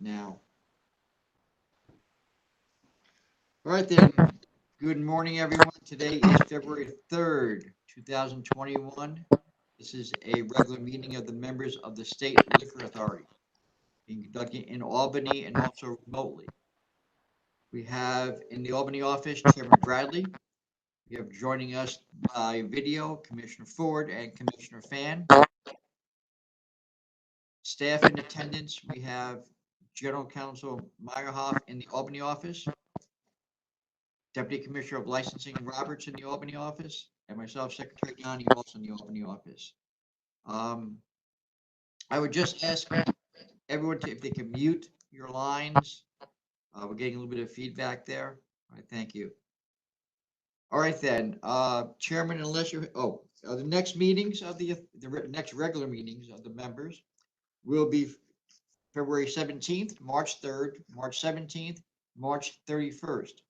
now. All right then. Good morning, everyone. Today is February 3rd, 2021. This is a regular meeting of the members of the State Liquor Authority being conducted in Albany and also remotely. We have in the Albany office Chairman Bradley. We have joining us by video Commissioner Ford and Commissioner Fan. Staff in attendance, we have General Counsel Meyerhoff in the Albany office, Deputy Commissioner of Licensing Roberts in the Albany office, and myself, Secretary Yanni, also in the Albany office. I would just ask everyone if they can mute your lines. We're getting a little bit of feedback there. All right, thank you. All right then, Chairman, unless you're, the next meetings of the next regular meetings of the members will be February 17th, March 3rd, March 17th, March 31st.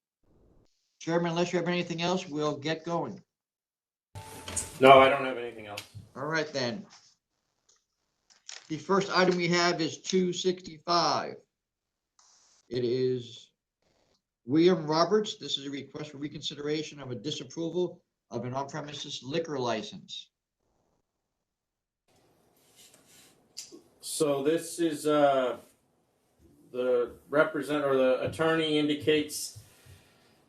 Chairman, unless you have anything else, we'll get going. No, I don't have anything else. All right then. The first item we have is 265. It is William Roberts. This is a request for reconsideration of a disapproval of an on-premises liquor license. So this is the attorney indicates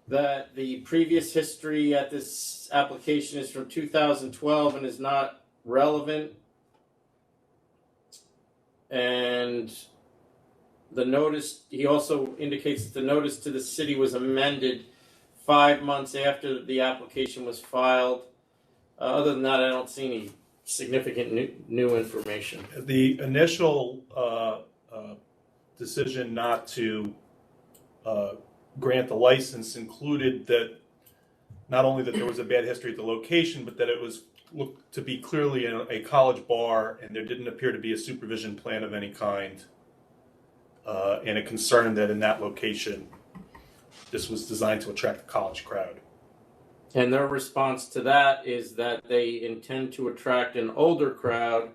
that the previous history at this application is from 2012 and is not relevant. And the notice, he also indicates that the notice to the city was amended 5 months after the application was filed. Other than that, I don't see any significant new information. The initial decision not to grant the license included that not only that there was a bad history at the location, but that it was looked to be clearly a college bar, and there didn't appear to be a supervision plan of any kind, and a concern that in that location this was designed to attract a college crowd. And their response to that is that they intend to attract an older crowd,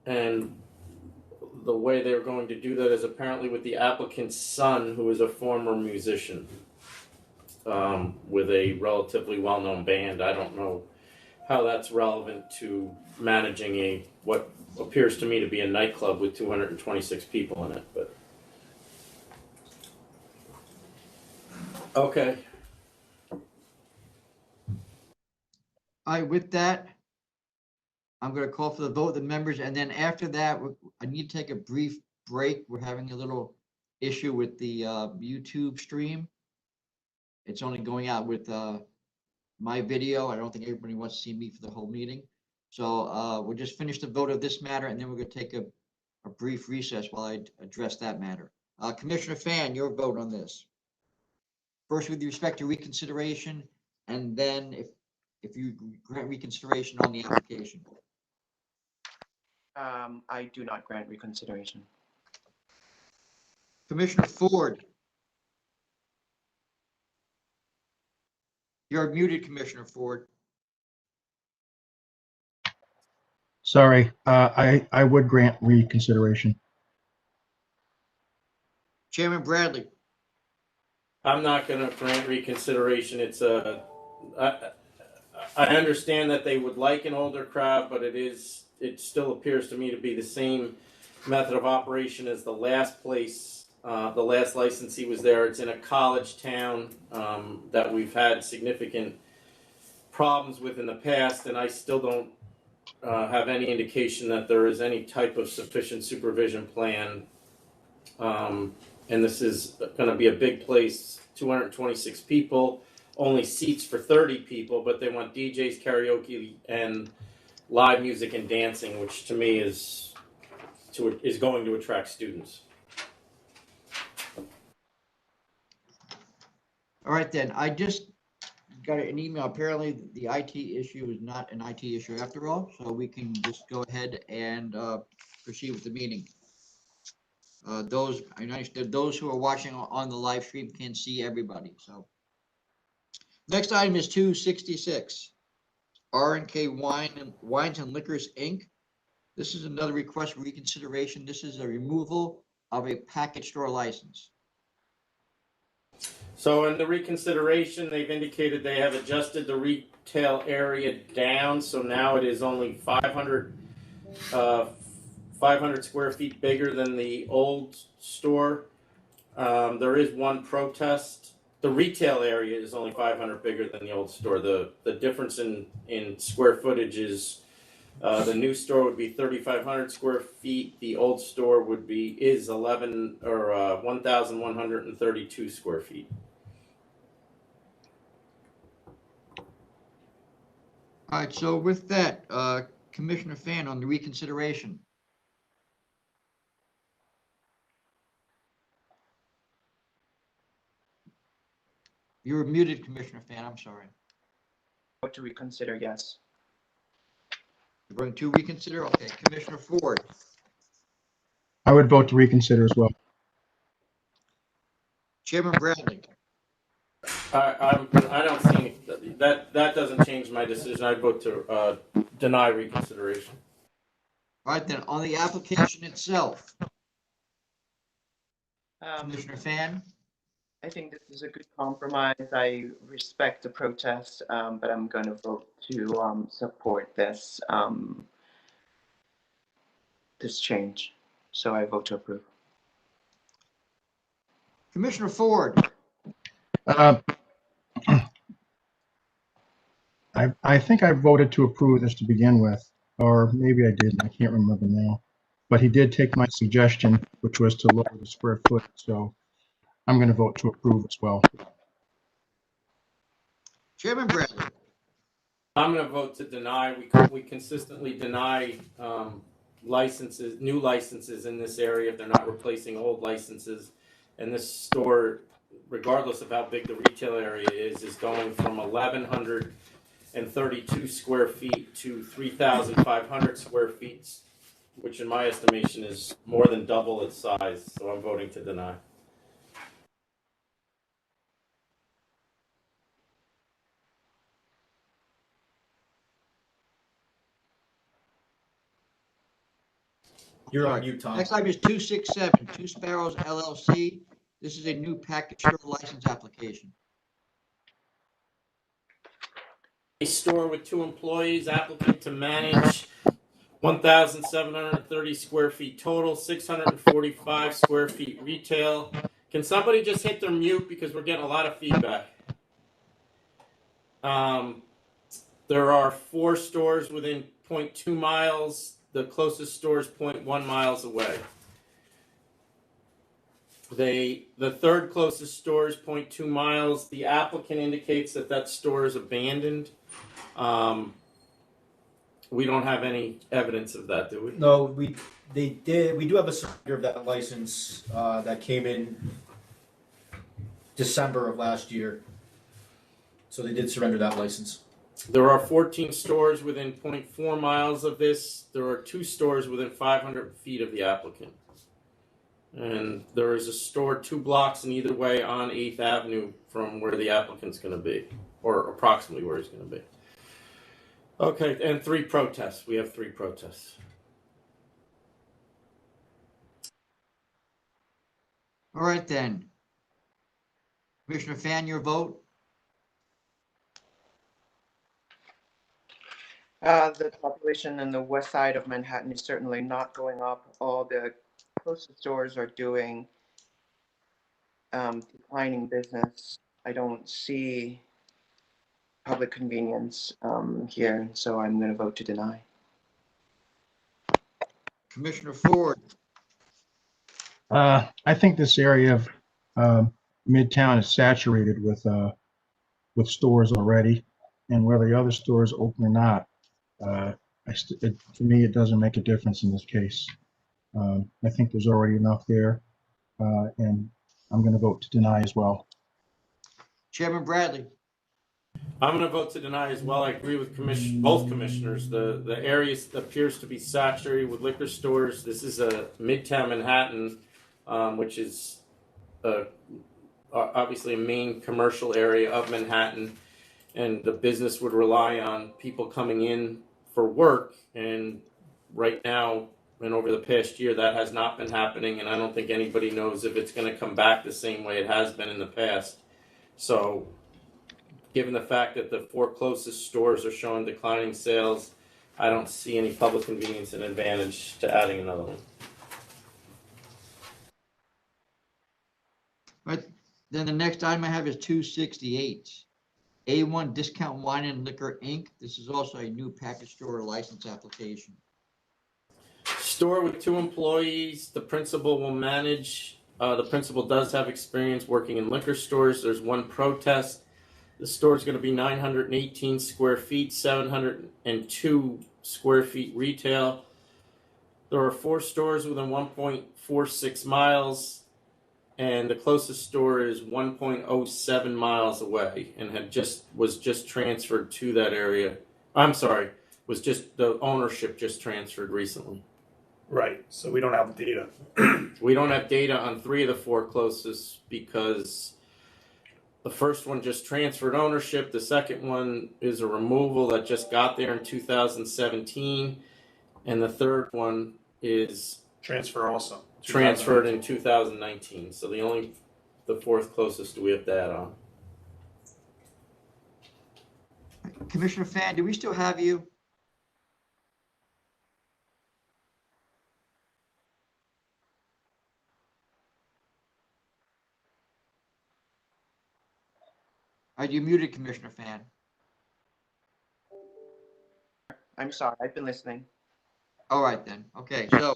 and the way they're going to do that is apparently with the applicant's son, who is a former musician, with a relatively well-known band. I don't know how that's relevant to managing what appears to me to be a nightclub with 226 people in it, but okay. All right, with that, I'm going to call for the vote of the members, and then after that, I need to take a brief break. We're having a little issue with the YouTube stream. It's only going out with my video. I don't think everybody wants to see me for the whole meeting. So we'll just finish the vote of this matter, and then we're going to take a brief recess while I address that matter. Commissioner Fan, your vote on this. First, with respect to reconsideration, and then if you grant reconsideration on the application. I do not grant reconsideration. Commissioner Ford. You're muted, Commissioner Ford. Sorry, I would grant reconsideration. Chairman Bradley. I'm not going to grant reconsideration. I understand that they would like an older crowd, but it still appears to me to be the same method of operation as the last place, the last licensee was there. It's in a college town that we've had significant problems with in the past, and I still don't have any indication that there is any type of sufficient supervision plan. And this is going to be a big place, 226 people, only seats for 30 people, but they want DJs, karaoke, and live music and dancing, which to me is going to attract students. All right, then. I just got an email. Apparently, the IT issue is not an IT issue after all, so we can just go ahead and proceed with the meeting. Those who are watching on the live stream can see everybody. So, next item is 266. R&K Wines and Liquors, Inc. This is another request for reconsideration. This is a removal of a package store license. So in the reconsideration, they've indicated they have adjusted the retail area down, so now it is only 500 square feet bigger than the old store. There is one protest. The retail area is only 500 bigger than the old store. The difference in square footage is the new store would be 3,500 square feet. The old store is 1,132 square feet. All right, so with that, Commissioner Fan on the reconsideration. You were muted, Commissioner Fan, I'm sorry. Vote to reconsider, yes. You're going to reconsider? Okay, Commissioner Ford, I would vote to reconsider as well. Chairman Bradley, I don't see that doesn't change my decision. I'd vote to deny reconsideration. all right then, on the application itself, Um, Commissioner Fan, I think this is a good compromise. I respect the protest, but I'm going to vote to support this this change. So I vote to approve. Commissioner Ford, Uh, I think I voted to approve this to begin with, or maybe I didn't. I can't remember now. But he did take my suggestion, which was to lower the square foot. So I'm going to vote to approve as well. Chairman Bradley, I'm going to vote to deny. We consistently deny new licenses in this area if they're not replacing old licenses. And this store, regardless of how big the retail area is going from 1,132 square feet to 3,500 square feet, which in my estimation is more than double its size. So I'm voting to deny. You're on Sorry. mute, Tom. Next item is 267, Two Sparrows LLC. This is a new package store license application. A store with 2 employees, applicant to manage 1,730 square feet total, 645 square feet retail. Can somebody just hit their mute because we're getting a lot of feedback? There are 4 stores within 0.2 miles. The closest store is 0.1 miles away. The third closest store is 0.2 miles. The applicant indicates that store is abandoned. We don't have any evidence of that, do we? No, we do have a surrender of that license that came in December of last year. So they did surrender that license. There are 14 stores within 0.4 miles of this. There are 2 stores within 500 feet of the applicant. And there is a store 2 blocks in either way on 8th Avenue from where the applicant's going to be, or approximately where he's going to be. Okay, and 3 protests. We have 3 protests. All right then. Commissioner Fan, your vote? The population in the west side of Manhattan is certainly not going up. All the closest stores are doing declining business. I don't see public convenience here, so I'm going to vote to deny. Commissioner Ford, I think this area of Midtown is saturated with stores already, and whether the other stores open or not, for me, it doesn't make a difference in this case. I think there's already enough there, and I'm going to vote to deny as well. Chairman Bradley, I'm going to vote to deny as well. I agree with both commissioners. The area appears to be saturated with liquor stores. This is a Midtown Manhattan, which is obviously a main commercial area of Manhattan, and the business would rely on people coming in for work, and right now and over the past year, that has not been happening, and I don't think anybody knows if it's going to come back the same way it has been in the past. So, given the fact that the 4 closest stores are showing declining sales, I don't see any public convenience and advantage to adding another one. Right, then the next item I have is 268. A1 Discount Wine and Liquor, Inc. This is also a new package store license application. Store with 2 employees. The principal will manage. The principal does have experience working in liquor stores. There's 1 protest. The store is going to be 918 square feet, 702 square feet retail. There are 4 stores within 1.46 miles, and the closest store is 1.07 miles away, and was just transferred to that area. I'm sorry, the ownership just transferred recently. Right, so we don't have the data. We don't have data on 3 of the 4 closest because the first one just transferred ownership. The second one is a removal that just got there in 2017. And the third one is Transfer also. transferred in 2019. So the 4th closest we have to add on. Commissioner Fan, do we still have you? Are you muted, Commissioner Fan? I'm sorry, I've been listening. All right then. Okay, so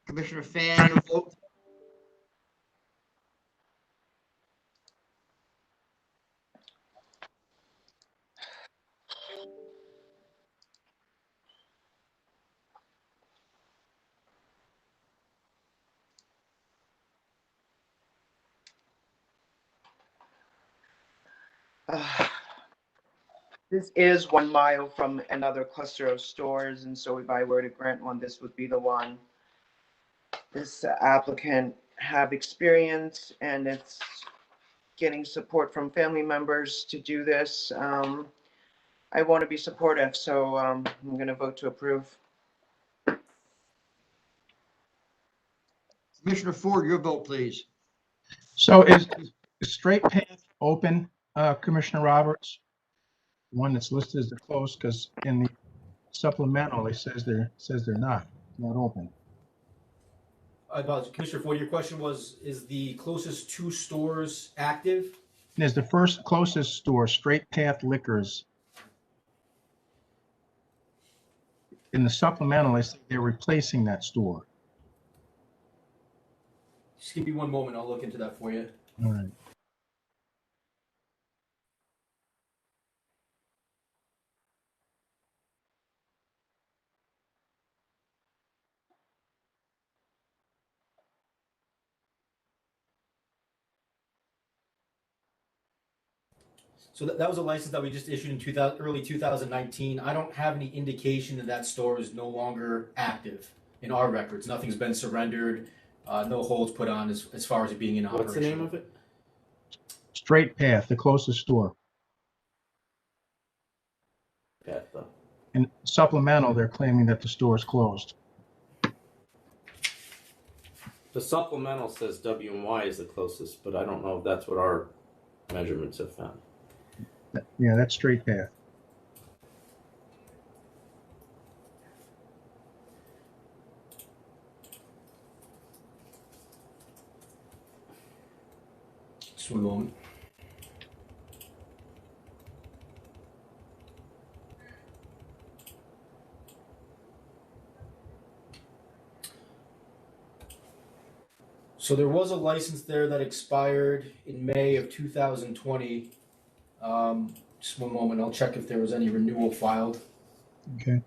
Commissioner Fan, your vote? This is 1 mile from another cluster of stores, and so if I were to grant one, this would be the one. This applicant have experience, and it's getting support from family members to do this. I want to be supportive, so I'm going to vote to approve. Commissioner Ford, your vote, please. So is Straight Path open, Commissioner Roberts? One that's listed as the close, because in the supplemental, it says they're not open. I apologize, Commissioner Ford, your question was, is the closest 2 stores active? There's the first closest store, Straight Path Liquors. In the supplemental, they say they're replacing that store. Just give me 1 moment, I'll look into that for you. All right. So that was a license that we just issued in early 2019. I don't have any indication that that store is no longer active in our records. Nothing's been surrendered, no holds put on as far as it being in operation. What's the name of it? Straight Path, the closest store. Though. In supplemental, they're claiming that the store is closed. The supplemental says W&Y is the closest, but I don't know if that's what our measurements have found. Yeah, that's Straight Path. Just 1 moment. So there was a license there that expired in May of 2020. Just 1 moment, I'll check if there was any renewal filed. Okay.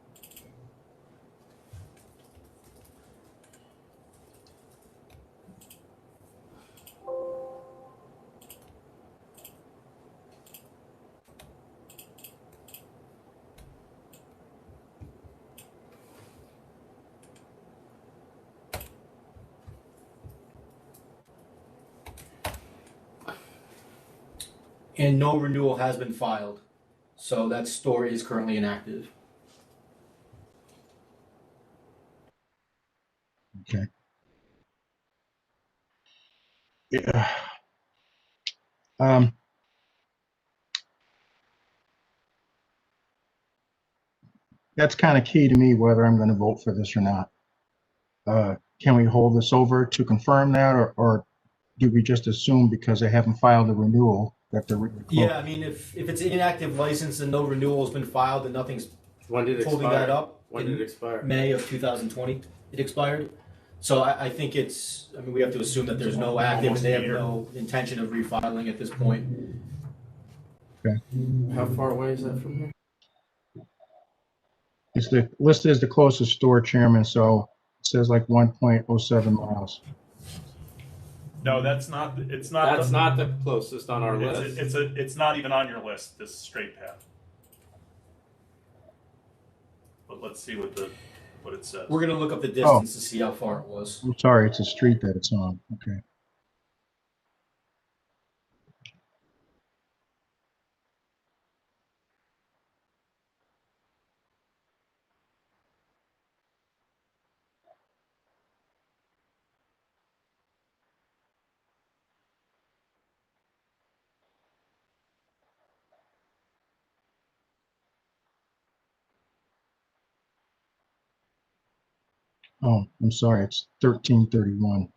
And no renewal has been filed. So that store is currently inactive. Okay. Yeah. Um, that's kind of key to me whether I'm going to vote for this or not. Can we hold this over to confirm that, or do we just assume because they haven't filed a renewal that they're Yeah, I mean, if it's an inactive license and no renewal has been filed and nothing's When did it holding expire? that up. When in did it expire? May of 2020, it expired. So I think I mean, we have to assume that there's no active and they have no intention of refiling at this point. How far away is that from here? It's listed as the closest store, Chairman, so it says like 1.07 miles. No, that's not, it's not. That's not the closest on our list. It's not even on your list, this straight path. But let's see what it says. We're gonna look up the distance to see how far it was. I'm sorry, it's a street that it's on. Okay. Oh, I'm sorry, it's 1331.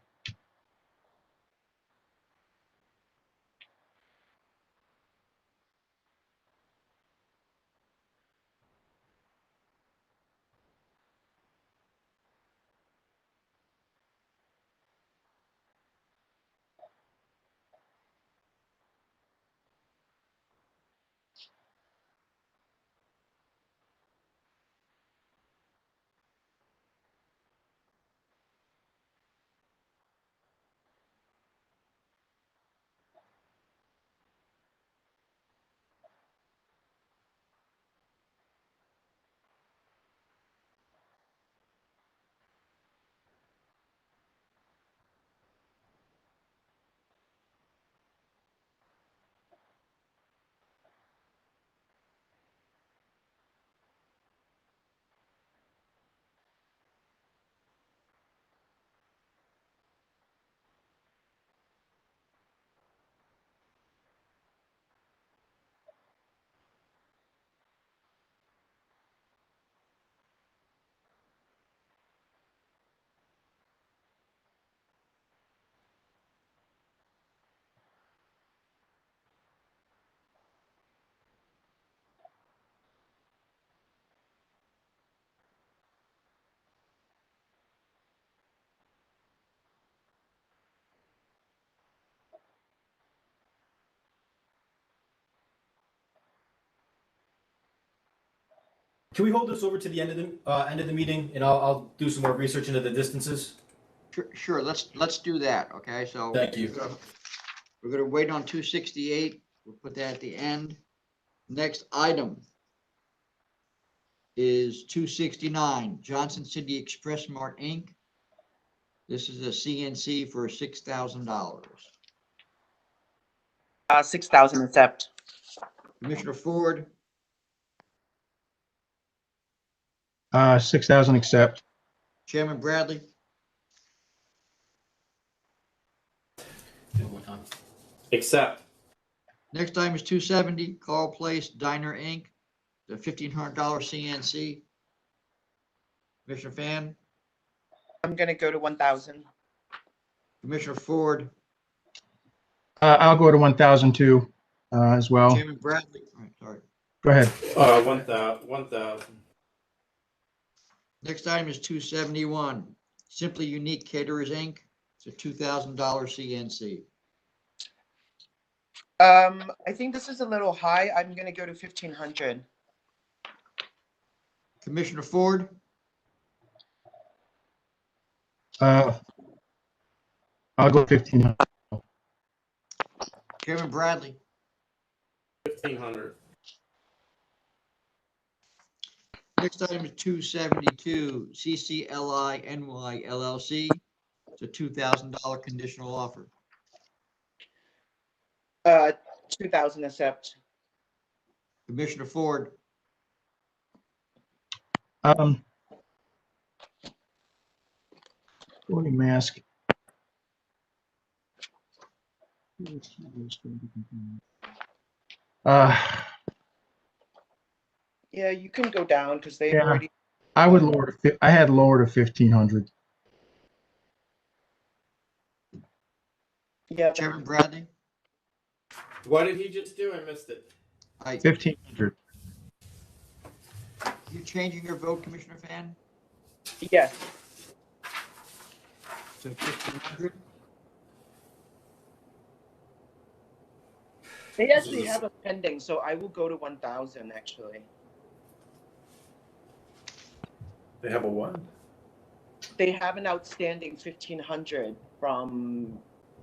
Can we hold this over to the end of the meeting, and I'll do some more research into the distances. Sure, let's do that, okay, so. Thank you. We're gonna wait on 268, we'll put that at the end. Next item is 269, Johnson City Express Mart, Inc. This is a CNC for $6,000. 6,000 accept. Commissioner Ford, 6,000 accept. Chairman Bradley, One more time. Except, next item is 270, Carl Place Diner, Inc., the $1,500 CNC. Commissioner Fan, I'm gonna go to 1,000. Commissioner Ford, I'll go to 1,002 as well. Chairman Bradley, all right, sorry. Go ahead. 1,000. Next item is 271, Simply Unique Caterers, Inc., it's a $2,000 CNC. I think this is a little high. I'm gonna go to 1,500. Commissioner Ford, I'll go 1,500. Chairman Bradley, 1,500. next item is 272, CCLI NY LLC, it's a $2,000 conditional offer. 2,000 accept. Commissioner Ford, Um, Sporting mask. Uh, Yeah, you can go down because they've yeah, already. I would lower I had lowered to 1,500. Yeah, Chairman Bradley? What did he just do? I missed it. 1,500. You changing your vote, Commissioner Fan? yes. To 1,500? They actually have a pending, so I will go to 1,000 actually. They have a what? They have an outstanding 1,500 from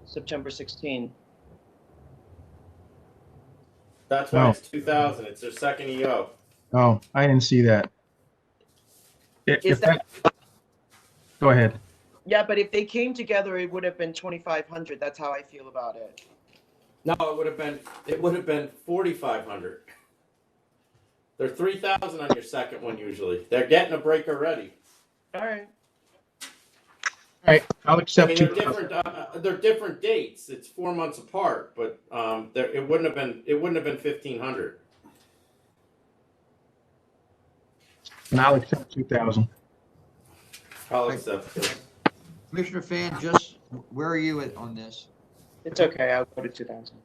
September 16. That's why No. it's 2,000. It's their second EO. Oh, I didn't see that. Is that? Go ahead. Yeah, but if they came together, it would have been 2,500. That's how I feel about it. No, it would have been 4,500. They're 3,000 on your second one usually. They're getting a break already. All right. All right, I'll I accept mean, they're 2,000. different. They're different dates. It's 4 months apart, but it wouldn't have been 1,500. And I'll accept 2,000. I'll accept it. Commissioner Fan, just, where are you on this? It's okay. I'll go to 2,000.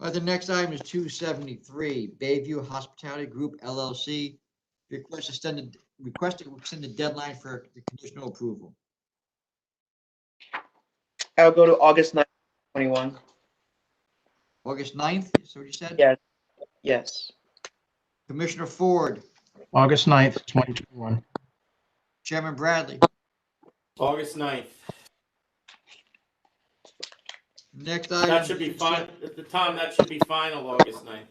The next item is 273, Bayview Hospitality Group LLC. Request to extend the deadline for the conditional approval. I'll go to August 9th, 21. August 9th, is what you said? Yeah. Yes. Commissioner Ford, August 9th, 2021. Chairman Bradley. August 9th. Next item. That should be fine. At the time, that should be final August 9th.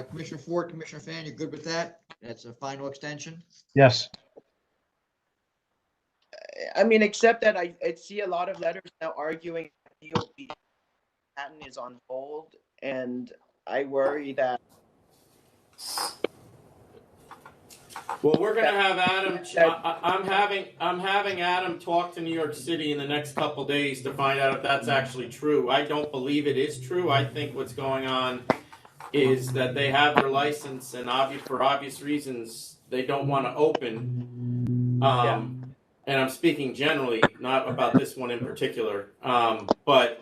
Commissioner Ford, Commissioner Fan, you're good with that? That's a final extension? Yes. I mean, except that I see a lot of letters now arguing the DOB patent is on hold, and I worry that. Well, we're gonna have Adam. I'm having Adam talk to New York City in the next couple days to find out if that's actually true. I don't believe it is true. I think what's going on is that they have their license, and for obvious reasons, they don't want to open. And I'm speaking generally, not about this one in particular. But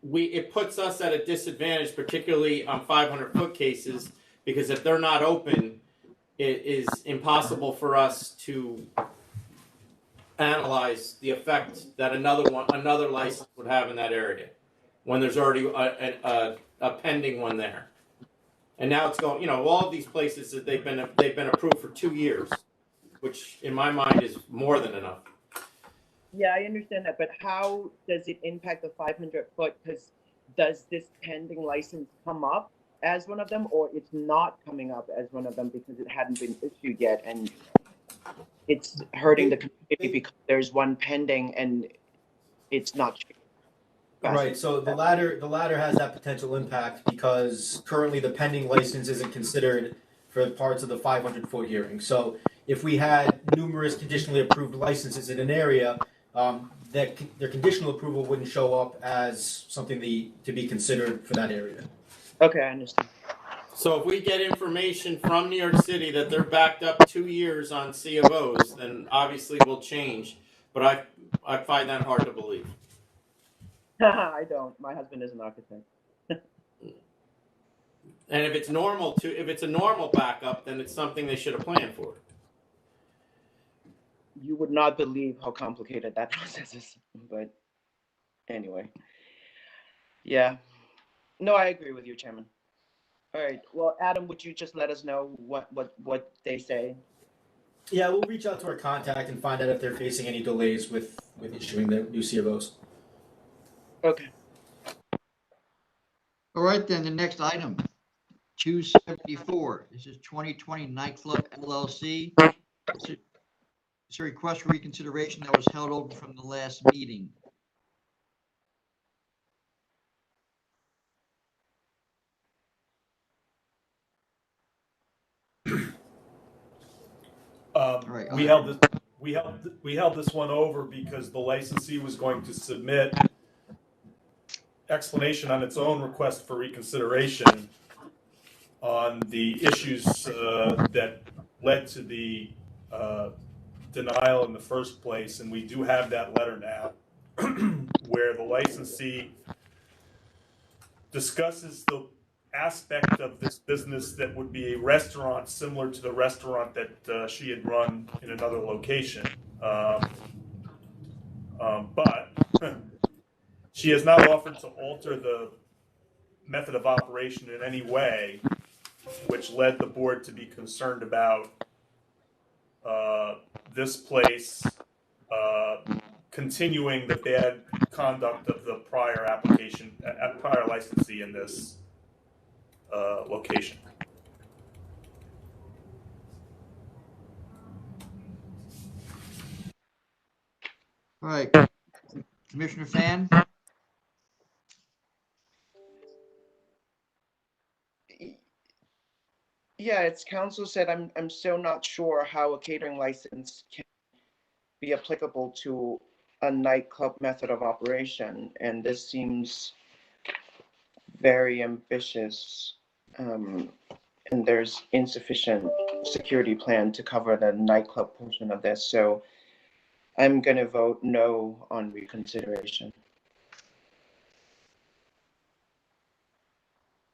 it puts us at a disadvantage, particularly on 500-foot cases, because if they're not open, it is impossible for us to analyze the effect that another license would have in that area when there's already a pending one there. And now it's going, all of these places that they've been approved for 2 years, which in my mind is more than enough. Yeah, I understand that, but how does it impact the 500-foot? Because does this pending license come up as one of them, or it's not coming up as one of them because it hadn't been issued yet, and it's hurting the community because there's one pending and it's not. Right, so the latter has that potential impact because currently the pending license isn't considered for parts of the 500-foot hearing. So if we had numerous conditionally approved licenses in an area, their conditional approval wouldn't show up as something to be considered for that area. Okay, I understand. So if we get information from New York City that they're backed up 2 years on C of Os, then obviously we'll change. But I find that hard to believe. I don't. My husband is an architect. And if it's a normal backup, then it's something they should have planned for. You would not believe how complicated that process is, but anyway. Yeah. No, I agree with you, Chairman. All right. Well, Adam, would you just let us know what they say? Yeah, we'll reach out to our contact and find out if they're facing any delays with issuing the new C of Os. Okay. All right, then the next item, 274. This is 2020 Nightclub LLC. It's a request for reconsideration that was held over from the last meeting. right, We held this one over because the licensee was going to submit explanation on its own request for reconsideration on the issues that led to the denial in the first place, and we do have that letter now, where the licensee discusses the aspect of this business that would be a restaurant similar to the restaurant that she had run in another location. But she has not offered to alter the method of operation in any way, which led the board to be concerned about this place continuing the bad conduct of the prior application, prior licensee in this location. All right, Commissioner Fan? Yeah, as council said, I'm still not sure how a catering license can be applicable to a nightclub method of operation, and this seems very ambitious. And there's insufficient security plan to cover the nightclub portion of this, so I'm gonna vote no on reconsideration.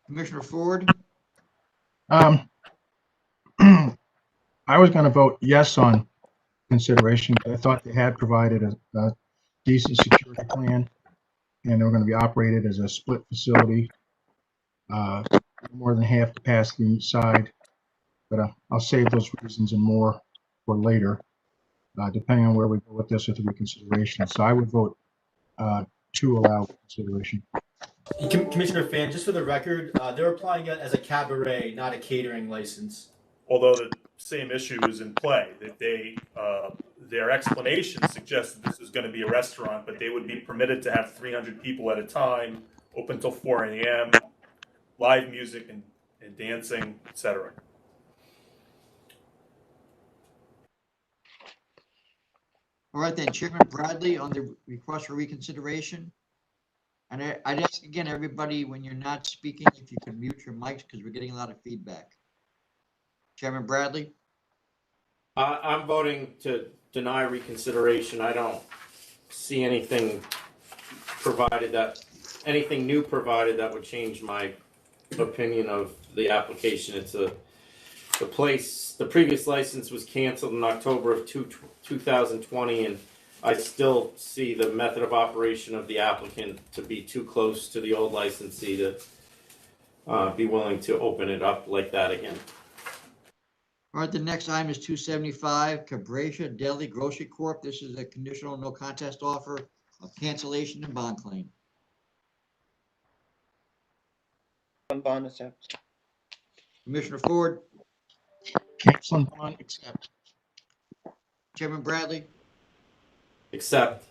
Commissioner Ford? I was going to vote yes on consideration, but I thought they had provided a decent security plan, and they were going to be operated as a split facility, more than half capacity each side. But I'll save those reasons and more for later, depending on where we go with this with the reconsideration. So I would vote to allow consideration. Commissioner Fan, just for the record, they're applying it as a cabaret, not a catering license. Although the same issue is in play, that their explanation suggests that this is going to be a restaurant, but they would be permitted to have 300 people at a time, open till 4 a.m., live music and dancing, etc. All right then, Chairman Bradley on the request for reconsideration. And I'd ask again, everybody, when you're not speaking, if you could mute your mics because we're getting a lot of feedback. Chairman Bradley? I'm voting to deny reconsideration. I don't see anything new provided that would change my opinion of the application. The previous license was canceled in October of 2020, and I still see the method of operation of the applicant to be too close to the old licensee to be willing to open it up like that again. All right, the next item is 275, Cabrera Deli Grocery Corp. This is a conditional no contest offer of cancellation and bond claim. On bond accept. Commissioner Ford? Cancel and bond, accept. Chairman Bradley? Accept.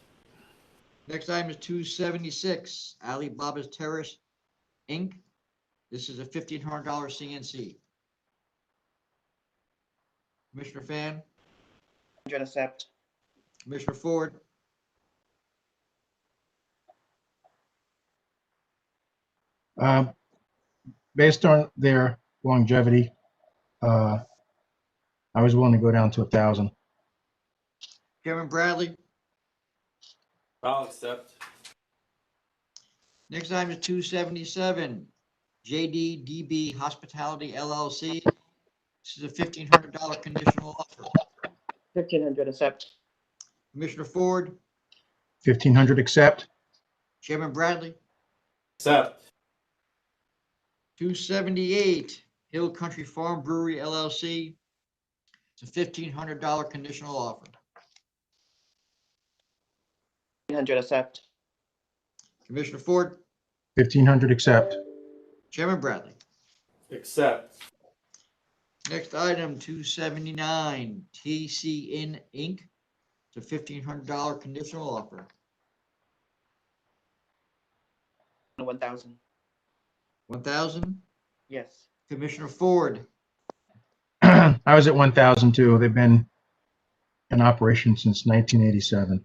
Next item is 276, Alibaba's Terrace, Inc. This is a $1,500 CNC. Commissioner Fan? 100 accept. Commissioner Ford? Based on their longevity, I was willing to go down to 1,000. Chairman Bradley? I'll accept. Next item is 277, JDDB Hospitality LLC. This is a $1,500 conditional offer. 1,500 accept. Commissioner Ford? 1,500 accept. Chairman Bradley? Accept. 278, Hill Country Farm Brewery LLC. It's a $1,500 conditional offer. 1,500 accept. Commissioner Ford? 1,500 accept. Chairman Bradley? Accept. Next item, 279, TC Inn Inc. It's a $1,500 conditional offer. 1,000. 1,000. Yes. Commissioner Ford? I was at 1,000 too. They've been in operation since 1987.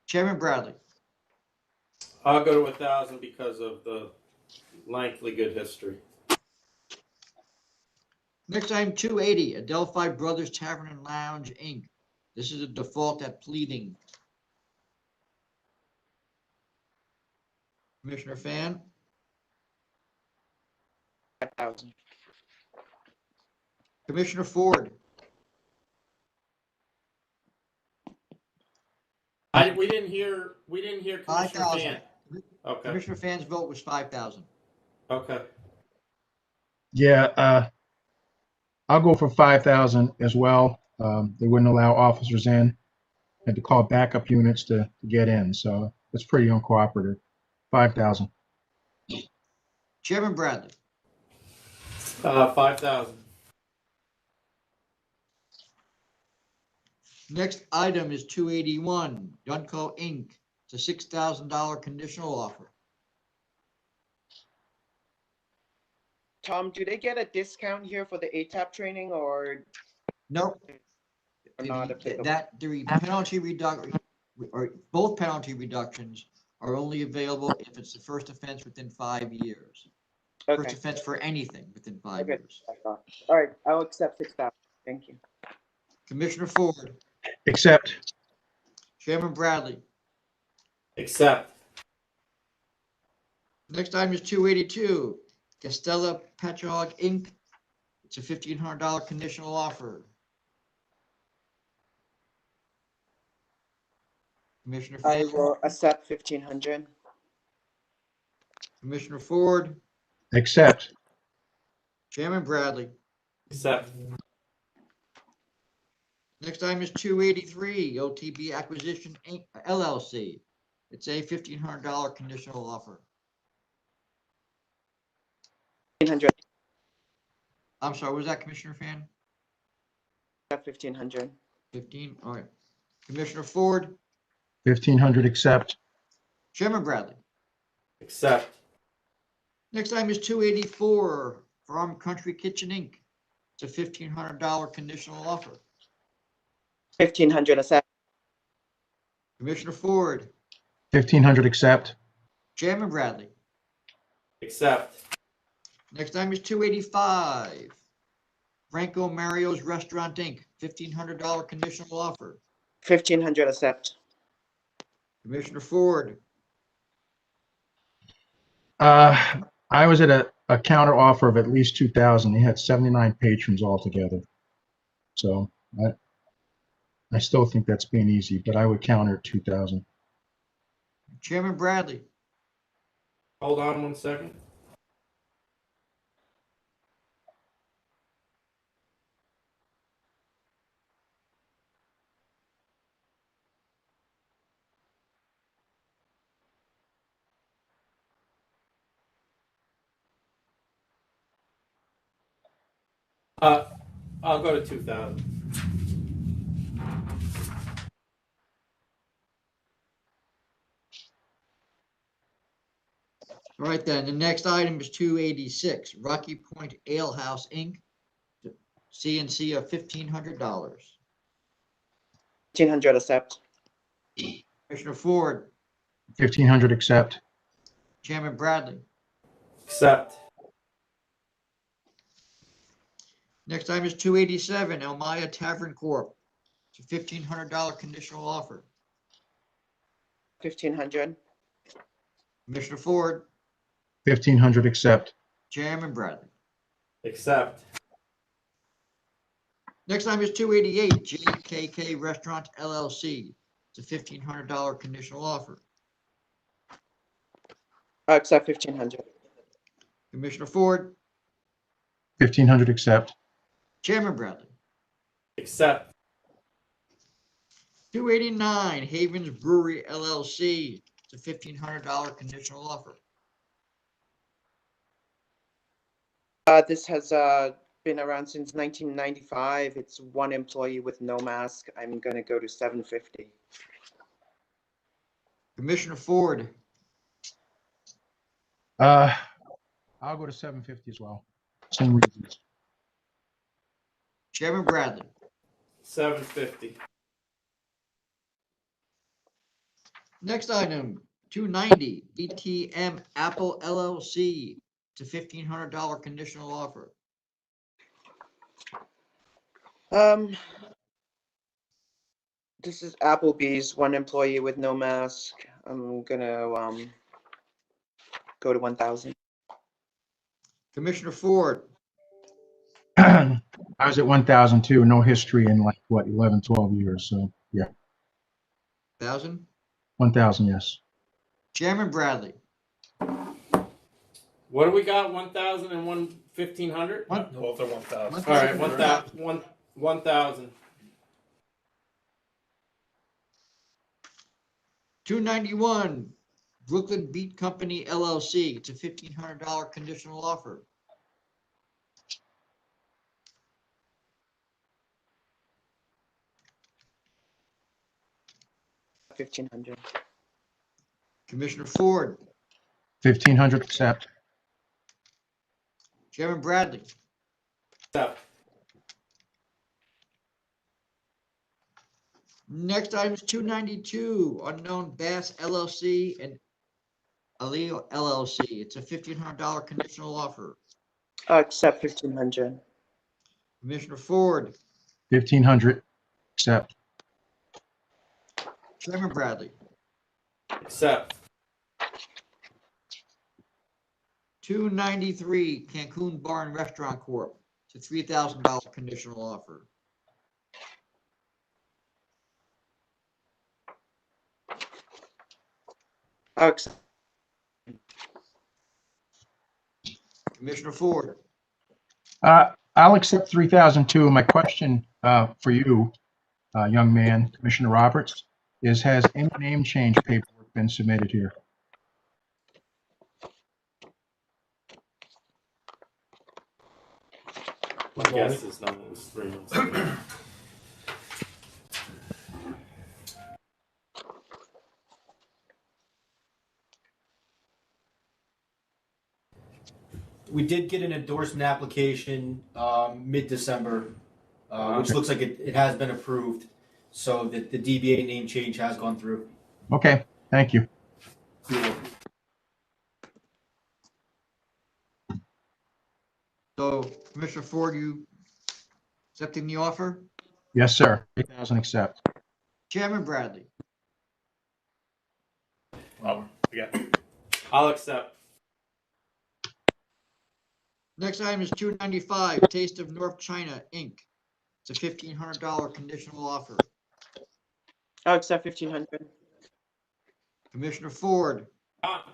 Chairman Bradley. I'll go to 1,000 because of the lengthy good history. Next item, 280, Adelphi Brothers Tavern and Lounge, Inc. This is a default at pleading. Commissioner Fan, 5,000. Commissioner Ford, We didn't hear Commissioner 5,000. Fan. Okay. Commissioner Fan's vote was 5,000. Okay. Yeah, I'll go for 5,000 as well. They wouldn't allow officers in, had to call backup units to get in, so it's pretty uncooperative. 5,000. Chairman Bradley, 5,000. next item is 281, Dunco Inc. It's a $6,000 conditional offer. Tom, do they get a discount here for the ATAP training or Nope. not applicable? The penalty reduction, or both penalty reductions are only available if it's the first offense within 5 years. First Okay, offense for anything within 5 okay. years. All right, I'll accept 6,000. Thank you. Commissioner Ford, Accept. Chairman Bradley. Accept. Next item is 282, Castella Petrog Inc. It's a $1,500 conditional offer. Commissioner I Fan, will accept 1,500. Commissioner Ford, Accept. Chairman Bradley. Accept. Next item is 283, OTB Acquisition Inc. LLC. It's a $1,500 conditional offer. 1,500. I'm sorry, was that Commissioner Fan? 1,500. 15, all right. Commissioner Ford, 1,500 accept. Chairman Bradley. Accept. Next item is 284, Farm Country Kitchen Inc. It's a $1,500 conditional offer. 1,500 accept. Commissioner Ford, 1,500 accept. Chairman Bradley. Accept. Next item is 285, Franco Mario's Restaurant Inc. $1,500 conditional offer. 1,500 accept. Commissioner Ford, I was at a counter offer of at least 2,000. They had 79 patrons altogether. So I still think that's being easy, but I would counter at 2,000. Chairman Bradley. Hold on 1 second. I'll go to 2,000. All right, then, the next item is 286, Rocky Point Ale House, Inc. CNC of $1,500. 1,500 accept. Commissioner Ford, 1,500 accept. Chairman Bradley. Accept. Next item is 287, Elmaya Tavern Corp. It's a $1,500 conditional offer. 1,500. Commissioner Ford, 1,500 accept. Chairman Bradley. Accept. Next item is 288, JKK Restaurant LLC. It's a $1,500 conditional offer. I accept 1,500. Commissioner Ford, 1,500 accept. Chairman Bradley. Accept. 289, Havens Brewery LLC. It's a $1,500 conditional offer. This has been around since 1995. It's one employee with no mask. I'm going to go to 750. Commissioner Ford, I'll go to 750 as well. Same reasons. Chairman Bradley. $750. Next item, 290, ETM Apple LLC. It's a $1,500 conditional offer. This is Applebee's, one employee with no mask. I'm gonna go to 1,000. Commissioner Ford, I was at 1,002, no history in like, what, 11, 12 years, so, yeah, 1,000. 1,000, yes. Chairman Bradley, What do we got? 1,000 and 1,500? Both are 1,000. All right, 1,000. 291, Brooklyn Beat Company LLC. It's a $1,500 conditional offer. $1,500. Commissioner Ford, 1,500, accept. Chairman Bradley, Accept. next item is 292, Unknown Bass LLC and Aleo LLC. It's a $1,500 conditional offer. Accept 1,500. Commissioner Ford, 1,500, accept. Chairman Bradley, Accept. 293, Cancun Bar and Restaurant Corp. It's a $3,000 conditional offer. Accept. Commissioner Ford, I'll accept 3,002. My question for you, young man, Commissioner Roberts, is has any name change paperwork been submitted here? My guess is no, it was 3 months ago. We did get an endorsement application mid-December, which looks like it has been approved. So the DBA name change has gone through. Okay, thank you. so Commissioner Ford, you accepting the offer? Yes, sir. 3,000, accept. Chairman Bradley, Again, I'll accept. next item is 295, Taste of North China, Inc. It's a $1,500 conditional offer. I'll accept 1,500. Commissioner Ford,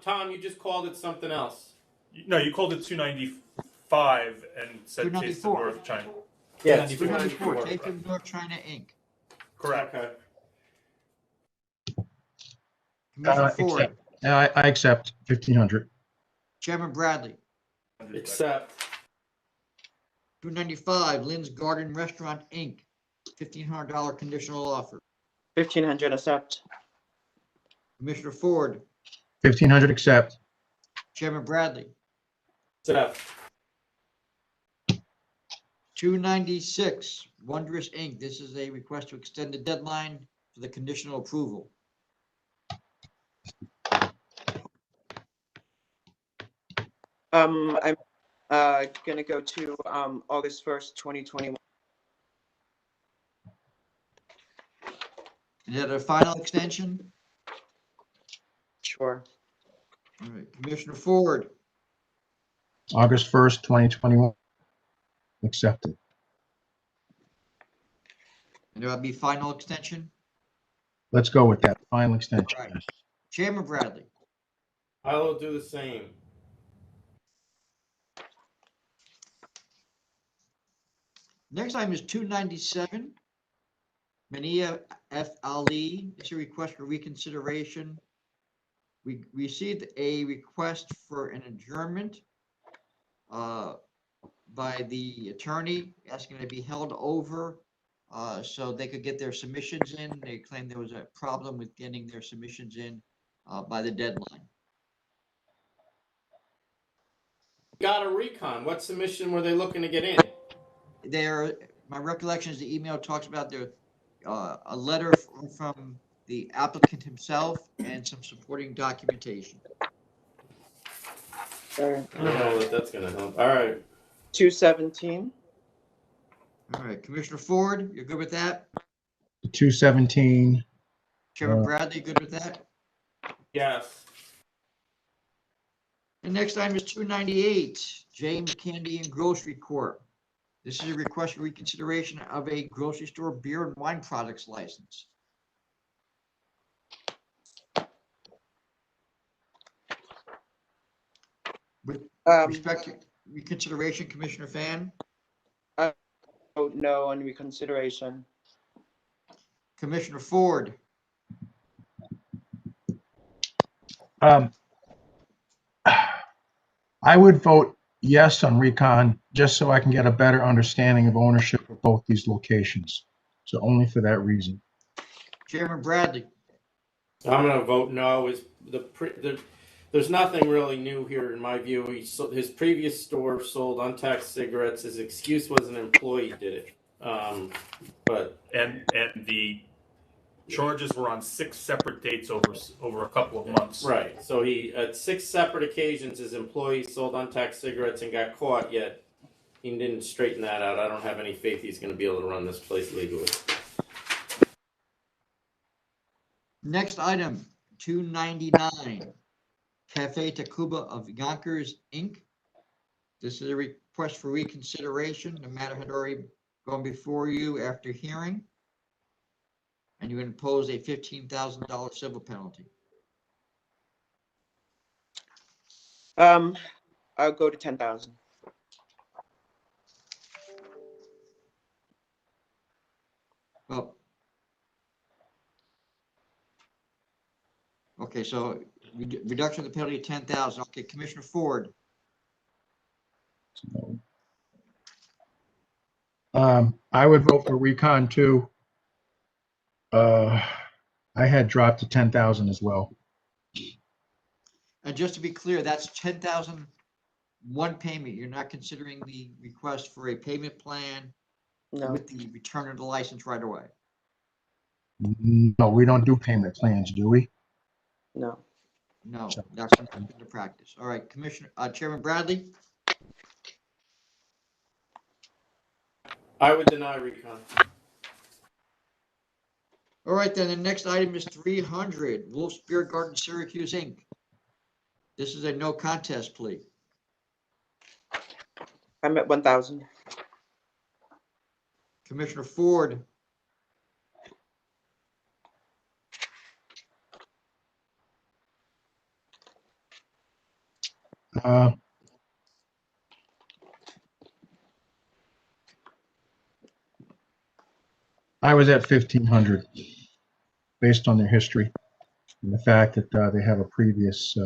Tom, you just called it something else. no, you called it 295 and said Taste of 294. North China. Yeah, 294, Taste of North China, Inc. Correct. Okay. Commissioner Ford, Accept. I accept 1,500. Chairman Bradley, Accept. 295, Lynn's Garden Restaurant, Inc. $1,500 conditional offer. 1,500. Accept. Commissioner Ford, 1,500, accept. Chairman Bradley, Accept. 296, Wondrous Inc. This is a request to extend the deadline for the conditional approval. I'm gonna go to August 1st, 2021. Is that a final extension? Sure. All right, Commissioner Ford, August 1st, 2021. Accepted. and there'll be final extension? Let's go with that. Final extension. All right. Chairman Bradley, I will do the same. next item is 297, Mania F. Ali. It's a request for reconsideration. We received a request for an adjournment by the attorney asking it to be held over so they could get their submissions in. They claimed there was a problem with getting their submissions in by the deadline. Got a recon. What submission were they looking to get in? They're my recollection is the email talks about a letter from the applicant himself and some supporting documentation. Sorry. I don't know that that's gonna help. All right. 217. All right, Commissioner Ford, you're good with that? The 217, Chairman Bradley, good with that? Yes. The next item is 298, James Candy and Grocery Corp. This is a request for reconsideration of a grocery store beer and wine products license. With respect to reconsideration, Commissioner Fan, Vote no on reconsideration. Commissioner Ford, I would vote yes on recon, just so I can get a better understanding of ownership of both these locations. So only for that reason. Chairman Bradley, I'm gonna vote no. There's nothing really new here in my view. His previous store sold untaxed cigarettes. His excuse was an employee did it. But And the charges were on 6 separate dates over a couple of months. right, so he at 6 separate occasions his employees sold untaxed cigarettes and got caught. Yet he didn't straighten that out. I don't have any faith he's going to be able to run this place legally. next item, 299, Cafe Tacuba of Yonkers, Inc. This is a request for reconsideration. The matter had already gone before you after hearing, and you impose a $15,000 civil penalty. I'll go to 10,000. Well, okay, so reduction of the penalty of 10,000. Okay, Commissioner Ford, So, I would vote for recon too. I had dropped to 10,000 as well. and just to be clear, that's 10,000 one payment. You're not considering the request for a payment plan No. with the return of the license right away. No, we don't do payment plans, do we? No. No, that's not the practice. All right, Commissioner, Chairman Bradley, I would deny recon. all right, then the next item is 300, Wolf's Beer Garden Syracuse, Inc. This is a no contest plea. I'm at 1,000. Commissioner Ford, I was at 1,500 based on their history and the fact that they have a previous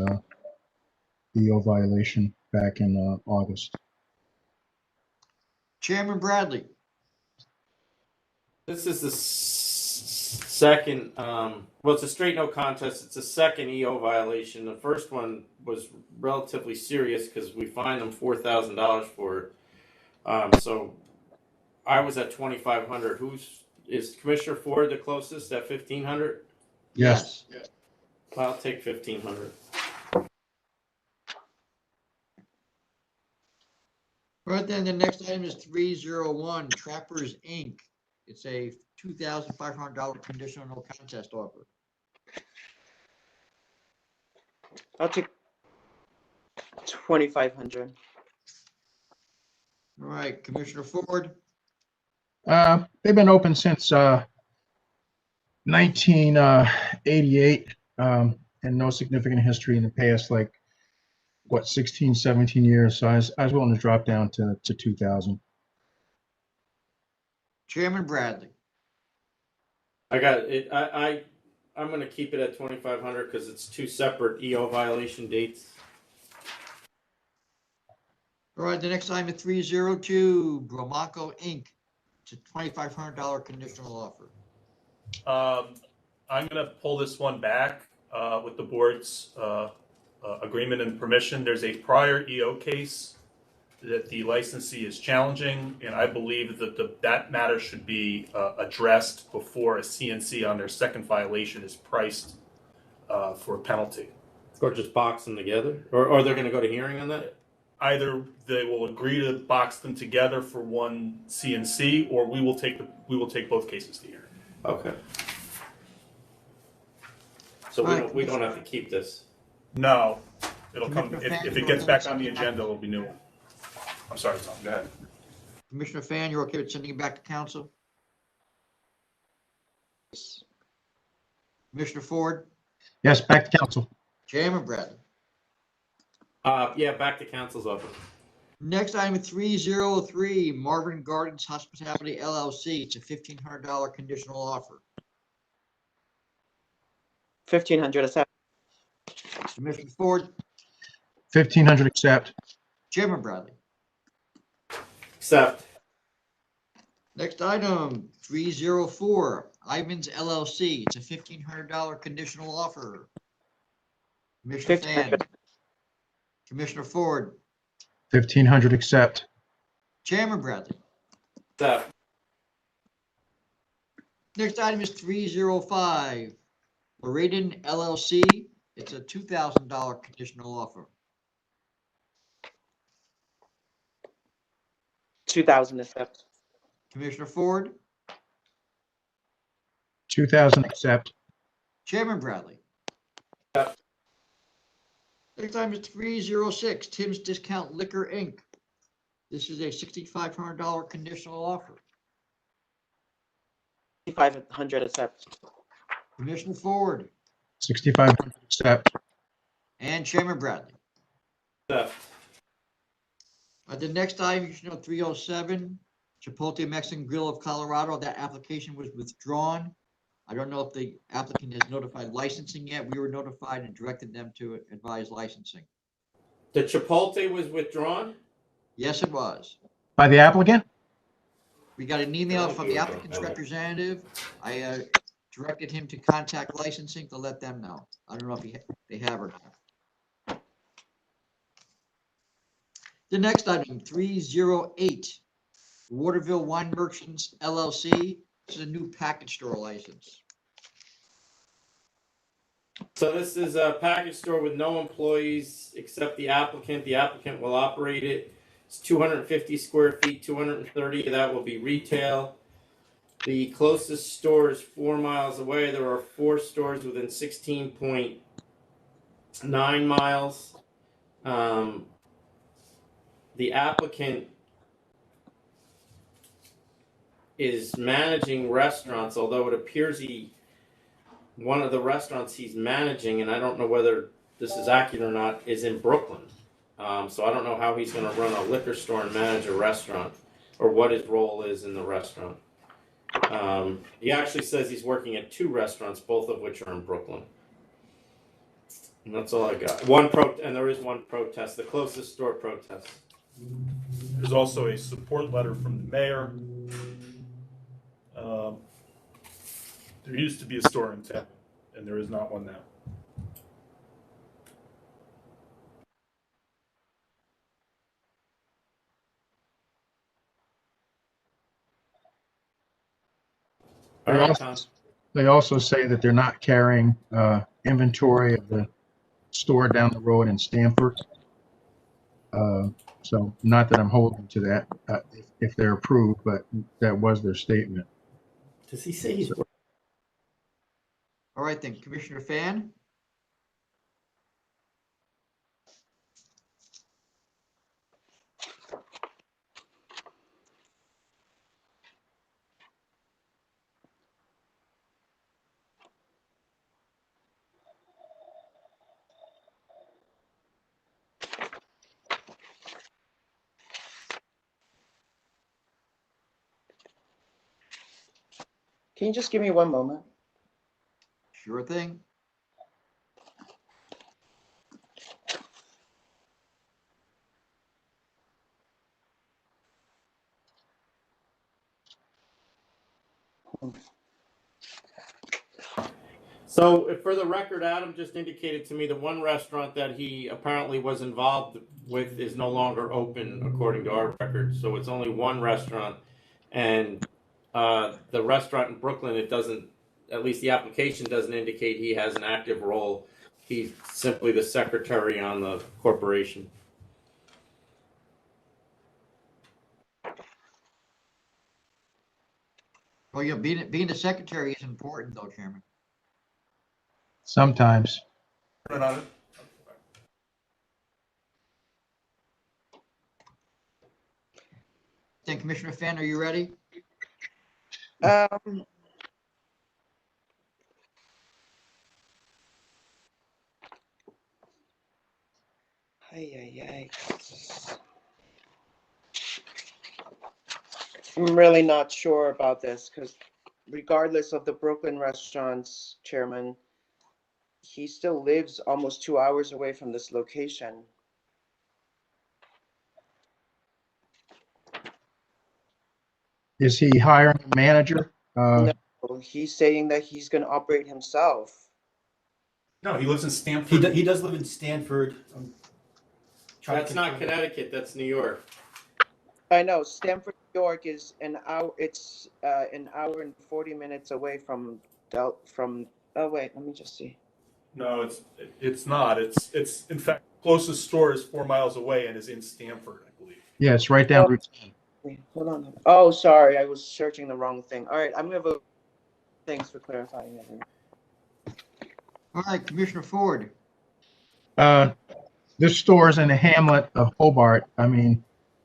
EO violation back in August. Chairman Bradley, This is the second, well, it's a straight no contest. It's a second EO violation. The first one was relatively serious because we fined them $4,000 for it. So I was at 2,500. Is Commissioner Ford the closest at 1,500? Yes. I'll take 1,500. All right, then the next item is 301, Trappers, Inc. It's a $2,500 conditional no contest offer. I'll take 2,500. All right, Commissioner Ford, They've been open since 1988 and no significant history in the past, like, what, 16, 17 years. So I was willing to drop down to 2,000. Chairman Bradley, I got it. I'm going to keep it at 2,500 because it's 2 separate EO violation dates. all right, the next item is 302, Bromaco, Inc. It's a $2,500 conditional offer. I'm going to pull this one back with the board's agreement and permission. There's a prior EO case that the licensee is challenging, and I believe that that matter should be addressed before a CNC on their second violation is priced for a penalty. Or just box them together? Or they're gonna go to hearing on that? Either they will agree to box them together for one CNC, or we will take both cases to hearing. Okay. So Alright, we don't have to keep this. No, it'll come, Commissioner if Fan, it you gets okay back with on the sending it back? agenda, it'll be new. I'm sorry, Tom, go ahead. Commissioner Fan, you're okay with sending it back to council? Commissioner Ford, Yes, back to council. Chairman Bradley. Yeah, back to council's office. Next item 303, Marvin Gardens Hospitality LLC. It's a $1,500 conditional offer. 1,500 accept. Commissioner Ford, 1,500 accept. Chairman Bradley. Accept. Next item 304, Ivan's LLC. It's a $1,500 conditional offer. Commissioner Fan, 1,500. Commissioner Ford, 1,500 accept. Chairman Bradley. Accept. Next item is 305, Lorraine LLC. It's a $2,000 conditional offer. 2,000 accept. Commissioner Ford, 2,000 accept. Chairman Bradley. Yep. Next item is 306, Tim's Discount Liquor, Inc. This is a $6,500 conditional offer. 500 accept. Commissioner Ford 6,500 accept. and Chairman Bradley. Accept. The next item, you should know 307, Chipotle Mexican Grill of Colorado. That application was withdrawn. I don't know if the applicant has notified licensing yet. We were notified and directed them to advise licensing. The Chipotle was withdrawn? Yes, it was. By the applicant? We got an email from the applicant's representative. I directed him to contact licensing to let them know. I don't know if they have or not. The next item, 308, Waterville Wine Merchants LLC. This is a new package store license. So this is a package store with no employees except the applicant. The applicant will operate it. It's 250 square feet, 230 of that will be retail. The closest store is 4 miles away. There are 4 stores within 16.9 miles. The applicant is managing restaurants, although it appears one of the restaurants he's managing, and I don't know whether this is accurate or not, is in Brooklyn. So I don't know how he's going to run a liquor store and manage a restaurant, or what his role is in the restaurant. He actually says he's working at 2 restaurants, both of which are in Brooklyn. And that's all I got. And there is one protest, the closest store protest. There's also a support letter from the mayor. There used to be a store in town, and there is not one now. All right, Tom. They also say that they're not carrying inventory of the store down the road in Stamford. So not that I'm holding to that if they're approved, but that was their statement. Does he say he's working? All right then, Commissioner Fan, Can you just give me one moment? sure thing. So for the record, Adam just indicated to me the one restaurant that he apparently was involved with is no longer open according to our record. So it's only one restaurant, and the restaurant in Brooklyn, it doesn't, at least the application doesn't indicate he has an active role. He's simply the secretary on the corporation. Well, yeah, being the secretary is important though, Chairman. Sometimes. Turn it on. Then Commissioner Finn, are you ready? Um, ay. I'm really not sure about this because regardless of the Brooklyn restaurants, Chairman, he still lives almost 2 hours away from this location. Is he hiring a manager? No, he's saying that he's going to operate himself. No, he lives in Stamford. He does live in Stanford. That's not Connecticut, that's New York. I know Stamford, New York is an hour. It's an hour and 40 minutes away from Oh wait, let me just see. No, it's not. It's in fact closest store is 4 miles away and is in Stamford, I believe. Yeah, it's right down Route 10. Wait, hold on. Oh, sorry, I was searching the wrong thing. All right, I'm gonna vote. Thanks for clarifying that. All right, Commissioner Ford. This store is in the hamlet of Hobart. I mean,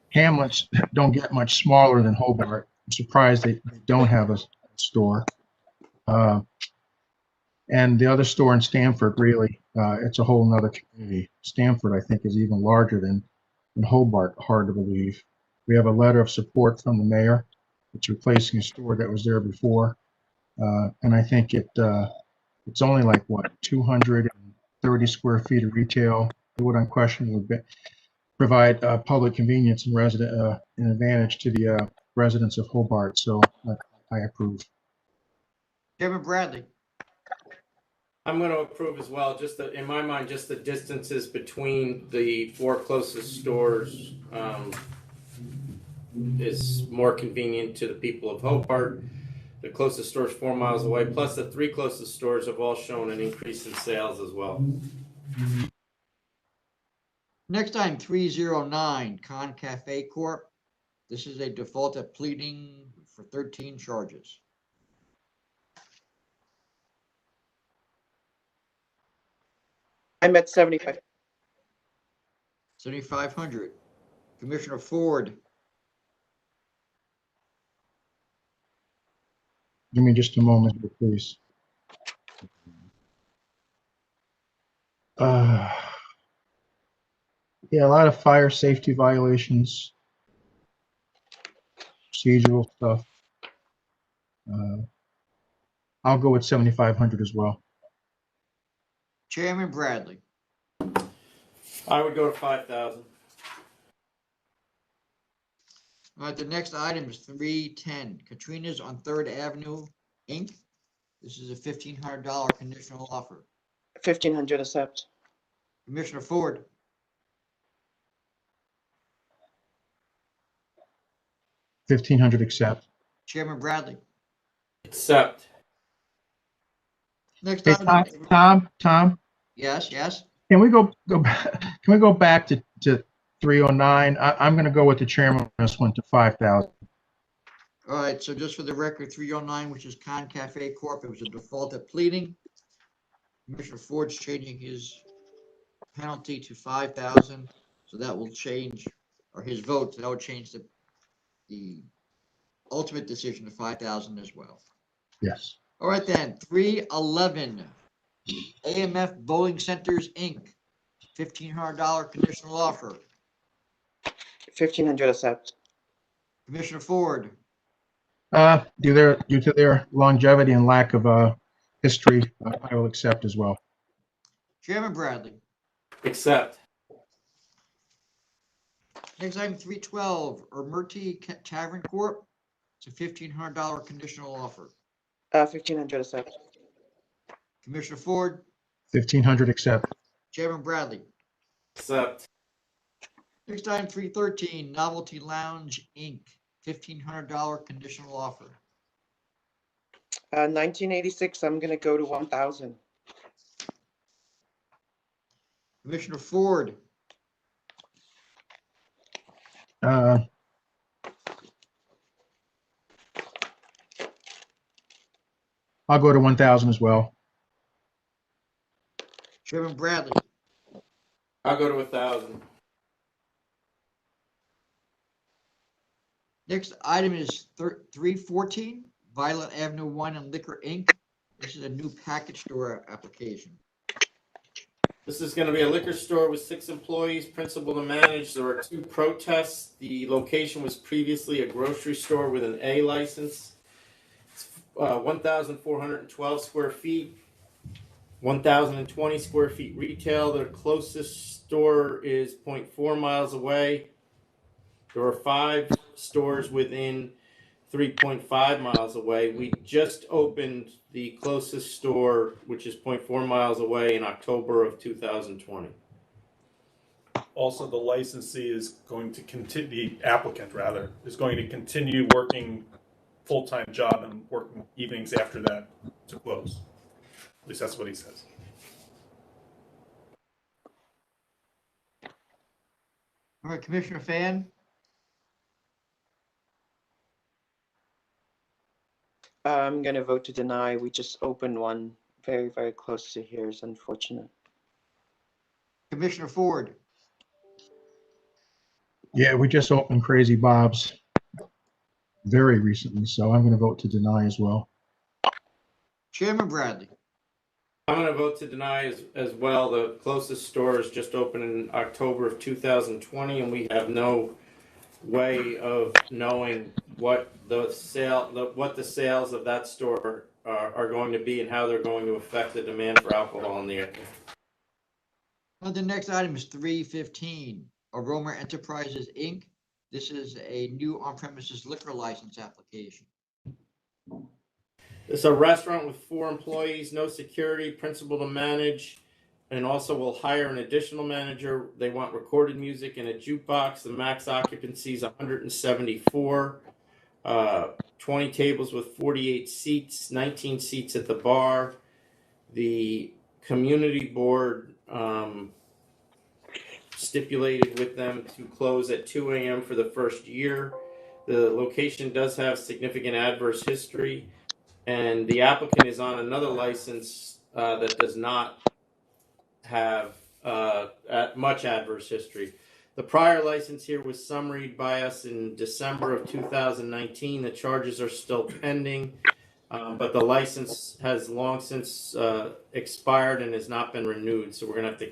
hamlets don't get much smaller than Hobart. I'm surprised they don't have a store. And the other store in Stamford, really, it's a whole nother community. Stamford, I think, is even larger than Hobart. Hard to believe. We have a letter of support from the mayor. It's replacing a store that was there before. And I think it's only like, what, 230 square feet of retail. It would unquestionably provide public convenience and an advantage to the residents of Hobart. So I approve. Chairman Bradley. I'm going to approve as well. Just in my mind, just the distances between the 4 closest stores is more convenient to the people of Hobart. The closest store is 4 miles away. Plus, the 3 closest stores have all shown an increase in sales as well. Next item, 309, Con Cafe Corp. This is a default at pleading for 13 charges. I'm at 75. 7,500. Commissioner Ford. Give me just a moment here, please. Yeah, a lot of fire safety violations, procedural stuff. I'll go with 7,500 as well. Chairman Bradley. I would go to 5,000. All right, the next item is 310, Katrina's on 3rd Avenue, Inc. This is a $1,500 conditional offer. 1,500 accept. Commissioner Ford. 1,500 accept. Chairman Bradley. Accept. Next Hey, item. Tom. Yes. Can we go back? Can we go back to 309? I'm going to go with the chairman on this one to 5,000. All right, so just for the record, 309, which is Con Cafe Corp., it was a default at pleading. Commissioner Ford's changing his penalty to 5,000, so that will change, or his vote, so that would change the ultimate decision to 5,000 as well. Yes. All right then, 311, AMF Bowling Centers, Inc., $1,500 conditional offer. 1,500 accept. Commissioner Ford. Due to their longevity and lack of history, I will accept as well. Chairman Bradley. Accept. Next item, 312, Ermerti Tavern Corp. It's a $1,500 conditional offer. 1,500 accept. Commissioner Ford, 1,500 accept. Chairman Bradley. Accept. Next item, 313, Novelty Lounge, Inc., $1,500 conditional offer. 1986, I'm gonna go to 1,000. Commissioner Ford, Uh, I'll go to 1,000 as well. Chairman Bradley. I'll go to 1,000. Next item is 314, Violet Avenue 1 and Liquor, Inc. This is a new package store application. This is going to be a liquor store with 6 employees, principal to manage. There are 2 protests. The location was previously a grocery store with an A license. It's 1,412 square feet, 1,020 square feet retail. Their closest store is 0.4 miles away. There are 5 stores within 3.5 miles away. We just opened the closest store, which is 0.4 miles away, in October of 2020. Also, the licensee is going to continue, the applicant rather, is going to continue working full-time job and working evenings after that to close. At least that's what he says. All right, Commissioner Fan, I'm gonna vote to deny. We just opened one very, very close to here. It's unfortunate. Commissioner Ford, Yeah, we just opened Crazy Bob's very recently, so I'm going to vote to deny as well. Chairman Bradley. I'm going to vote to deny as well. The closest store is just opened in October of 2020, and we have no way of knowing what the sales of that store are going to be and how they're going to affect the demand for alcohol in the area. Well, the next item is 315, Aroma Enterprises, Inc. This is a new on-premises liquor license application. It's a restaurant with 4 employees, no security, principal to manage, and also will hire an additional manager. They want recorded music and a jukebox. The max occupancy is 174, 20 tables with 48 seats, 19 seats at the bar. The community board stipulated with them to close at 2 a.m. for the first year. The location does have significant adverse history, and the applicant is on another license that does not have much adverse history. The prior license here was summaried by us in December of 2019. The charges are still pending, but the license has long since expired and has not been renewed. So we're going to have to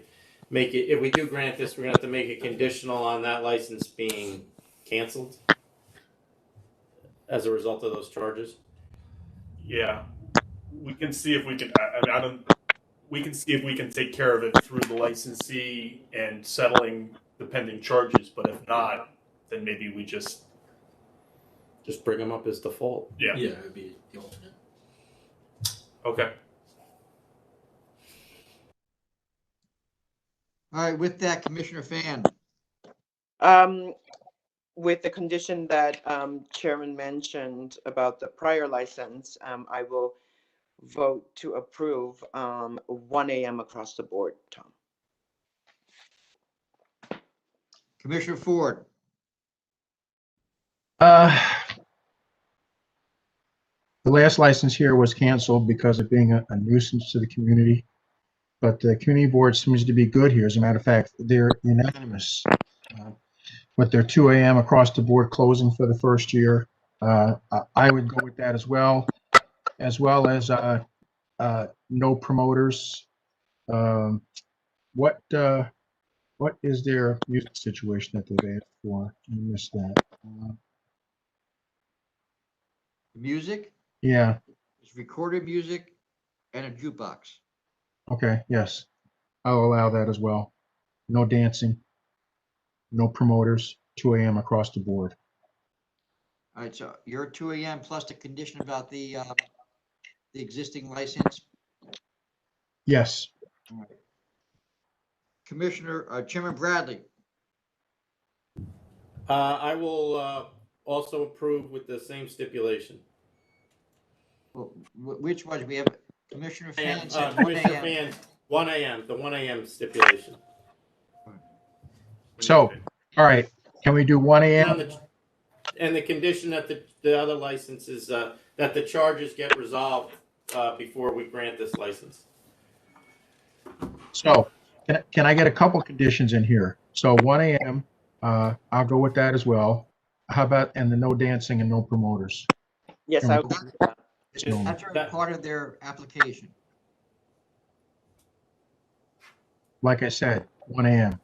make it, if we do grant this, we're going to have to make it conditional on that license being canceled as a result of those charges. Yeah, we can see if we can. I don't. We can see if we can take care of it through the licensee and settling the pending charges. But if not, then maybe we just bring them up as default. yeah. Yeah, it would be the alternate. Okay. All right, with that, Commissioner Fan. With the condition that Chairman mentioned about the prior license, I will vote to approve 1 a.m. across the board, Tom. Commissioner Ford. The last license here was canceled because of being a nuisance to the community. But the community board seems to be good here. As a matter of fact, they're unanimous with their 2 a.m. across the board closing for the first year. I would go with that as well as no promoters. What is their music situation that they've asked for? I missed that. Music, Yeah. it's recorded music and a jukebox. Okay. Yes, I'll allow that as well. No dancing. No promoters. 2 a.m. across the board. All right, so your 2 a.m. plus the condition about the existing license Yes. All right. Commissioner, Chairman Bradley, I will also approve with the same stipulation. which was, we have Commissioner Fan said 1 Commissioner a.m. Fan, 1 a.m., the 1 a.m. stipulation. So, all right, can we do 1 And a.m.? and the condition that the other license is, that the charges get resolved before we grant this license. So, can I get a couple conditions in here? So 1 a.m., I'll go with that as well. How about, and the no dancing and no promoters? Yes, Can we- I'll go with that. So, That's already part of their application. like I said, 1 a.m.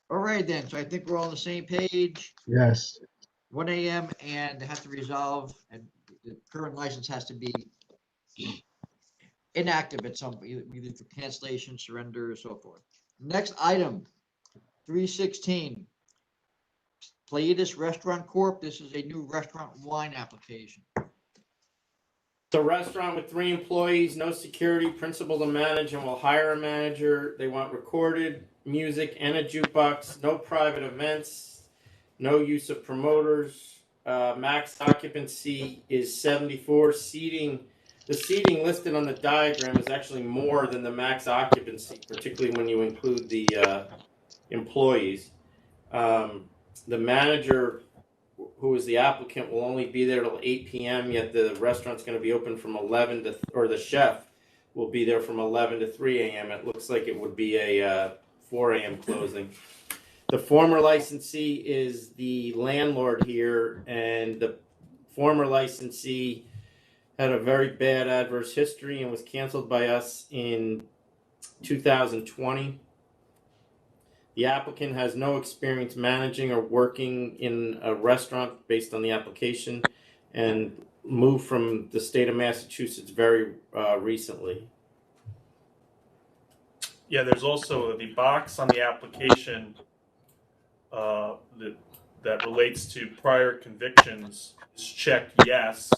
All right then, so I think we're all on the same page. Yes. 1 a.m. and it has to resolve, and the current license has to be inactive at some, either for cancellation, surrender, or so forth. Next item, 316. Pleiades Restaurant Corp. This is a new restaurant wine application. It's a restaurant with 3 employees, no security, principal to manage, and will hire a manager. They want recorded music and a jukebox, no private events, no use of promoters. Max occupancy is 74. The seating listed on the diagram is actually more than the max occupancy, particularly when you include the employees. The manager, who is the applicant, will only be there till 8 p.m. Yet the restaurant's going to be open from 11 to, or the chef will be there from 11 to 3 a.m. It looks like it would be a 4 a.m. closing. The former licensee is the landlord here, and the former licensee had a very bad adverse history and was canceled by us in 2020. The applicant has no experience managing or working in a restaurant based on the application, and moved from the state of Massachusetts very recently. Yeah, there's also the box on the application that relates to prior convictions is checked yes.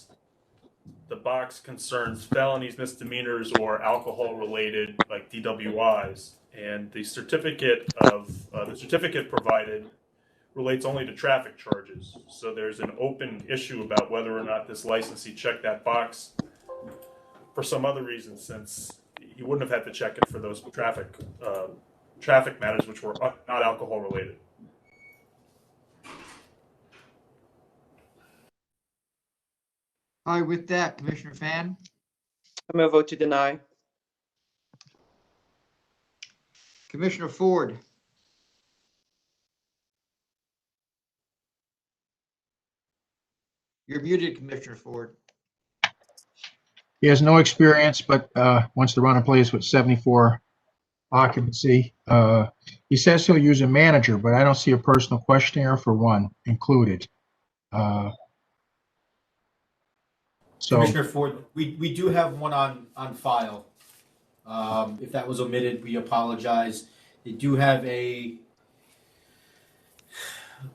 The box concerns felonies, misdemeanors, or alcohol-related, like DWIs. And the certificate provided relates only to traffic charges. So there's an open issue about whether or not this licensee checked that box for some other reason, since you wouldn't have had to check it for those traffic matters which were not alcohol related. All right, with that, Commissioner Fan, I'm gonna vote to deny. Commissioner Ford, you're muted, Commissioner Ford. He has no experience, but wants to run a place with 74 occupancy. He says he'll use a manager, but I don't see a personal questionnaire for one included. So, Commissioner Ford, we do have one on file. If that was omitted, we apologize. They do have a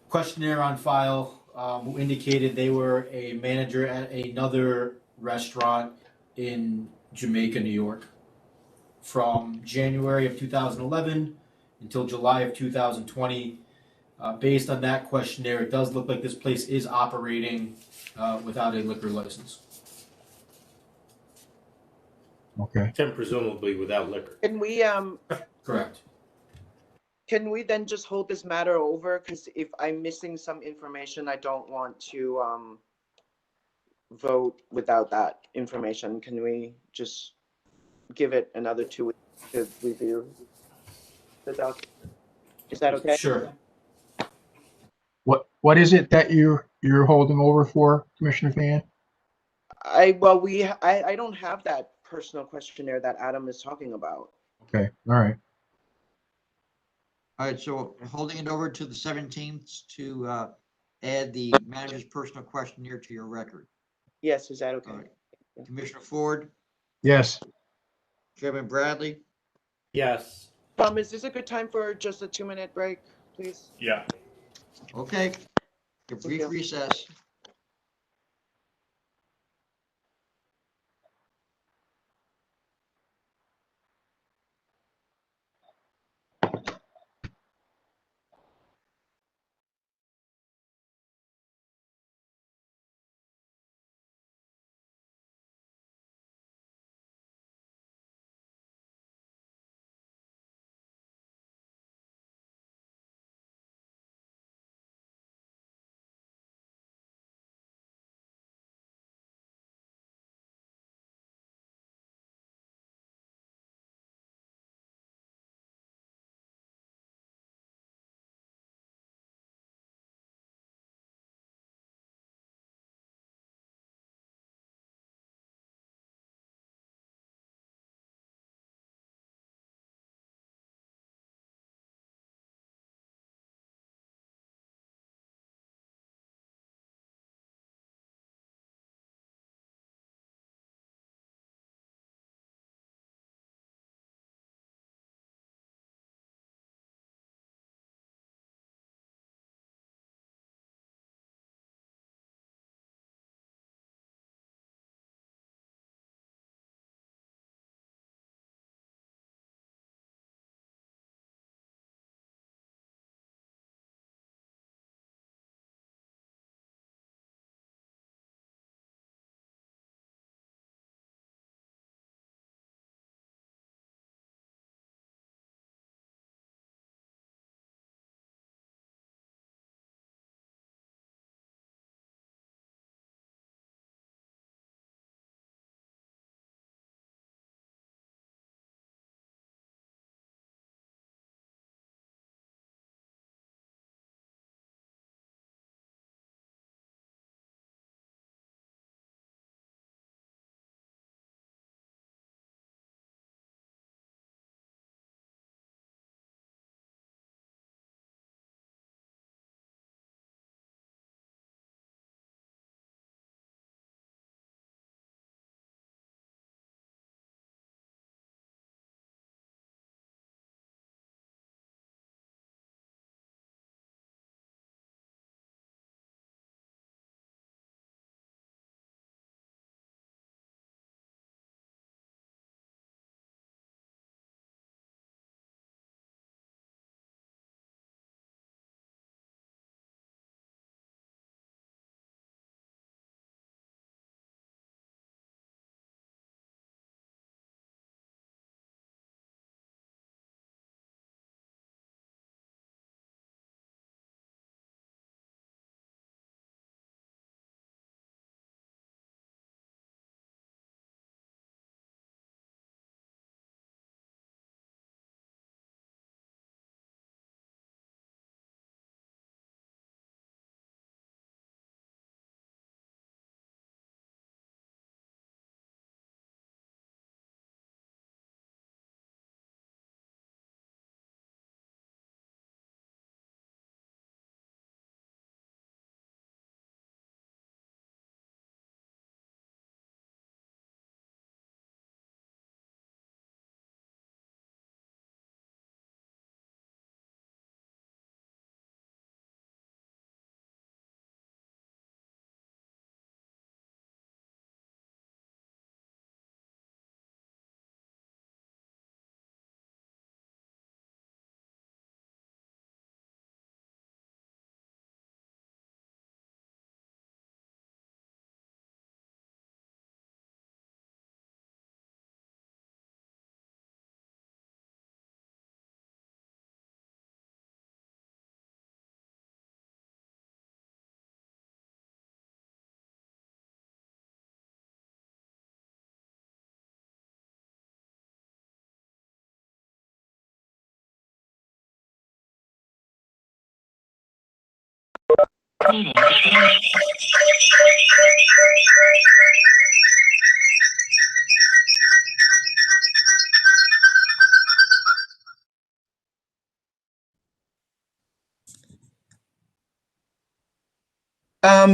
questionnaire on file who indicated they were a manager at another restaurant in Jamaica, New York, from January of 2011 until July of 2020. Based on that questionnaire, it does look like this place is operating without a liquor license. okay. And presumably without liquor. Correct. Can we then just hold this matter over? Because if I'm missing some information, I don't want to vote without that information. Can we just give it another 2 weeks to review the document? Is that okay? Sure. What is it that you're holding over for, Commissioner Fan? I don't have that personal questionnaire that Adam is talking about. Okay, all right. All right, so holding it over to the 17th to add the manager's personal questionnaire to your record. Yes, is that okay? All right. Commissioner Ford, Yes. Chairman Bradley, Yes. Is this a good time for just a 2-minute break, please? Yeah. okay. A brief you. recess.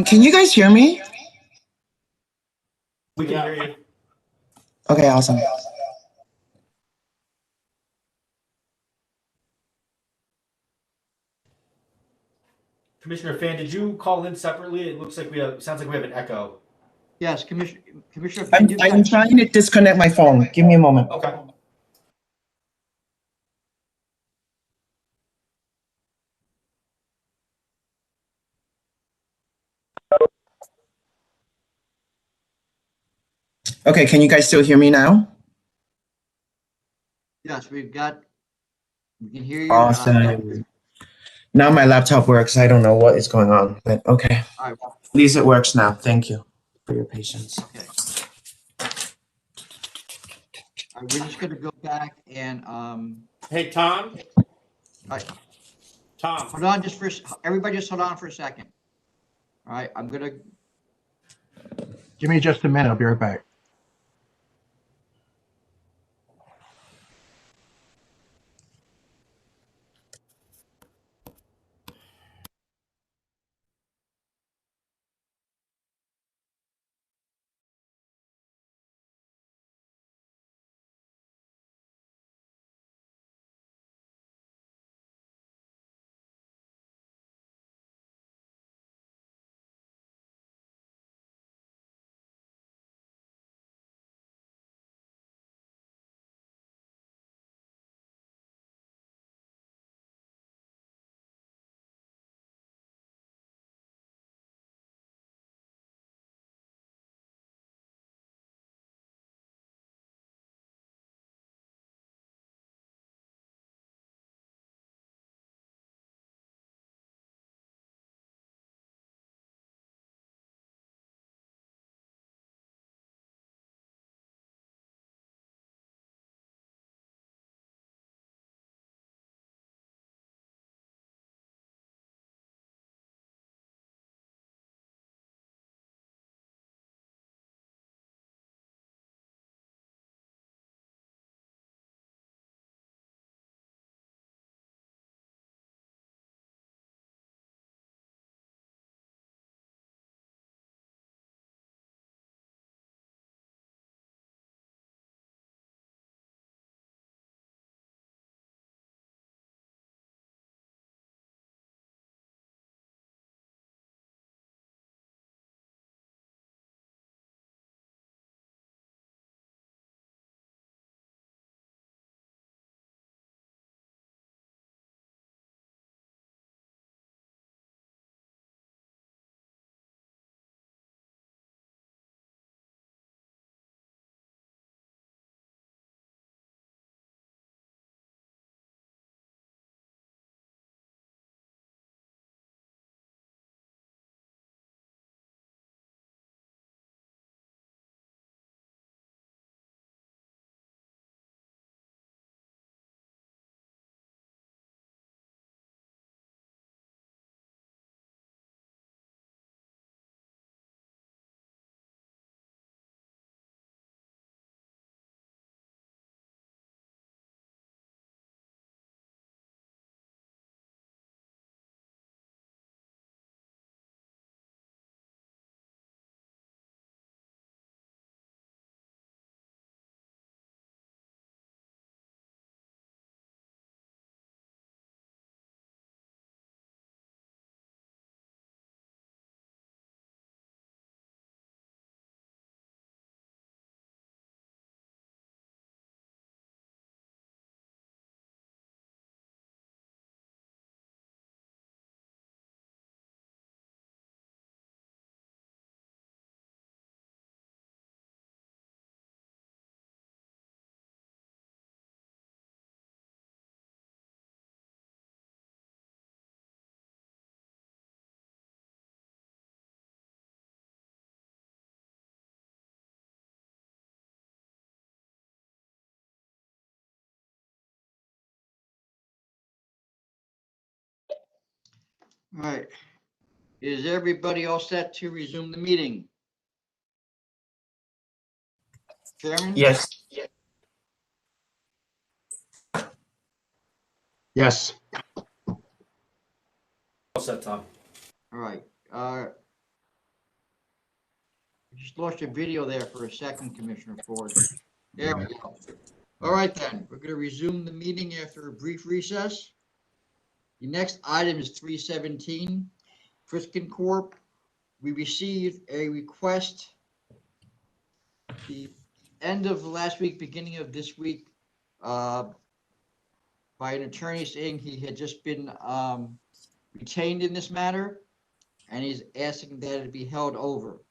Can you guys hear me? We can Yeah. hear you. Okay, awesome. Commissioner Fan, did you call in separately? It looks like sounds like we have an echo. Yes, Commissioner I'm, Fan, you've I'm got, trying to disconnect my phone. Give me a moment. Okay. Okay, can you guys still hear me now? yes, we can hear you. Awesome. Now my laptop works. I don't know what is going on, but okay. All right, At least it works now. Thank you for your patience. okay. All right, we're just gonna go back and, Hey, Tom? right. Tom, Hold on just everybody just hold on for a second. All right, I'm gonna, Give me just a minute. I'll be right back. all right. Is everybody all set to resume the meeting? Chairman? Yes. Yes, All set, Tom. All right, you just lost your video there for a second, Commissioner Ford. There we go. All right then, we're gonna resume the meeting after a brief recess. The next item is 317, Friskin Corp. We received a request the end of last week, beginning of this week, by an attorney saying he had just been retained in this matter, and he's asking that it be held over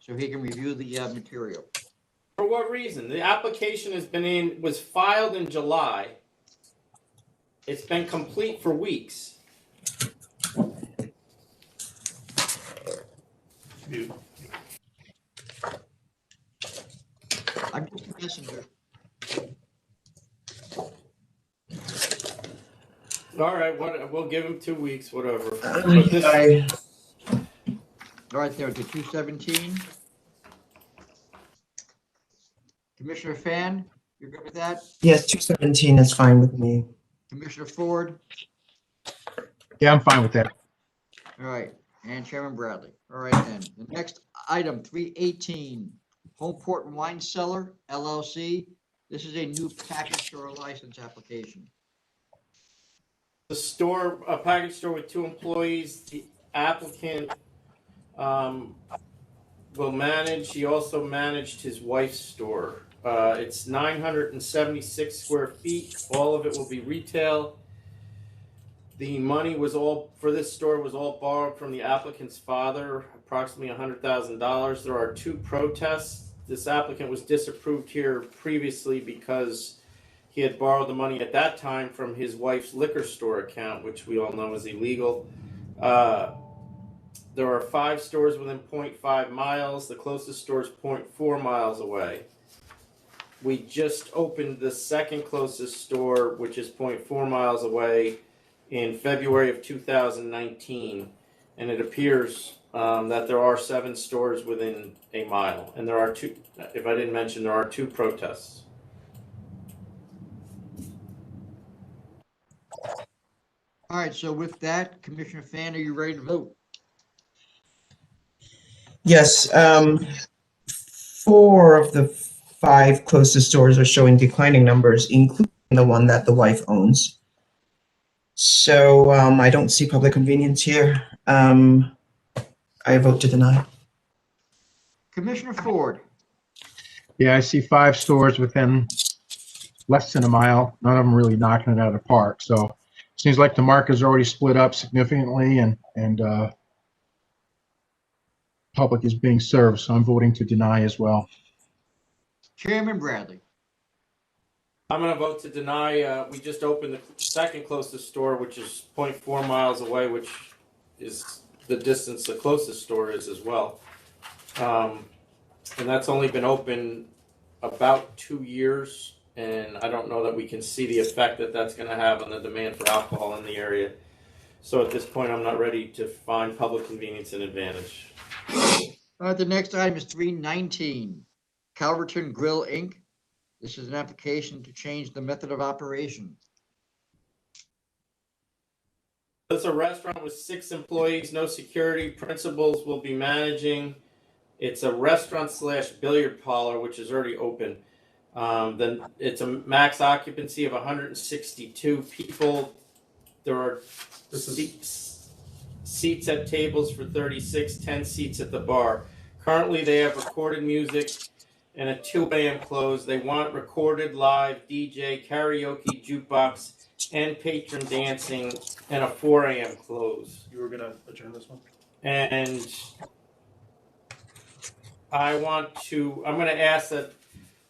so he can review the material. For what reason? The application was filed in July. It's been complete for weeks. You- I'm just a messenger. All right, we'll give him 2 weeks, whatever. But this- All right, there, to 217. Commissioner Fan, you're good with that? Yes, 217 is fine with me. Commissioner Ford? yeah, I'm fine with that. All right, and Chairman Bradley. All right then, the next item, 318, Homeport Wine Cellar LLC. This is a new package store license application. a package store with 2 employees. The applicant will manage. He also managed his wife's store. It's 976 square feet. All of it will be retail. The money for this store was all borrowed from the applicant's father, approximately $100,000. There are 2 protests. This applicant was disapproved here previously because he had borrowed the money at that time from his wife's liquor store account, which we all know is illegal. There are 5 stores within 0.5 miles. The closest store is 0.4 miles away. We just opened the second closest store, which is 0.4 miles away, in February of 2019. And it appears that there are 7 stores within a mile. And there are 2, if I didn't mention, there are 2 protests. All right, so with that, Commissioner Fan, are you ready to vote? Yes, 4 of the 5 closest stores are showing declining numbers, including the one that the wife owns. So I don't see public convenience here. I vote to deny. Commissioner Ford? Yeah, I see 5 stores within less than a mile. None of them really knocking it out of the park. So seems like the market is already split up significantly and public is being served. So I'm voting to deny as well. Chairman Bradley? I'm going to vote to deny. We just opened the second closest store, which is 0.4 miles away, which is the distance the closest store is as well. And that's only been open about 2 years, and I don't know that we can see the effect that that's going to have on the demand for alcohol in the area. So at this point, I'm not ready to find public convenience an advantage. All right, the next item is 319, Calverton Grill, Inc. This is an application to change the method of operation. It's a restaurant with 6 employees, no security. Principals will be managing. It's a restaurant / billiard parlor, which is already open. Then it's a max occupancy of 162 people. There are seats at tables for 36, 10 seats at the bar. Currently, they have recorded music and a 2 a.m. close. They want recorded live DJ, karaoke, jukebox, and patron dancing, and a 4 a.m. close. You were gonna adjourn this one? And I'm going to ask that,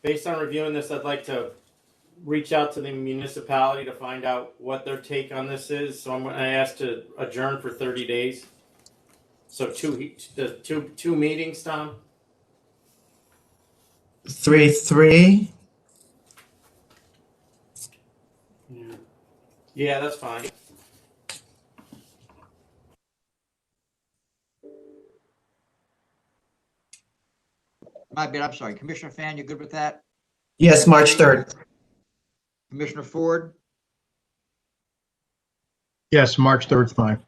based on reviewing this, I'd like to reach out to the municipality to find out what their take on this is. So I'm going to ask to adjourn for 30 days. So two meetings, Tom? 3-3. Yeah, that's fine. My bad, I'm sorry. Commissioner Fan, you good with that? Yes, March 3rd. Commissioner Ford, Yes, March 3rd, fine.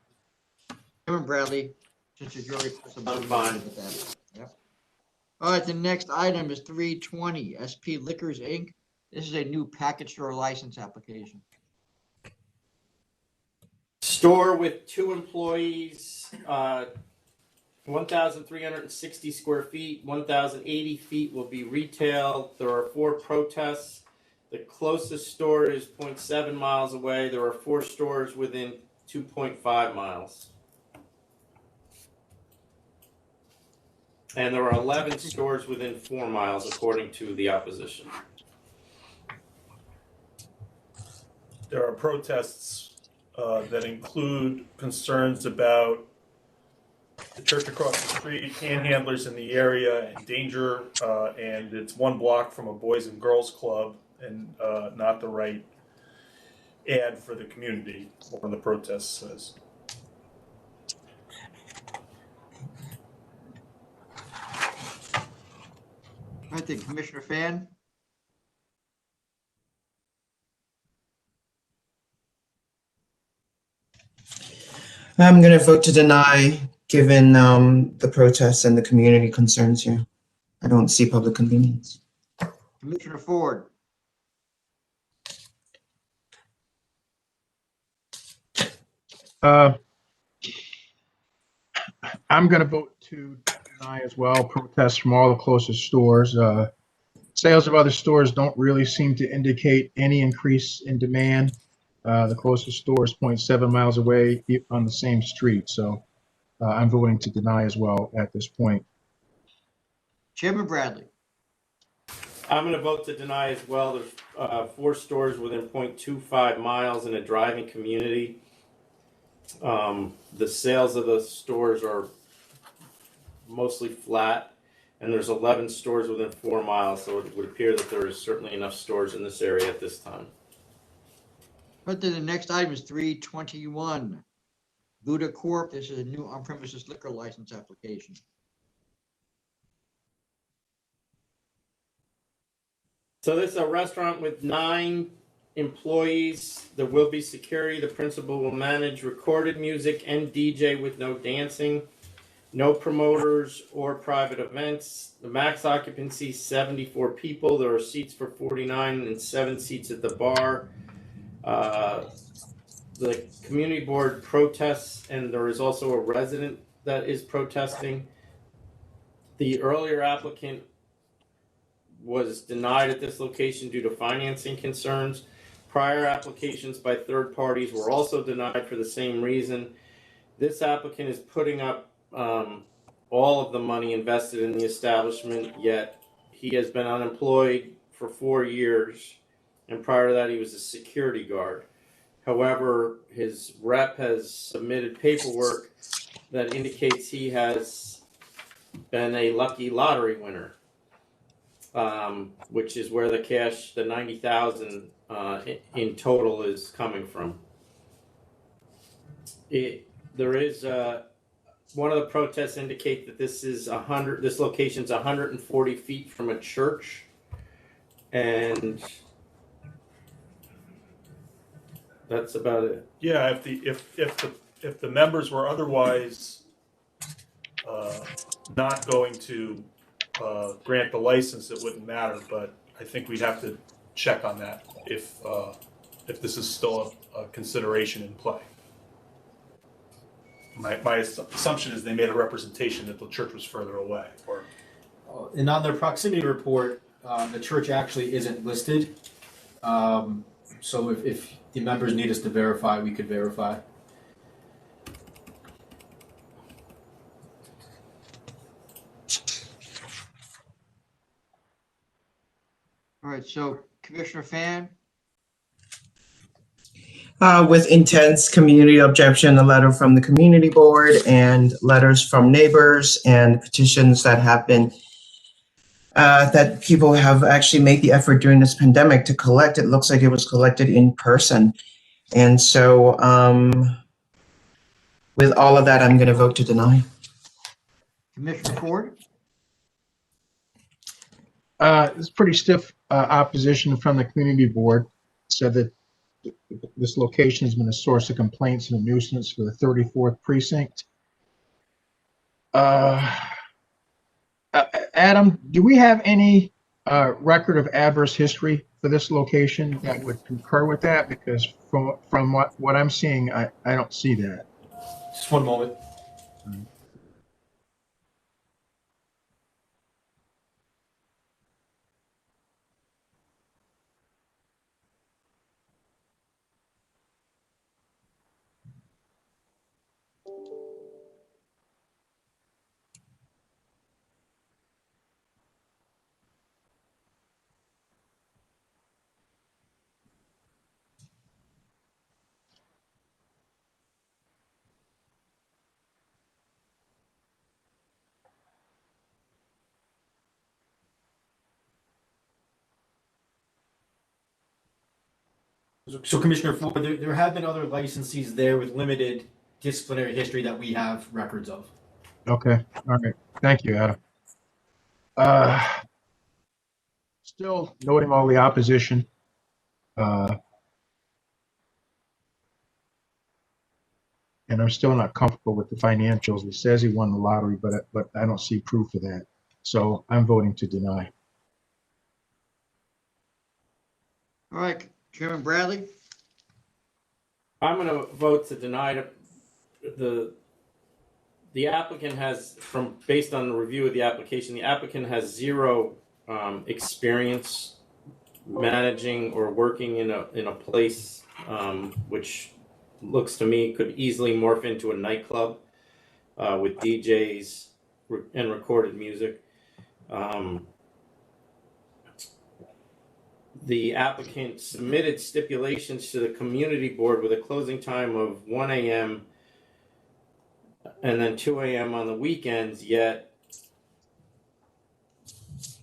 Chairman Bradley, since you're jury person. I'm fine. With that. Yep. All right, the next item is 320 SP Liquors, Inc. This is a new package store license application. Store with 2 employees, 1,360 square feet, 1,080 feet will be retail. There are 4 protests. The closest store is 0.7 miles away. There are 4 stores within 2.5 miles. And there are 11 stores within 4 miles, according to the opposition. There are protests that include concerns about the church across the street, panhandlers in the area, and danger, and it's 1 block from a boys and girls club, and not the right ad for the community, one of the protests says. All right, then Commissioner Fan, I'm going to vote to deny, given the protests and the community concerns here. I don't see public convenience. Commissioner Ford, I'm going to vote to deny as well. Protests from all the closest stores. Sales of other stores don't really seem to indicate any increase in demand. The closest store is 0.7 miles away on the same street. So I'm voting to deny as well at this point. Chairman Bradley, I'm going to vote to deny as well. There's 4 stores within 0.25 miles in a driving community. The sales of the stores are mostly flat, and there's 11 stores within 4 miles, so it would appear that there is certainly enough stores in this area at this time. but then the next item is 321 Buddha Corp. This is a new on-premises liquor license application. So this is a restaurant with 9 employees. There will be security. The principal will manage recorded music and DJ with no dancing, no promoters or private events. The max occupancy is 74 people. There are seats for 49 and 7 seats at the bar. The community board protests, and there is also a resident that is protesting. The earlier applicant was denied at this location due to financing concerns. Prior applications by third parties were also denied for the same reason. This applicant is putting up all of the money invested in the establishment, yet he has been unemployed for 4 years, and prior to that he was a security guard. However, his rep has submitted paperwork that indicates he has been a lucky lottery winner, which is where the cash, the $90,000 in total, is coming from. There is one of the protests indicate that this location's 140 feet from a church, and that's about it. Yeah, if the members were otherwise not going to grant the license, it wouldn't matter. But I think we'd have to check on that if this is still a consideration in play. My assumption is they made a representation that the church was further away. And on their proximity report, the church actually isn't listed. So if the members need us to verify, we could verify. All right, so Commissioner Fan, With intense community objection, a letter from the community board and letters from neighbors and petitions that have been that people have actually made the effort during this pandemic to collect. It looks like it was collected in person. And so with all of that, I'm going to vote to deny. Commissioner Ford, It's pretty stiff opposition from the community board. Said that this location has been a source of complaints and a nuisance for the 34th precinct. Adam, do we have any record of adverse history for this location that would concur with that? Because from what I'm seeing, I don't see that. Just one moment. So Commissioner Ford, there have been other licensees there with limited disciplinary history that we have records of. Okay, all right. Thank you, Adam. Still noting all the opposition. And I'm still not comfortable with the financials. He says he won the lottery, but I don't see proof of that. So I'm voting to deny. All right, Chairman Bradley, I'm gonna vote to deny the applicant has, based on the review of the application, the applicant has zero experience managing or working in a place which looks to me could easily morph into a nightclub with DJs and recorded music. The applicant submitted stipulations to the community board with a closing time of 1 a.m. and then 2 a.m. on the weekends, yet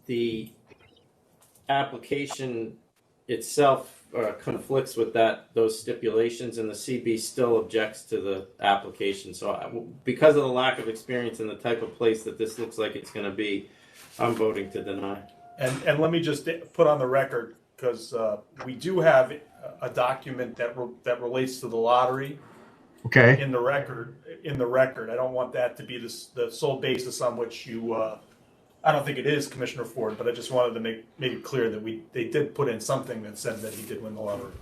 the application itself conflicts with those stipulations, and the CB still objects to the application. So because of the lack of experience in the type of place that this looks like it's going to be, I'm voting to deny. And let me just put on the record, because we do have a document that relates to the lottery Okay, in the record. I don't want that to be the sole basis on which you. I don't think it is, Commissioner Ford, but I just wanted to make it clear that they did put in something that said that he did win the lottery.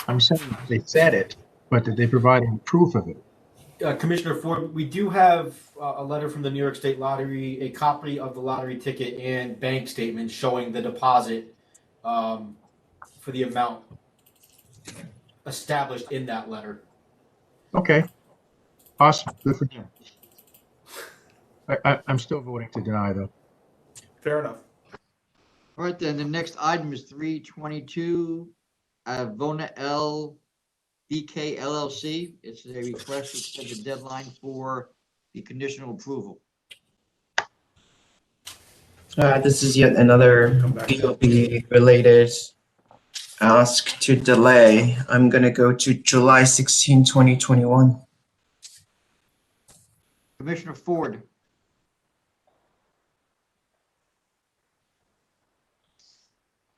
I'm saying they said it, but did they provide any proof of it? Commissioner Ford, we do have a letter from the New York State Lottery, a copy of the lottery ticket and bank statement showing the deposit for the amount established in that letter. Okay, awesome, good for them. I'm still voting to deny, though. Fair enough. all right, then the next item is 322, Vona L. DK LLC. It's a request to extend the deadline for the conditional approval. This is yet another BOP related ask to delay. I'm gonna go to July 16, 2021. Commissioner Ford,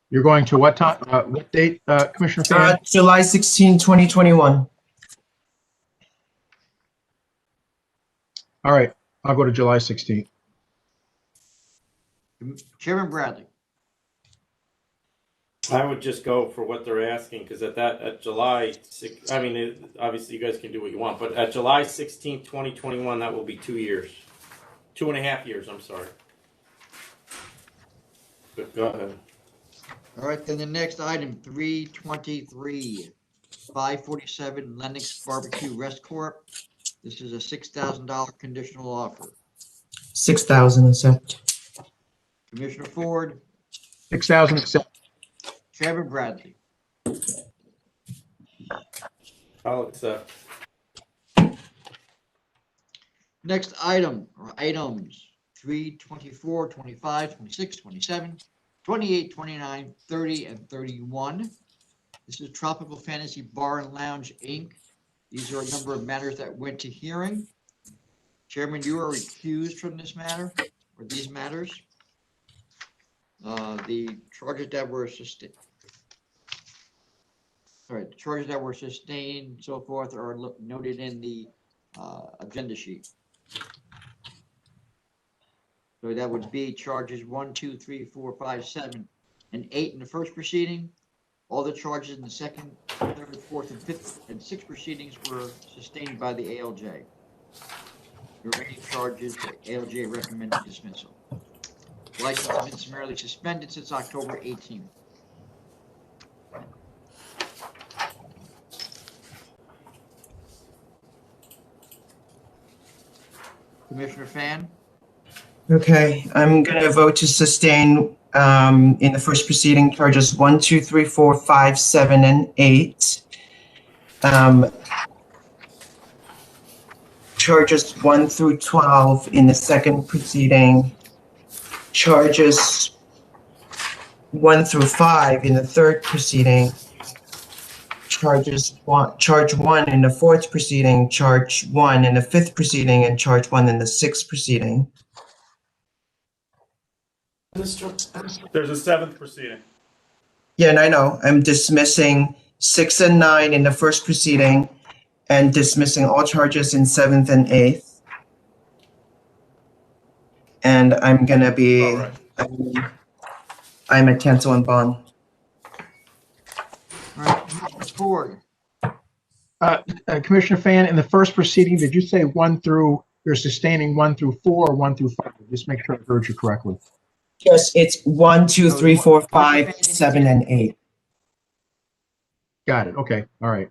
You're going to what time, what date, Commissioner Fan? July 16, 2021. All right, I'll go to July 16th. Chairman Bradley, I would just go for what they're asking, because at July 6, I mean, obviously you guys can do what you want, but at July 16th, 2021, that will be 2 years. 2.5 years, I'm sorry. But go ahead. all right, then the next item, 323, 547 Lennox Barbecue Rest Corp. This is a $6,000 conditional offer. 6,000 accept. Commissioner Ford, 6,000 accept. Chairman Bradley, I'll accept. next item, or items, 324, 25, 26, 27, 28, 29, 30, and 31. This is Tropical Fantasy Bar and Lounge, Inc. These are a number of matters that went to hearing. Chairman, you are recused from this matter, or these matters. The charges that were sustained. All right, the charges that were sustained, and so forth, are noted in the agenda sheet. So that would be charges 1, 2, 3, 4, 5, 7, and 8 in the first proceeding. All the charges in the second, third, fourth, and fifth, and sixth proceedings were sustained by the ALJ. The remaining charges, the ALJ recommended dismissal. License has been summarily suspended since October 18th. Commissioner Fan, Okay, I'm gonna vote to sustain in the first proceeding charges 1, 2, 3, 4, 5, 7, and 8. Charges 1 through 12 in the second proceeding. Charges 1 through 5 in the third proceeding. Charge 1 in the fourth proceeding, charge 1 in the fifth proceeding, and charge 1 in the sixth proceeding. There's a seventh proceeding. Yeah, and I know, I'm dismissing 6 and 9 in the first proceeding and dismissing all charges in 7th and 8th. And I'm gonna be, All right. I'm at cancel and bond. all right, Commissioner Ford, Commissioner Fan, in the first proceeding, did you say 1 through, you're sustaining 1 through 4 or 1 through 5? Just make sure I heard you correctly. Yes, it's 1, 2, 3, 4, 5, 7, and 8. Got it. Okay. All right.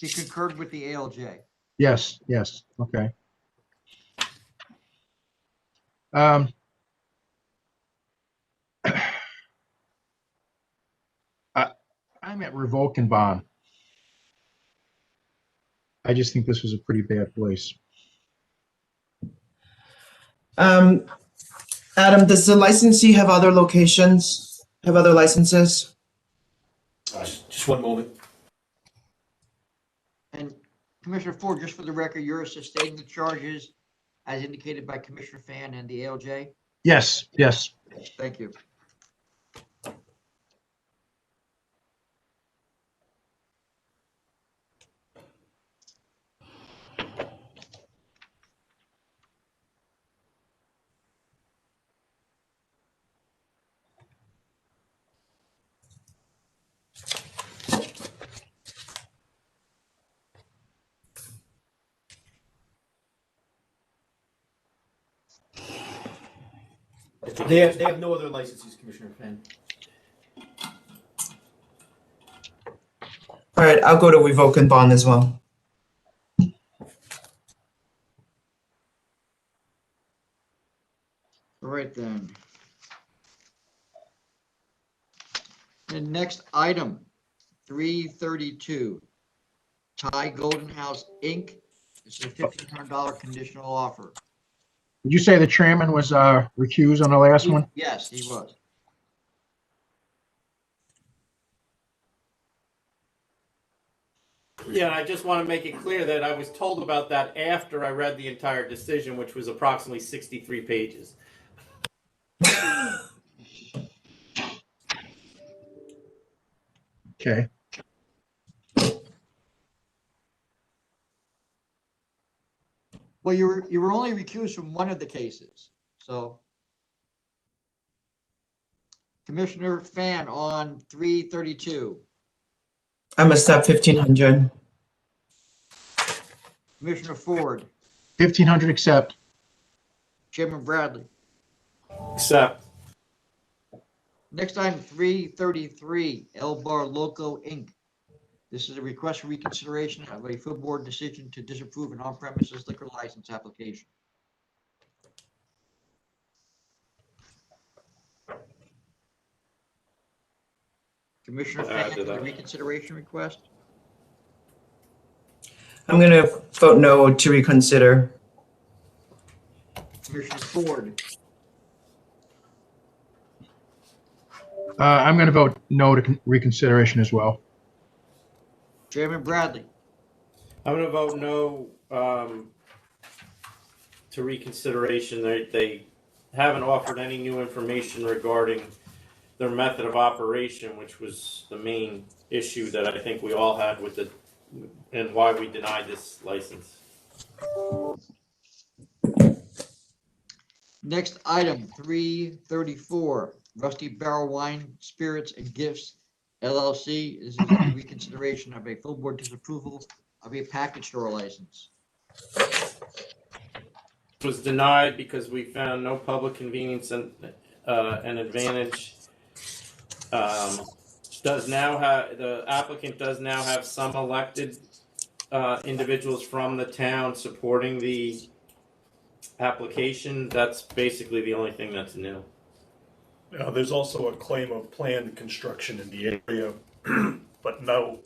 she concurred with the ALJ. Yes, yes. Okay. I'm at revoke and bond. I just think this was a pretty bad place. Adam, does the licensee have other locations, have other licenses? Just one moment. And Commissioner Ford, just for the record, you're sustaining the charges as indicated by Commissioner Fan and the ALJ? Yes, yes. Thank you. They have no other licenses, Commissioner Fan. All right, I'll go to revoke and bond as well. All right then. The next item, 332, Thai Golden House, Inc. This is a $1,500 conditional offer. Did you say the chairman was recused on the last one? Yes, he was. Yeah, I just want to make it clear that I was told about that after I read the entire decision, which was approximately 63 pages. Okay. Well, you were only recused from one of the cases, so. Commissioner Fan on 332, I'm a step 1500. Commissioner Ford, 1,500 accept. Chairman Bradley. Except, Next item, 333, El Bar Loco, Inc. This is a request for reconsideration of a full board decision to disapprove an on-premises liquor license application. Commissioner Fan, to the that. reconsideration request? I'm gonna vote no to reconsider. Commissioner Ford, I'm going to vote no to reconsideration as well. Chairman Bradley, I'm going to vote no to reconsideration. They haven't offered any new information regarding their method of operation, which was the main issue that I think we all had with it, and why we denied this license. Next item, 334, Rusty Barrel Wine Spirits and Gifts LLC. This is a reconsideration of a full board disapproval of a package store license. It was denied because we found no public convenience and an advantage. The applicant does now have some elected individuals from the town supporting the application. That's basically the only thing that's new. There's also a claim of planned construction in the area, but no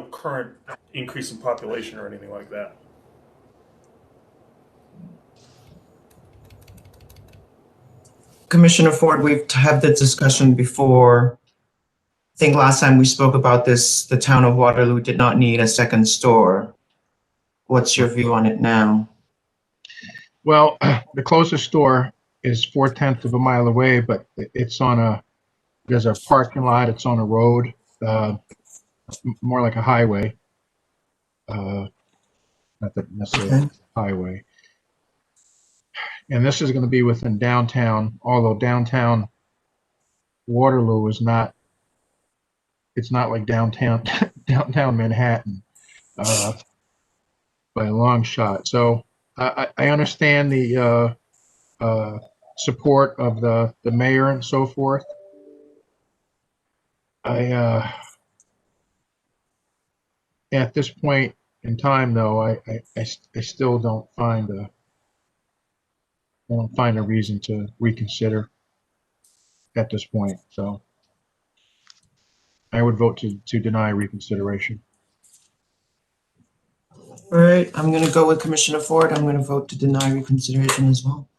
current increase in population or anything like that. Commissioner Ford, we've had the discussion before. I think last time we spoke about this, the town of Waterloo did not need a second store. What's your view on it now? Well, the closest store is 4/10 of a mile away, but it's on there's a parking lot, it's on a road, more like a highway. Not that necessarily highway. And this is going to be within downtown, although downtown Waterloo is not, it's not like downtown Manhattan by a long shot. So I understand the support of the mayor and so forth. At this point in time, though, I still don't find a reason to reconsider at this point. So I would vote to deny reconsideration. All right, I'm going to go with Commissioner Ford. I'm going to vote to deny reconsideration as well.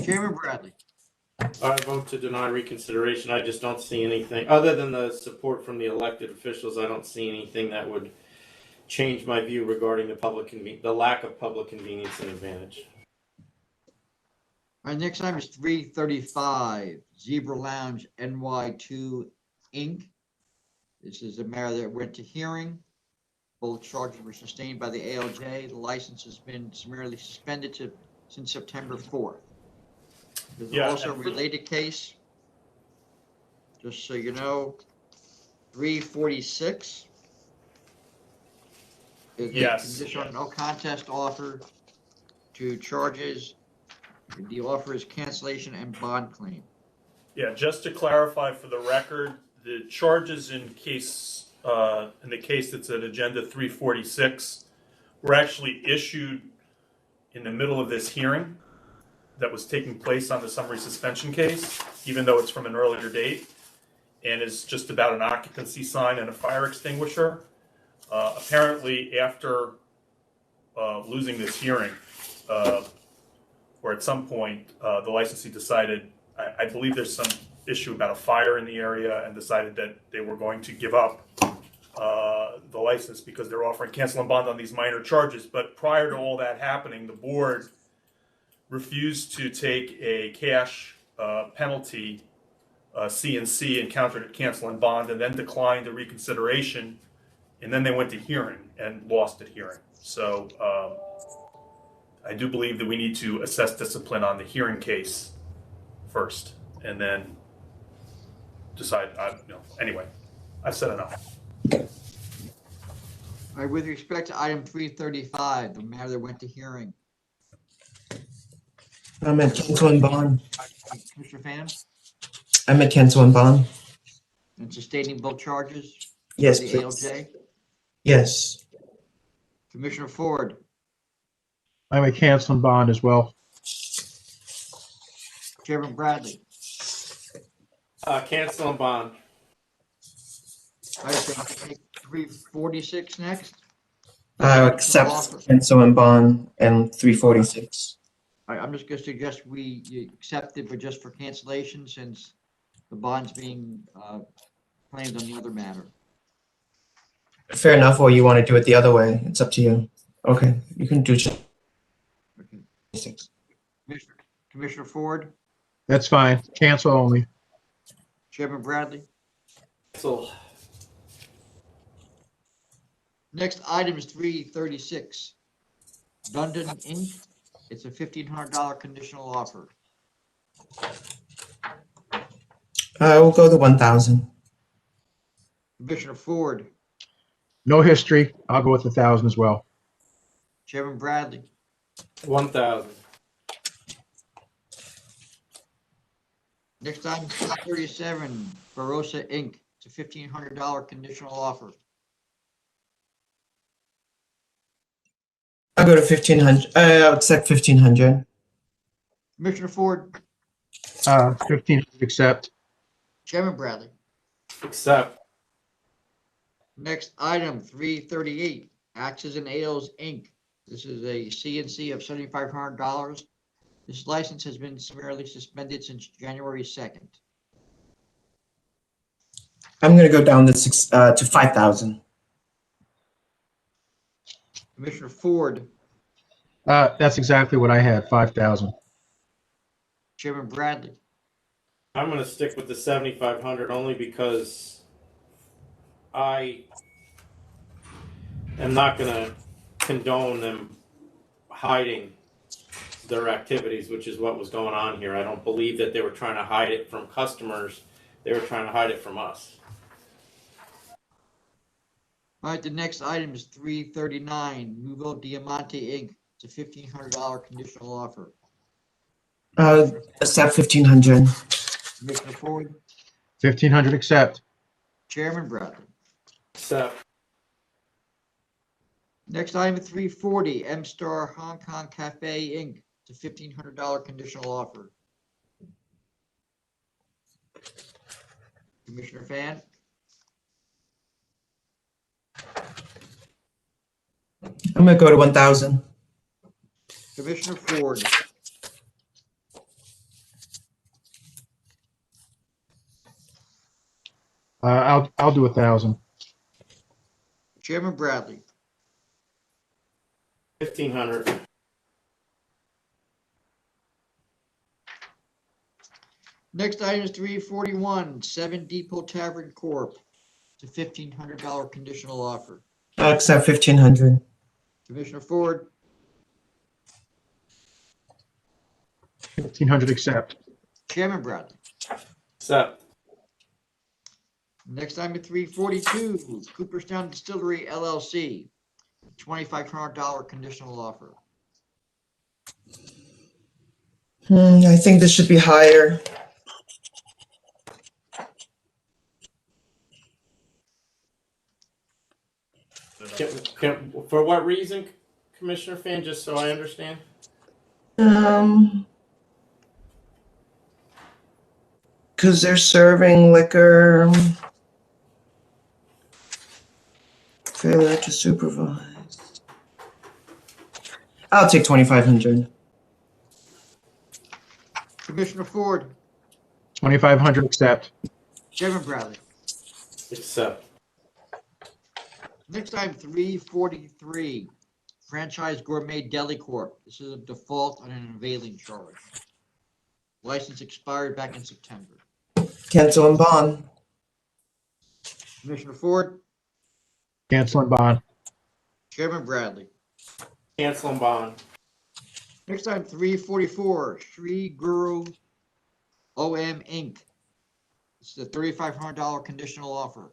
Chairman Bradley. I vote to deny reconsideration. I just don't see anything, other than the support from the elected officials, I don't see anything that would change my view regarding the lack of public convenience and advantage. Our next item is 335, Zebra Lounge NY2 Inc. This is a matter that went to hearing. Both charges were sustained by the ALJ. The license has been summarily suspended since September 4th. There's also a related case, just so you know, 346. Is a conditional no contest offer to charges. The offer is cancellation and bond claim. Yeah, just to clarify for the record, the charges in the case that's at agenda 346 were actually issued in the middle of this hearing that was taking place on the summary suspension case, even though it's from an earlier date, and is just about an occupancy sign and a fire extinguisher. Apparently, after losing this hearing, or at some point, the licensee decided, I believe there's some issue about a fire in the area, and decided that they were going to give up the license because they're offering cancel and bond on these minor charges. But prior to all that happening, the board refused to take a cash penalty, C&C, and countered at cancel and bond, and then declined the reconsideration, and then they went to hearing and lost at hearing. So I do believe that we need to assess discipline on the hearing case first, and then decide. Anyway, I've said enough. All right, with respect to item 335, the matter that went to hearing, I'm at cancel and bond. Commissioner Phantom, I'm at cancel and bond. and sustaining both charges. Yes, The please. ALJ. Yes. Commissioner Ford, I'm a cancel and bond as well. Chairman Bradley. Cancel and bond. All right, so take 346 next. I accept cancel and bond and 346. All right, I'm just gonna suggest you accept it, but just for cancellation, since the bond's being claimed on the other matter. Fair enough, or you want to do it the other way? It's up to you. Okay, you can do Okay. 6. Commissioner Ford, That's fine. Cancel only. Chairman Bradley. So, Next item is 336. Dundon Inc. It's a $1,500 conditional offer. We'll go to 1,000. Commissioner Ford, No history. I'll go with 1,000 as well. Chairman Bradley, 1,000. next item, 337, Barossa Inc. It's a $1,500 conditional offer. I'll go to 1,500. I'll accept 1,500. Commissioner Ford, 1,500 accept. Chairman Bradley. Accept. Next item, 338, Axes and Ales Inc. This is a CNC of $7,500. This license has been summarily suspended since January 2nd. I'm going to go down to 5,000. Commissioner Ford, That's exactly what I had, 5,000. Chairman Bradley, I'm going to stick with the 7,500 only because I am not going to condone them hiding their activities, which is what was going on here. I don't believe that they were trying to hide it from customers. They were trying to hide it from us. all right, the next item is 339, Nuvo Diamante Inc. It's a $1,500 conditional offer. Accept 1,500. Commissioner Ford, 1,500 accept. Chairman Bradley. Accept. Next item is 340, M-Star Hong Kong Cafe Inc. It's a $1,500 conditional offer. Commissioner Fan, I'm going to go to 1,000. Commissioner Ford, I'll do 1,000. Chairman Bradley. 1,500. Next item is 341, Seven Depot Tavern Corp. It's a $1,500 conditional offer. I'll accept 1,500. Commissioner Ford, 1,500 accept. Chairman Bradley. Accept. Next item is 342, Cooperstown Distillery LLC. $2,500 conditional offer. I think this should be higher. For what reason, Commissioner Fan, just so I understand? Because they're serving liquor. Failure to supervise. I'll take 2,500. Commissioner Ford, 2,500 accept. Chairman Bradley. Accept. Next item, 343, Franchise Gourmet Deli Corp. This is a default on an unveiling charge. License expired back in September. Cancel and bond. Commissioner Ford, Cancel and bond. Chairman Bradley. Cancel and bond. Next item, 344, Sri Guru OM Inc. This is a $3,500 conditional offer.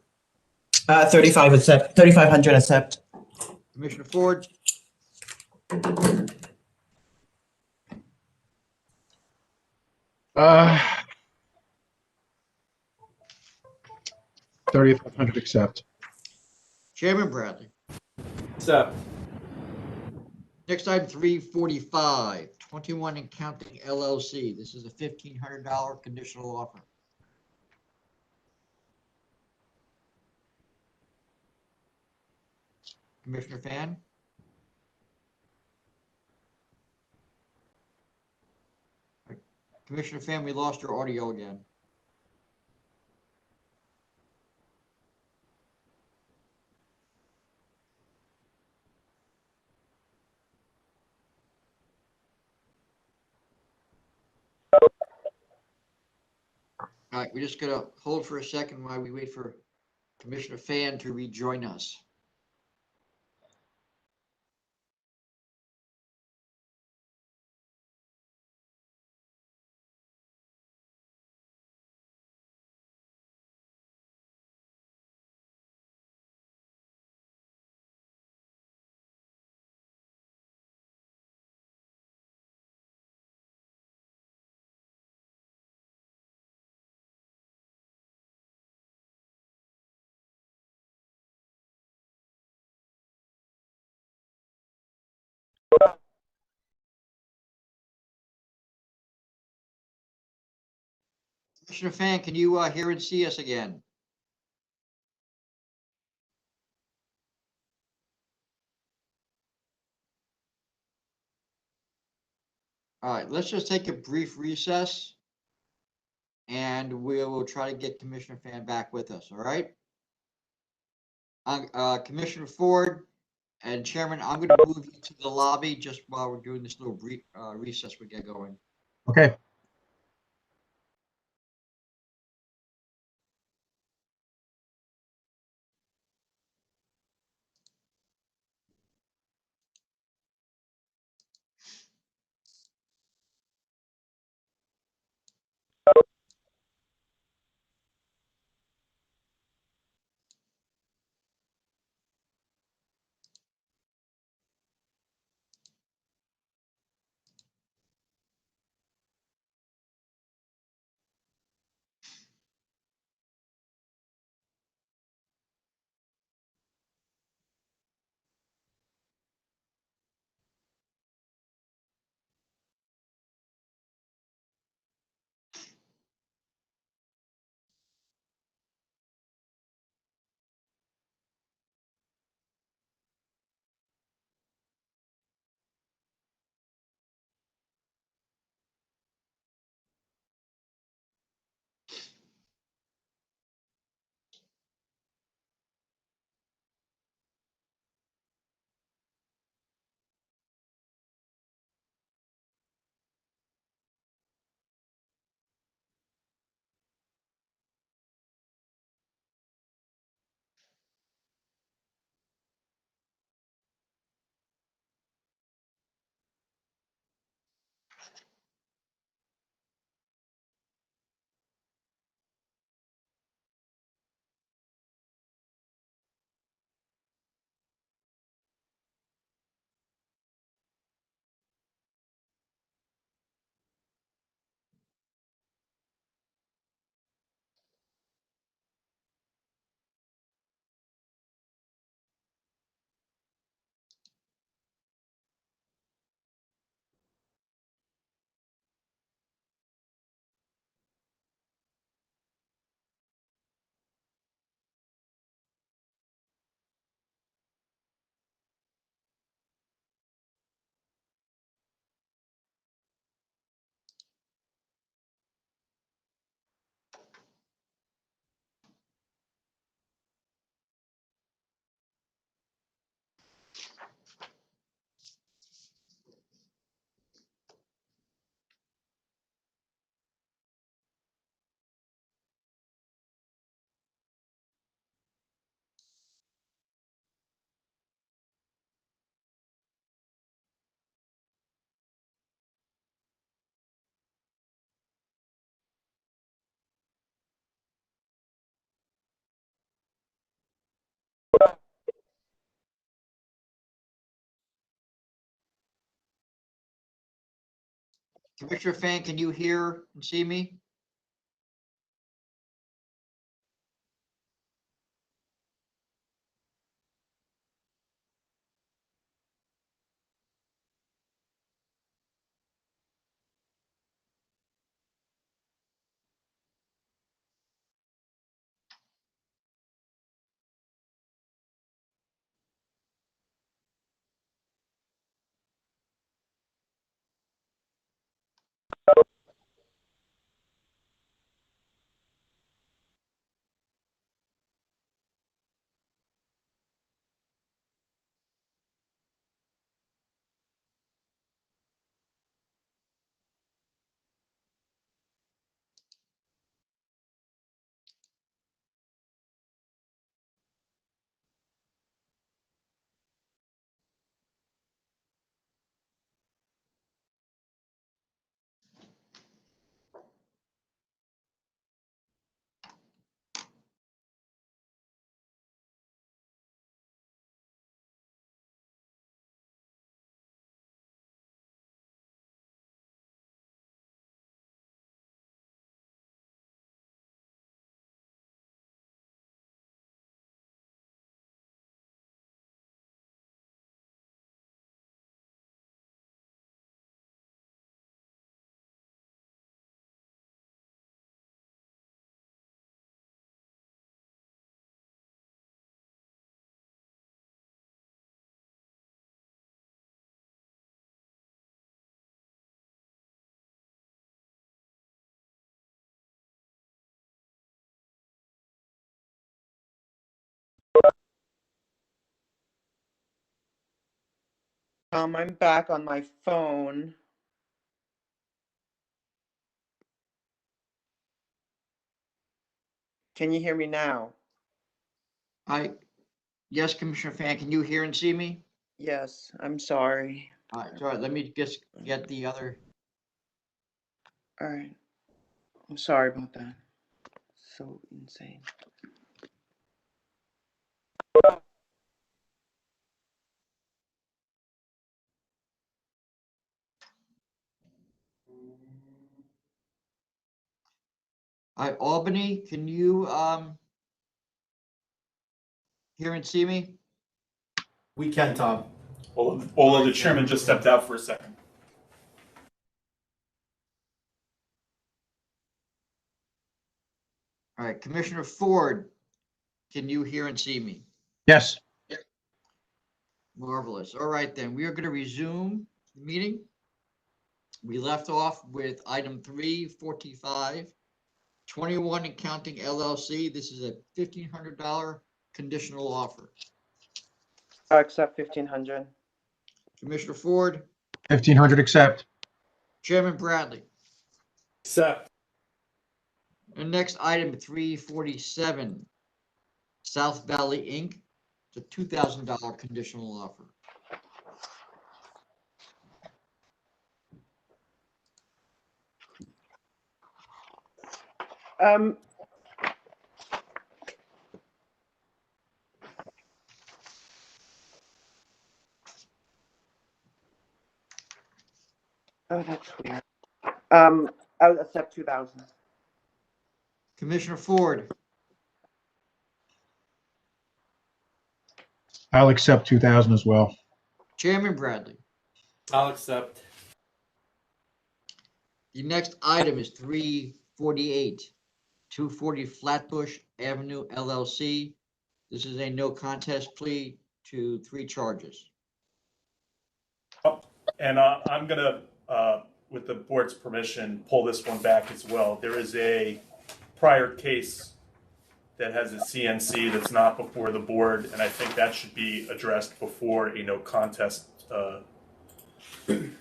3,500 accept. Commissioner Ford, 3,500 accept. Chairman Bradley. Accept. Next item, 345, 21 and Counting LLC. This is a $1,500 conditional offer. Commissioner Fan, Commissioner Fan, we lost your audio again. All right, we're just gonna hold for a second while we wait for Commissioner Fan to rejoin us. Commissioner Fan, can you hear and see us again? All right, let's just take a brief recess. And we will try to get Commissioner Fan back with us, all right? Commissioner Ford and Chairman, I'm gonna move you to the lobby just while we're doing this little brief recess we get going. Okay. Commissioner Fan, can you hear and see me? I'm back on my phone. Can you hear me now? Yes, Commissioner Fan, can you hear and see me? Yes, I'm sorry. All right, sorry, let me just get the other. All right. I'm sorry about that. So insane. All right, Albany, can you hear and see me? We can, Tom. Although the chairman just stepped out for a second. All right, Commissioner Ford, can you hear and see me? Yes, Marvelous. All right, then, we are going to resume the meeting. We left off with item 345, 21 and Counting LLC. This is a $1,500 conditional offer. I'll accept 1,500. Commissioner Ford, 1,500 accept. Chairman Bradley. Accept. And next item 347, South Valley Inc. It's a $2,000 conditional offer. Oh, that's weird. I'll accept 2,000. Commissioner Ford, I'll accept 2,000 as well. Chairman Bradley. I'll accept. The next item is 348, 240 Flatbush Avenue LLC. This is a no contest plea to 3 charges. And I'm gonna, with the board's permission, pull this one back as well. There is a prior case that has a CNC that's not before the board, and I think that should be addressed before a no contest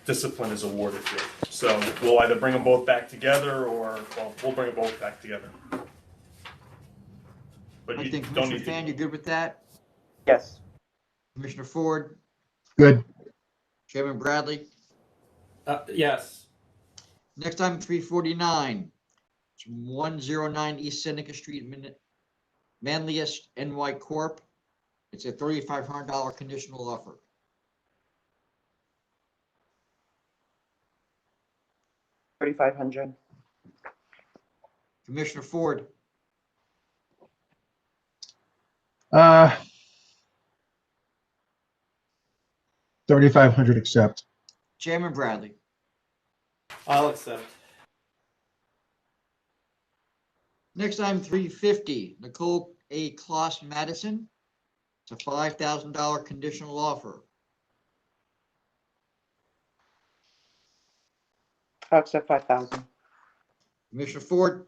discipline is awarded here. So we'll either bring them both back together, or, well, we'll bring them both back together. But I you think don't Commissioner need to. Fan, you're good with that? Yes. Commissioner Ford, Good. Chairman Bradley. Yes. Next item 349, it's 109 East Seneca Street, Manlius NY Corp. It's a $3,500 conditional offer. $3,500. Commissioner Ford, 3,500 accept. Chairman Bradley. I'll accept. Next item 350, Nicole A. Kloss Madison. It's a $5,000 conditional offer. I'll accept 5,000. Commissioner Ford,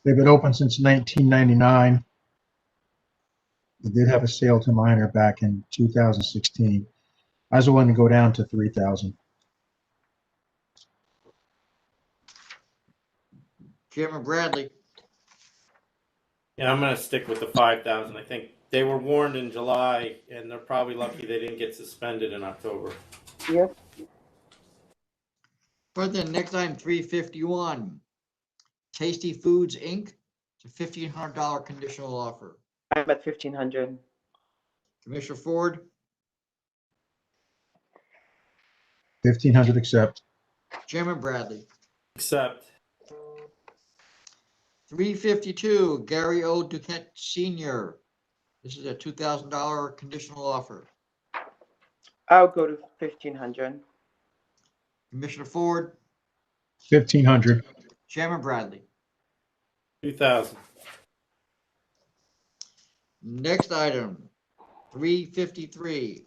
They've been open since 1999. They did have a sale to minor back in 2016. I was willing to go down to 3,000. Chairman Bradley. Yeah, I'm gonna stick with the 5,000. I think they were warned in July, and they're probably lucky they didn't get suspended in October. Yep. But then next item 351, Tasty Foods Inc. It's a $1,500 conditional offer. I'm at 1,500. Commissioner Ford, 1,500 accept. Chairman Bradley. Accept. 352, Gary O. Duquette Sr. This is a $2,000 conditional offer. I'll go to 1,500. Commissioner Ford, 1,500. Chairman Bradley. 2,000. Next item, 353,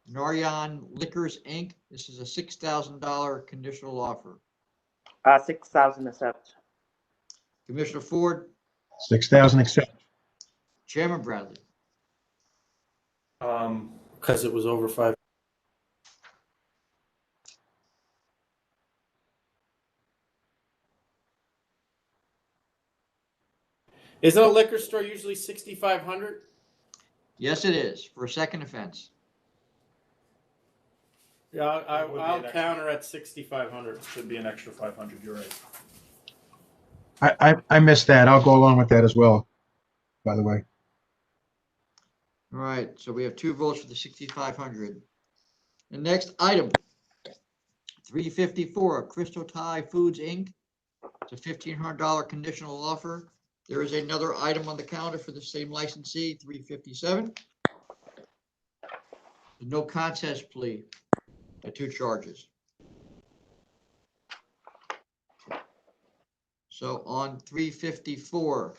Narayan Liquors Inc. This is a $6,000 conditional offer. 6,000 accept. Commissioner Ford, 6,000 accept. Chairman Bradley. Because it was over 5. Isn't a liquor store usually 6,500? Yes, it is for a second offense. Yeah, That would be I'll an extra. counter at 6,500. Should be an extra 500, you're right. I missed that. I'll go along with that as well, by the way. All right, so we have 2 votes for the 6,500. The next item, 354, Crystal Thai Foods, Inc. It's a $1,500 conditional offer. There is another item on the calendar for the same licensee, 357. No contest plea, the 2 charges. So on 354,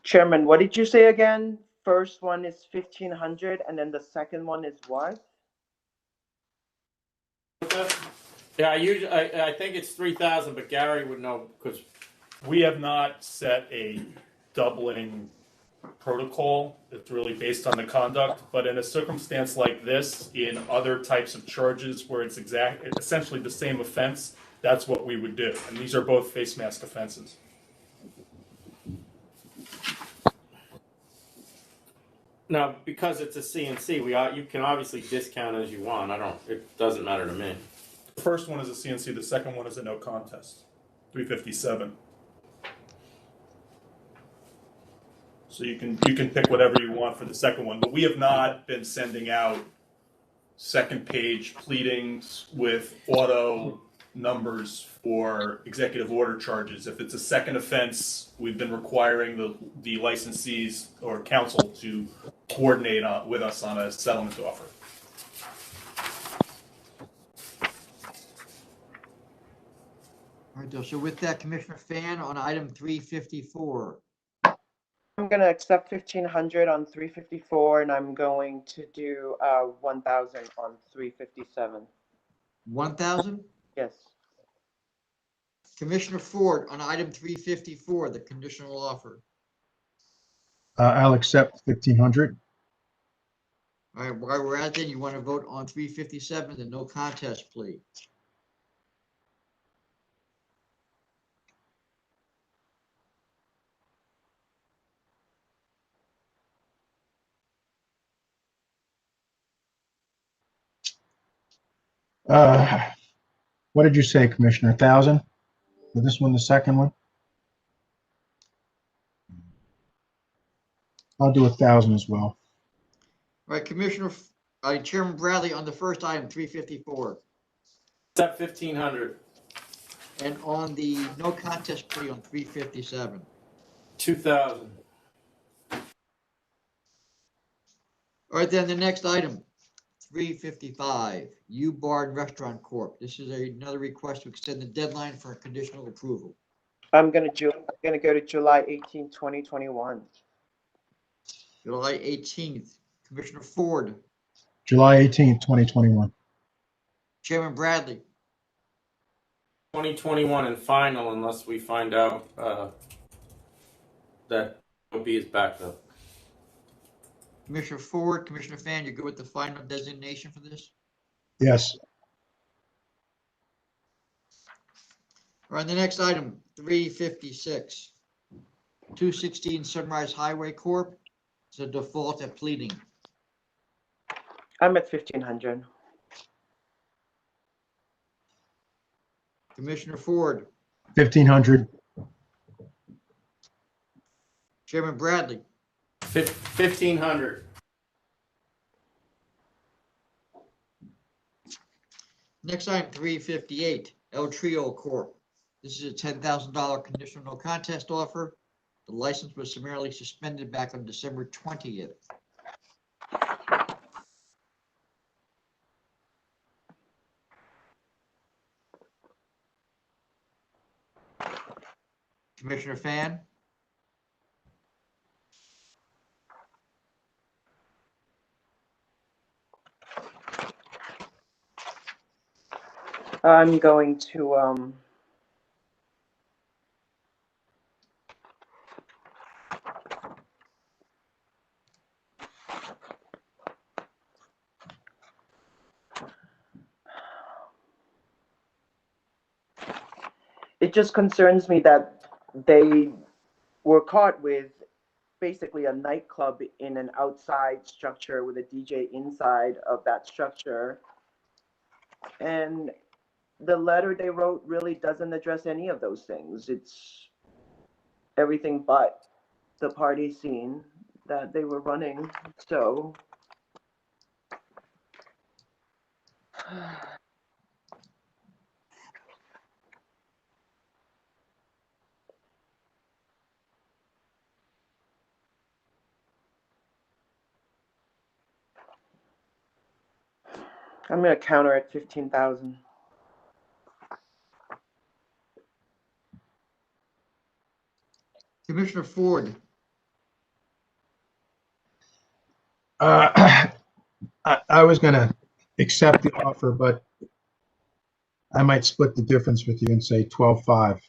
Chairman, what did you say again? First one is 1,500 and then the second one is what? Yeah, I think it's 3,000, but Gary would know because We have not set a doubling protocol. It's really based on the conduct. But in a circumstance like this, in other types of charges where it's essentially the same offense, that's what we would do. And these are both face mask offenses. now because it's a CNC, you can obviously discount as you want. It doesn't matter to me. The first one is a CNC, the second one is a no contest, 357. So you can pick whatever you want for the second one, but we have not been sending out second page pleadings with auto numbers for executive order charges. If it's a second offense, we've been requiring the licensees or counsel to coordinate with us on a settlement offer. all right, so with that, Commissioner Fan on item 354. I'm gonna accept 1,500 on 354 and I'm going to do 1,000 on 357. 1,000? Yes. Commissioner Ford on item 354, the conditional offer. I'll accept 1,500. All right, while we're at that, you want to vote on 357, the no contest plea. What did you say, Commissioner? 1,000? For this one, the second one? I'll do 1,000 as well. All right, Chairman Bradley on the first item, 354. Except 1,500. And on the no contest plea on 357. 2,000. All right, then the next item, 355, U Bar Restaurant Corp. This is another request to extend the deadline for conditional approval. I'm gonna go to July 18, 2021. July 18th. Commissioner Ford, July 18th, 2021. Chairman Bradley, 2021 and final unless we find out that OB is backed up. Commissioner Ford, Commissioner Fan, you're good with the final designation for this? Yes. All right, the next item, 356. 216 Sunrise Highway Corp. It's a default at pleading. I'm at 1,500. Commissioner Ford, 1,500. Chairman Bradley, 1,500. next item, 358, El Trio Corp. This is a $10,000 conditional no contest offer. The license was summarily suspended back on December 20th. Commissioner Fan, I'm going to, it just concerns me that they were caught with basically a nightclub in an outside structure with a DJ inside of that structure. And the letter they wrote really doesn't address any of those things. It's everything but the party scene that they were running. So I'm gonna counter at 15,000. Commissioner Ford, I was gonna accept the offer, but I might split the difference with you and say 12.5.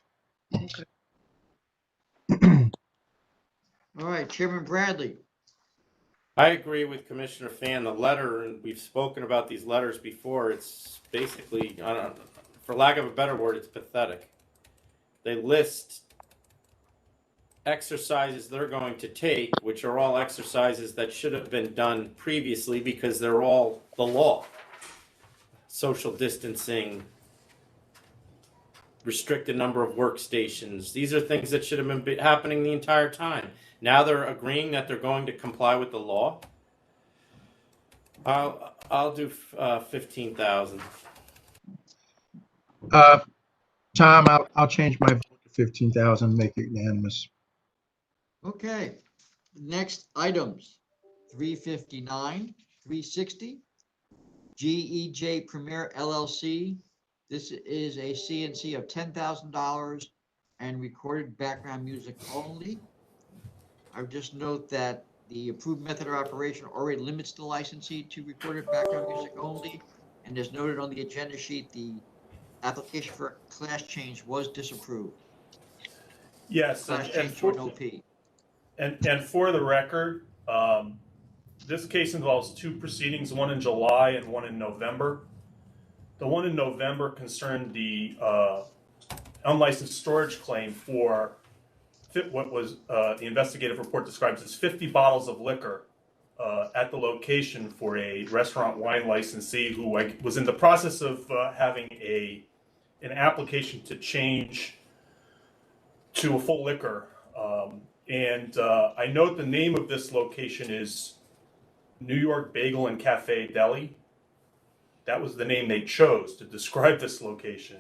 all right, Chairman Bradley, I agree with Commissioner Fan. The letter, and we've spoken about these letters before, it's basically, I don't, for lack of a better word, it's pathetic. They list exercises they're going to take, which are all exercises that should have been done previously because they're all the law. Social distancing, restricted number of workstations. These are things that should have been happening the entire time. Now they're agreeing that they're going to comply with the law. I'll do 15,000. Tom, I'll change my vote to 15,000, make it unanimous. okay. Next items, 359, 360, GEJ Premier LLC. This is a CNC of $10,000 and recorded background music only. I would just note that the approved method of operation already limits the licensee to recorded background music only. And as noted on the agenda sheet, the application for class change was disapproved. Yes, Class and change to an OP. and for the record, this case involves two proceedings, one in July and one in November. The one in November concerned the unlicensed storage claim for what was the investigative report describes as 50 bottles of liquor at the location for a restaurant wine licensee who was in the process of having an application to change to a full liquor. And I note the name of this location is New York Bagel and Cafe Deli. That was the name they chose to describe this location.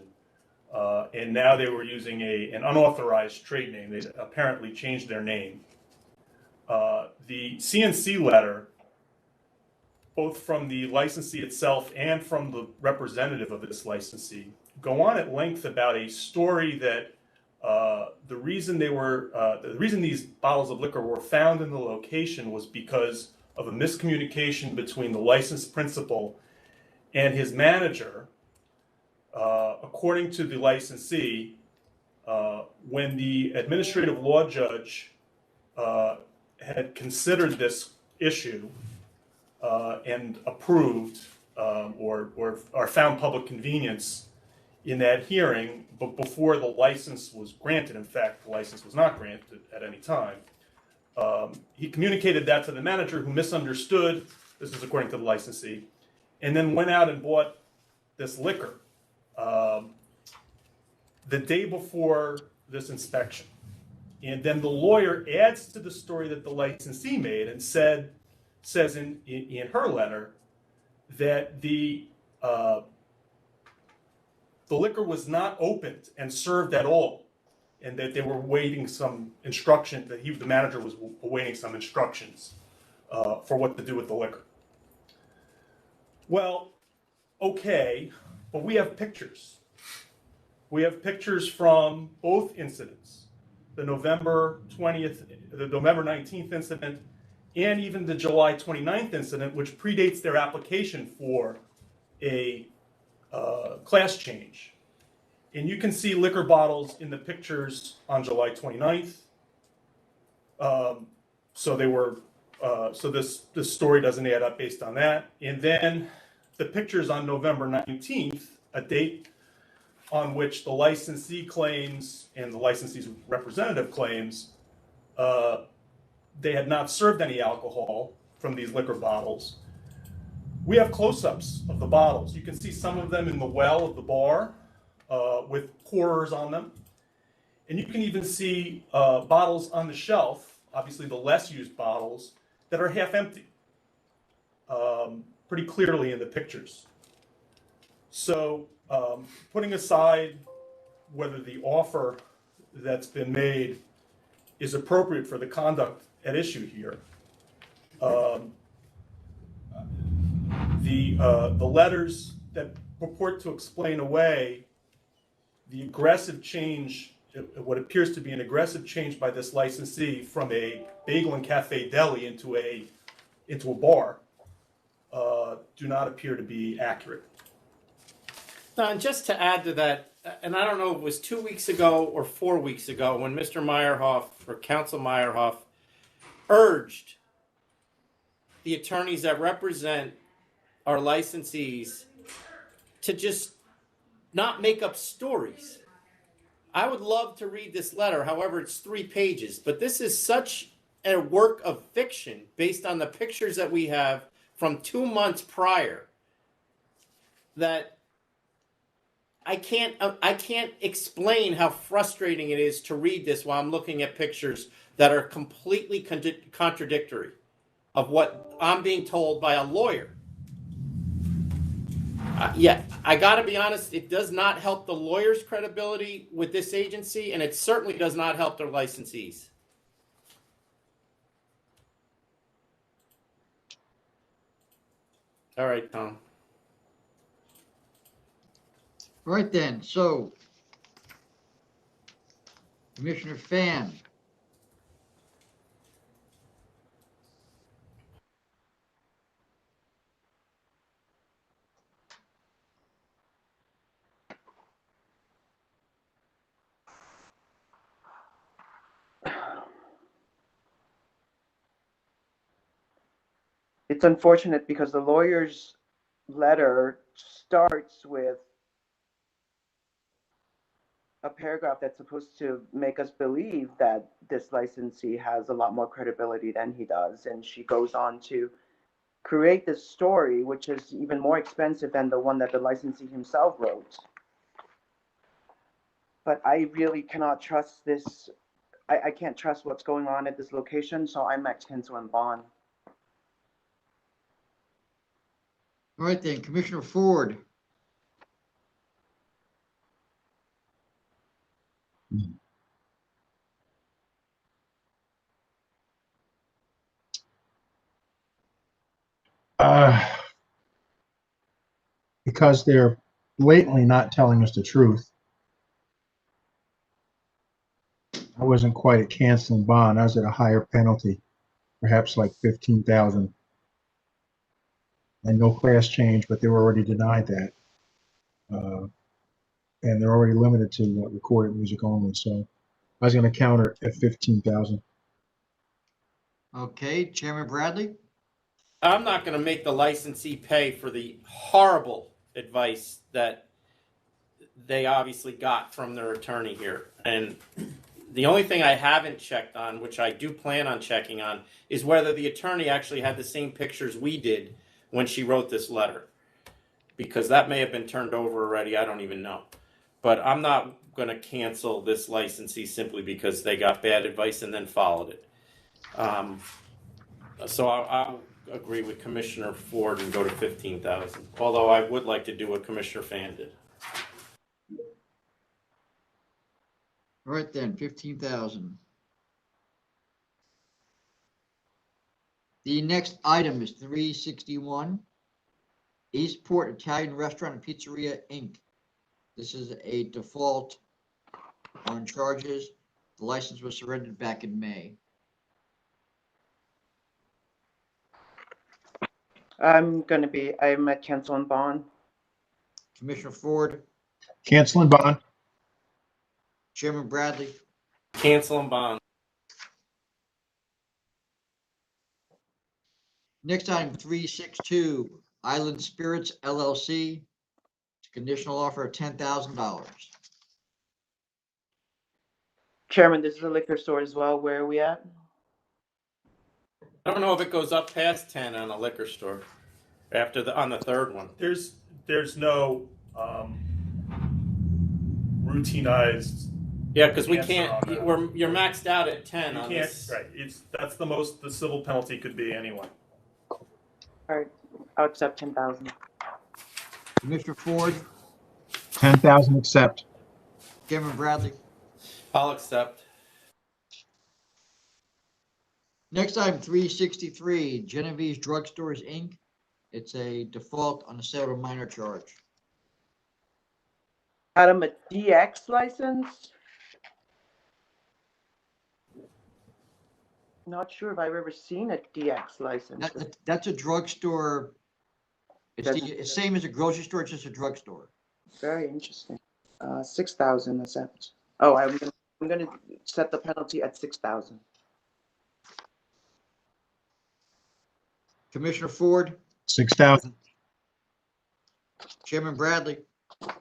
And now they were using an unauthorized trade name. They apparently changed their name. The CNC letter, both from the licensee itself and from the representative of this licensee, go on at length about a story that the reason these bottles of liquor were found in the location was because of a miscommunication between the licensed principal and his manager. According to the licensee, when the administrative law judge had considered this issue and approved or found public convenience in that hearing, but before the license was granted, in fact, the license was not granted at any time, he communicated that to the manager, who misunderstood, this is according to the licensee, and then went out and bought this liquor the day before this inspection. And then the lawyer adds to the story that the licensee made and says in her letter that the liquor was not opened and served at all, and that they were waiting some instruction, that the manager was awaiting some instructions for what to do with the liquor. Well, okay, but we have pictures. We have pictures from both incidents, the November 20th, the November 19th incident, and even the July 29th incident, which predates their application for a class change. And you can see liquor bottles in the pictures on July 29th. So they were, so this story doesn't add up based on that. And then the pictures on November 19th, a date on which the licensee claims and the licensee's representative claims they had not served any alcohol from these liquor bottles. We have close-ups of the bottles. You can see some of them in the well of the bar with pourers on them. And you can even see bottles on the shelf, obviously the less used bottles, that are half empty, pretty clearly in the pictures. So putting aside whether the offer that's been made is appropriate for the conduct at issue here, the letters that purport to explain away the aggressive change, what appears to be an aggressive change by this licensee from a bagel and cafe deli into a bar, do not appear to be accurate. And just to add to that, and I don't know if it was 2 weeks ago or 4 weeks ago when Mr. Meyerhoff or Counsel Meyerhoff urged the attorneys that represent our licensees to just not make up stories. I would love to read this letter, however, it's 3 pages, but this is such a work of fiction based on the pictures that we have from 2 months prior that I can't explain how frustrating it is to read this while I'm looking at pictures that are completely contradictory of what I'm being told by a lawyer. Yeah, I got to be honest, it does not help the lawyer's credibility with this agency, and it certainly does not help their licensees. All right, Tom. All right then, so Commissioner Fan. It's unfortunate because the lawyer's letter starts with a paragraph that's supposed to make us believe that this licensee has a lot more credibility than he does. And she goes on to create this story, which is even more expensive than the one that the licensee himself wrote. But I really cannot trust this. I can't trust what's going on at this location, so I'm at Kinsel and Bond. All right then, Commissioner Ford. Because they're blatantly not telling us the truth. I wasn't quite at canceling bond. I was at a higher penalty, perhaps like 15,000. And no class change, but they were already denied that. And they're already limited to recorded music only. So I was going to counter at 15,000. Okay, Chairman Bradley. I'm not going to make the licensee pay for the horrible advice that they obviously got from their attorney here. And the only thing I haven't checked on, which I do plan on checking on, is whether the attorney actually had the same pictures we did when she wrote this letter. Because that may have been turned over already, I don't even know. But I'm not going to cancel this licensee simply because they got bad advice and then followed it. So I'll agree with Commissioner Ford and go to 15,000. Although I would like to do what Commissioner Fan did. All right then, 15,000. The next item is 361, Eastport Italian Restaurant and Pizzeria, Inc. This is a default on charges. The license was surrendered back in May. I'm at Kinsel and Bond. Commissioner Ford, Cancel and bond. Chairman Bradley, Cancel and bond. next item 362, Island Spirits LLC, conditional offer of $10,000. Chairman, this is a liquor store as well. Where are we at? I don't know if it goes up past 10 on a liquor store on the third one. There's no routinized. Yeah, because we Answer can't. on that. You're maxed out at 10 You on can't. this. Right. That's the most the civil penalty could be anyway. All right, I'll accept 10,000. Commissioner Ford, 10,000 accept. Chairman Bradley. I'll accept. Next item 363, Genevieve's Drugstores, Inc. It's a default on the sale of a minor charge. Adam, a DX license? Not sure if I've ever seen a DX license. That's a drugstore. It's the That's- it's same as a grocery store, it's just a drugstore. Very interesting. 6,000 accept. Oh, I'm gonna set the penalty at 6,000. Commissioner Ford, 6,000. Chairman Bradley.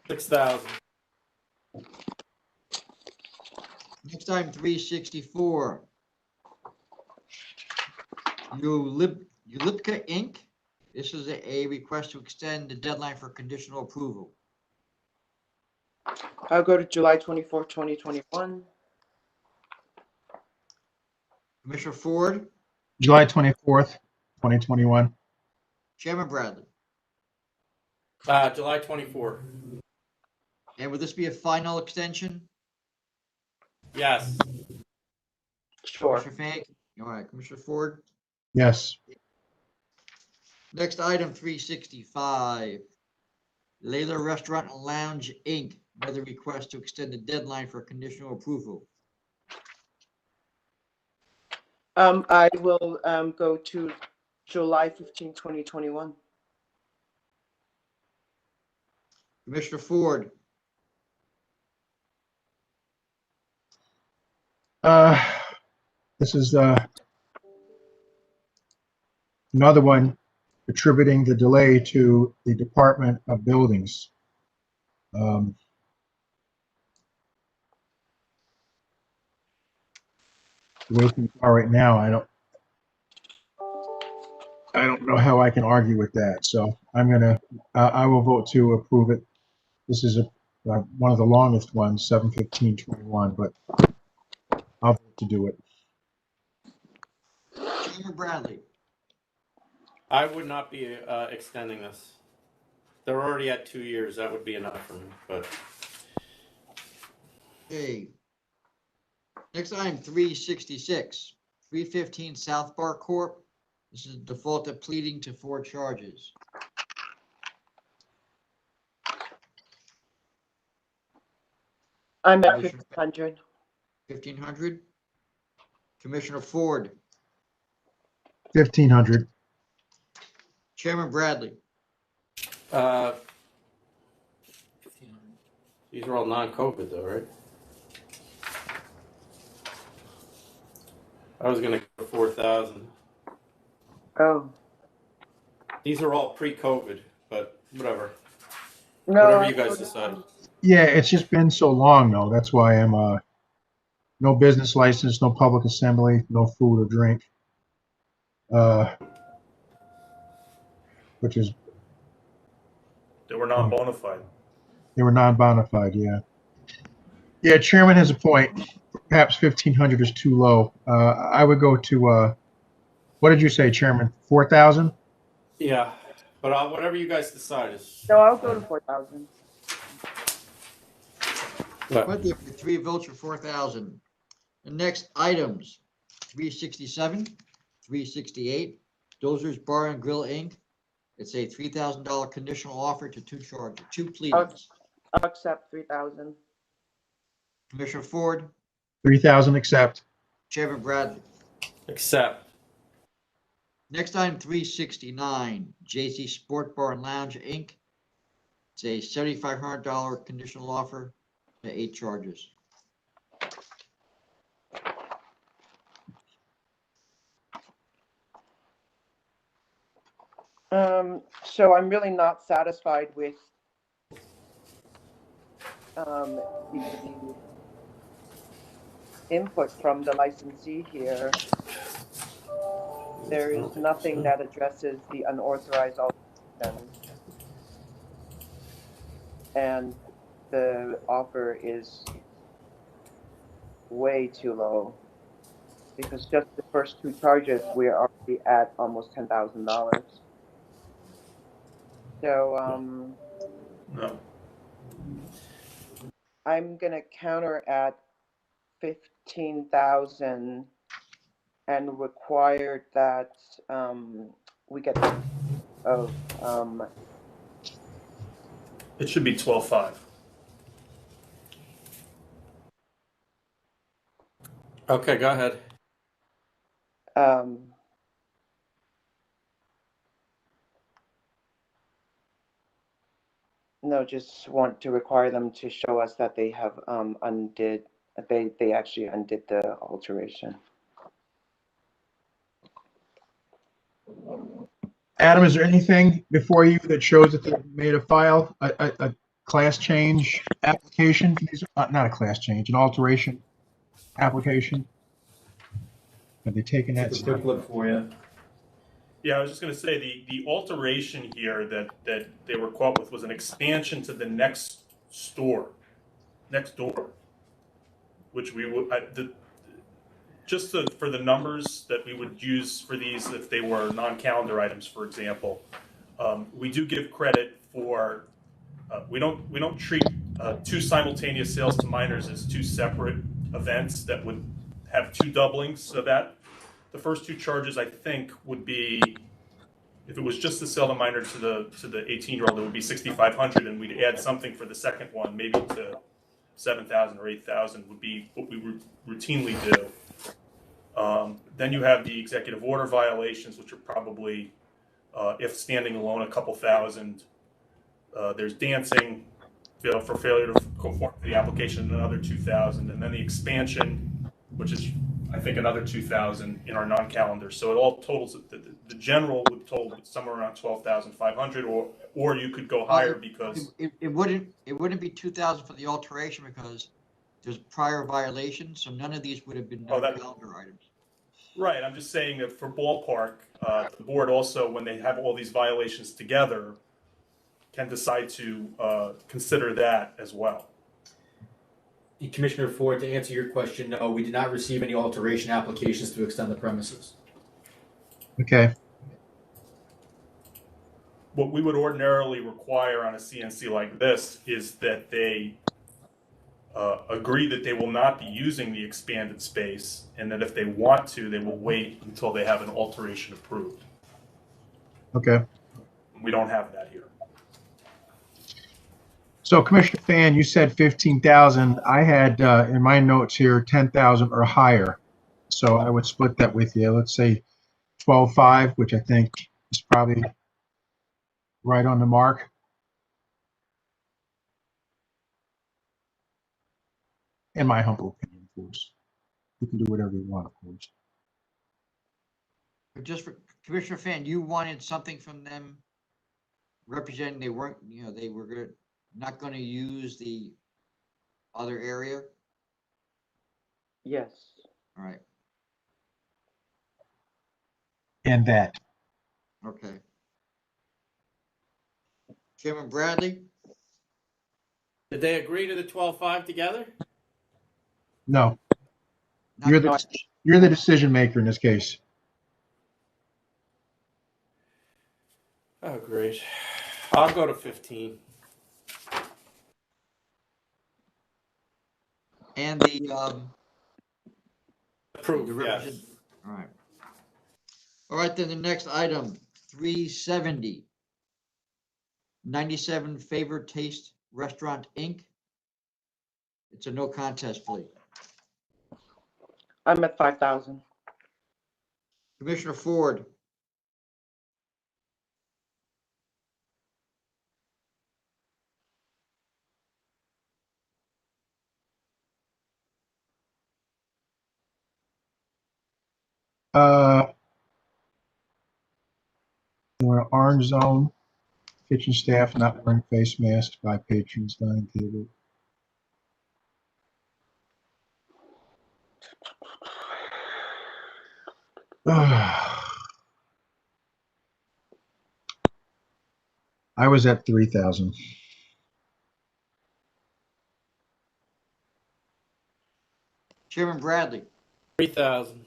6,000. Next item 364. Ulipka Inc. This is a request to extend the deadline for conditional approval. I'll go to July 24th, 2021. Commissioner Ford, July 24th, 2021. Chairman Bradley. July 24. And would this be a final extension? Yes. Sure. Commissioner Fake? All right, Commissioner Ford. Yes. Next item 365. Layla Restaurant and Lounge Inc. Another request to extend the deadline for conditional approval. I will go to July 15, 2021. Commissioner Ford, This is another one attributing the delay to the Department of Buildings. The way things are right now, I don't know how I can argue with that. So I will vote to approve it. This is one of the longest ones, 7/15/21, but I'll vote to do it. Chairman Bradley. I would not be extending this. They're already at 2 years. That would be enough for me. But Okay. Next item 366. 315 South Bar Corp. This is defaulted pleading to 4 charges. I'm at Commissioner- 1,500. 1,500. Commissioner Ford, 1,500. Chairman Bradley. these are all non-COVID though, right? I was gonna go 4,000. Oh. These are all pre-COVID, but whatever. No. Whatever you guys decide. Yeah, it's just been so long though. That's why I'm no business license, no public assembly, no food or drink. Which is, They were non bona fide. they were non-bona fide, yeah. Yeah, Chairman has a point. Perhaps 1,500 is too low. I would go to, what did you say, Chairman? 4,000? Yeah, but whatever you guys decide is. No, I'll go to 4,000. But Put there for 3 votes for 4,000. The next items, 367, 368, Dozer's Bar and Grill, Inc. It's a $3,000 conditional offer to 2 charges, 2 pleadings. I'll accept 3,000. Commissioner Ford, 3,000 accept. Chairman Bradley. accept. Next item, 369, JC Sport Bar and Lounge, Inc. It's a $7,500 conditional offer to 8 charges. So I'm really not satisfied with the input from the licensee here. There is nothing that addresses the unauthorized alteration. And the offer is way too low. Because just the first 2 charges, we're already at almost $10,000. So, No. I'm gonna counter at 15,000 and require that, we get of, It should be 12.5. Okay, go ahead. um, no, just want to require them to show us that they have, they actually undid the alteration. Adam, is there anything before you that shows that they made a file, a class change application? Not a class change, an alteration application? Have they taken that Take a quick step? look for you. Yeah, I was just going to say the alteration here that they were caught with was an expansion to the next door, which we would for the numbers that we would use for these if they were non-calendar items, for example. We do give credit for we don't treat 2 simultaneous sales to minors as 2 separate events that would have 2 doublings, so that the first 2 charges, I think, would be, if it was just the sale to minor to the 18-year-old, it would be 6,500, and we'd add something for the second one, maybe to 7,000 or 8,000 would be what we routinely do. Then you have the executive order violations, which are probably, if standing alone, a couple thousand. There's dancing, for failure to conform to the application, another 2,000, and then the expansion, which is, I think, another 2,000 in our non-calendar. So it all totals, the general would total somewhere around 12,500, or you could go higher because It wouldn't be 2,000 for the alteration because there's prior violations, so none of these would have been Oh, that- non-calendar items. right. I'm just saying that for ballpark, the board also, when they have all these violations together, can decide to consider that as well. Commissioner Ford, to answer your question, no, we did not receive any alteration applications to extend the premises. Okay, What we would ordinarily require on a CNC like this is that they agree that they will not be using the expanded space, and that if they want to, they will wait until they have an alteration approved. okay. We don't have that here. So Commissioner Fan, you said 15,000. I had in my notes here 10,000 or higher. So I would split that with you. Let's say 12.5, which I think is probably right on the mark. In my humble opinion, of course. You can do whatever you want, of course. But just for Commissioner Fan, you wanted something from them representing they weren't, they were not going to use the other area. Yes. All right. And that. Okay. Chairman Bradley? Did they agree to the 12.5 together? No, Not- you're the decision maker in this case. Oh, great. I'll go to 15. And the Approved, the yes. represent- all right. All right, then the next item, 370. 97 Favor Taste Restaurant, Inc. It's a no contest plea. I'm at 5,000. Commissioner Ford, Uh, we're in orange zone. Kitchen staff not wearing face masks by patrons dining table. I was at 3,000. Chairman Bradley, 3,000.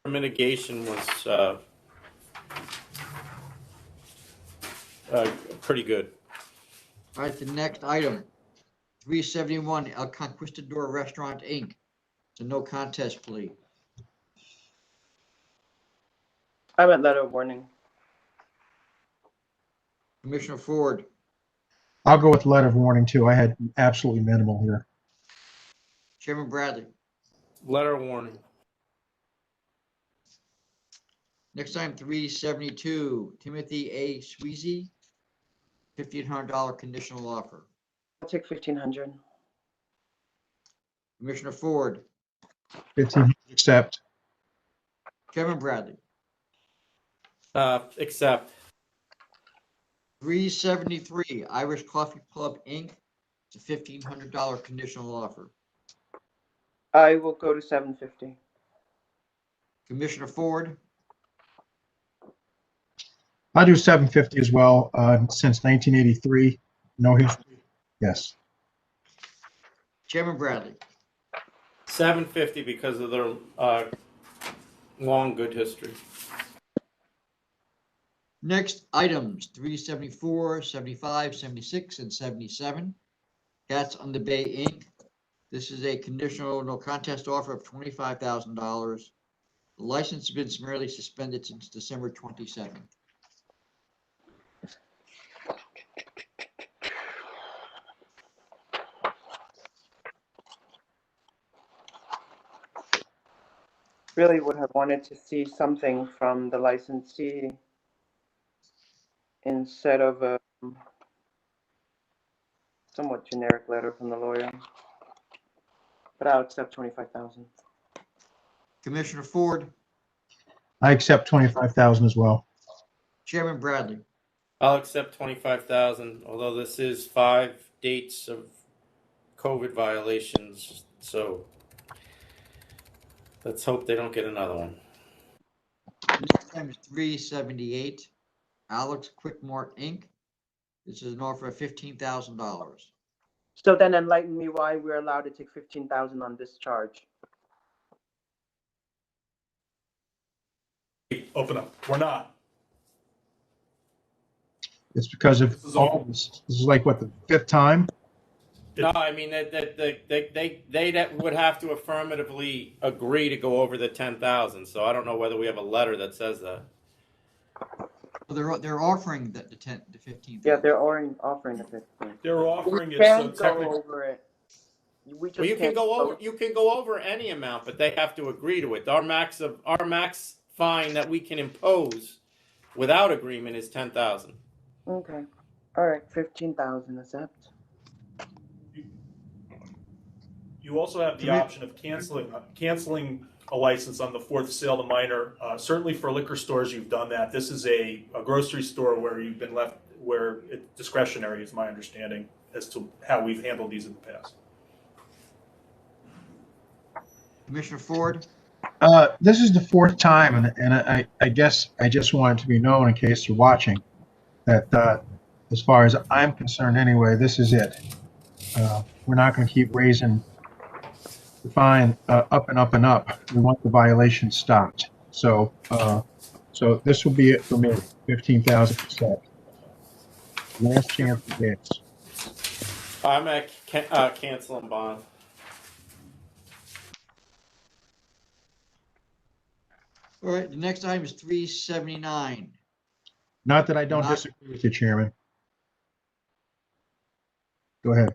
Mitigation was pretty good. all right, the next item, 371 El Conquistador Restaurant, Inc. It's a no contest plea. I went letter of warning. Commissioner Ford, I'll go with letter of warning too. I had absolutely minimal here. Chairman Bradley. Letter warning. Next item, 372, Timothy A. Sweezy, $1,500 conditional offer. I'll take 1,500. Commissioner Ford, 15 accept. Chairman Bradley. Accept. 373, Irish Coffee Club, Inc. It's a $1,500 conditional offer. I will go to 750. Commissioner Ford, I'll do 750 as well. Since 1983, no history. Yes. Chairman Bradley. 750 because of their long good history. Next items, 374, 75, 76, and 77. Cats on the Bay, Inc. This is a conditional no contest offer of $25,000. The license has been summarily suspended since December 27th. Really would have wanted to see something from the licensee instead of a somewhat generic letter from the lawyer. But I'll accept 25,000. Commissioner Ford, I accept 25,000 as well. Chairman Bradley. I'll accept 25,000, although this is 5 dates of COVID violations, so let's hope they don't get another one. Next item is 378, Alex Quick Mart, Inc. This is an offer of $15,000. So then enlighten me why we're allowed to take 15,000 on this charge. Open up. We're not. It's because of This is all this. This is like what, the 5th time? No, I mean they would have to affirmatively agree to go over the 10,000. So I don't know whether we have a letter that says that. Well, they're offering the 15,000. Yeah, they're offering the 15. They're offering We it, so can't go technically, over it. We just Well, you can can't go over. You can go over any amount, but they have to agree to it. Our max fine that we can impose without agreement is 10,000. Okay. All right, 15,000 accept. you also have the option of canceling a license on the 4th sale to minor. Certainly for liquor stores, you've done that. This is a grocery store where you've been left, where it's discretionary, is my understanding, as to how we've handled these in the past. Commissioner Ford, This is the 4th time, and I guess I just want it to be known in case you're watching that as far as I'm concerned anyway, this is it. We're not going to keep raising the fine up and up and up. We want the violation stopped. So this will be it for me. 15,000%. Last chance to dance. I'm at cancel and bond. all right, the next item is 379. Not that I don't disagree with you, Chairman. Go ahead.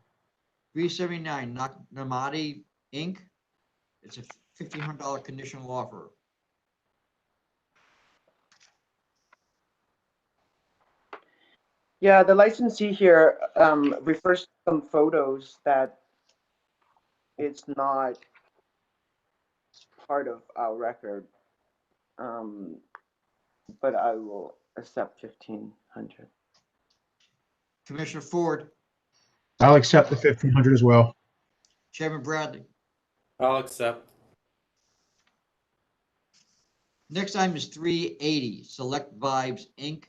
379, Namadi, Inc. It's a $1,500 conditional offer. Yeah, the licensee here refers to some photos that it's not part of our record. But I will accept 1,500. Commissioner Ford, I'll accept the 1,500 as well. Chairman Bradley. I'll accept. Next item is 380, Select Vibes, Inc.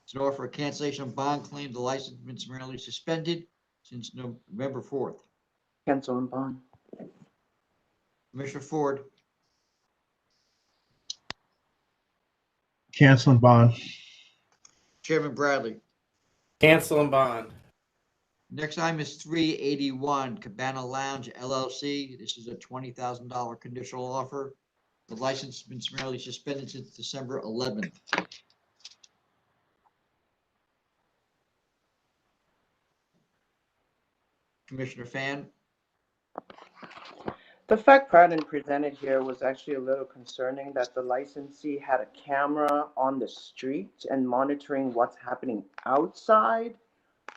It's an offer for cancellation of bond claim. The license has been summarily suspended since November 4th. Cancel and bond. Commissioner Ford, Cancel and bond. Chairman Bradley. Cancel and bond. Next item is 381, Cabana Lounge LLC. This is a $20,000 conditional offer. The license has been summarily suspended since December 11th. Commissioner Fan, The fact Pradden presented here was actually a little concerning that the licensee had a camera on the street and monitoring what's happening outside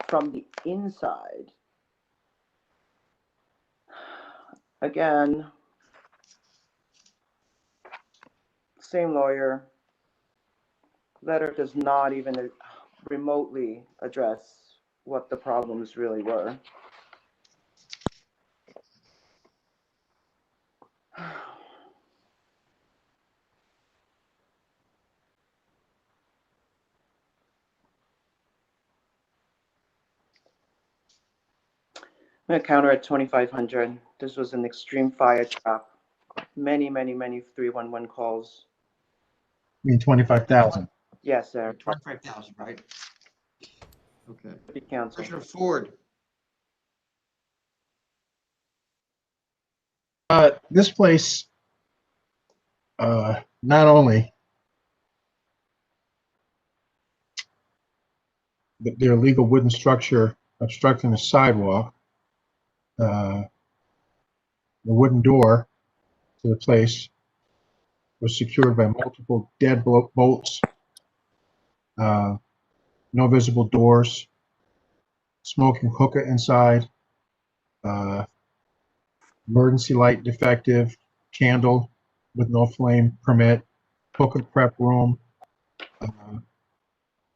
from the inside. Again, same lawyer. Letter does not even remotely address what the problems really were. I'm gonna counter at 2,500. This was an extreme fire trap. Many 311 calls. I mean, 25,000. Yes, sir. 25,000, right? Okay. City Council. Commissioner Ford, This place, not only their illegal wooden structure obstructing the sidewalk, the wooden door to the place was secured by multiple deadbolt bolts, no visible doors, smoking hookah inside, emergency light defective, candle with no flame permit, hookah prep room,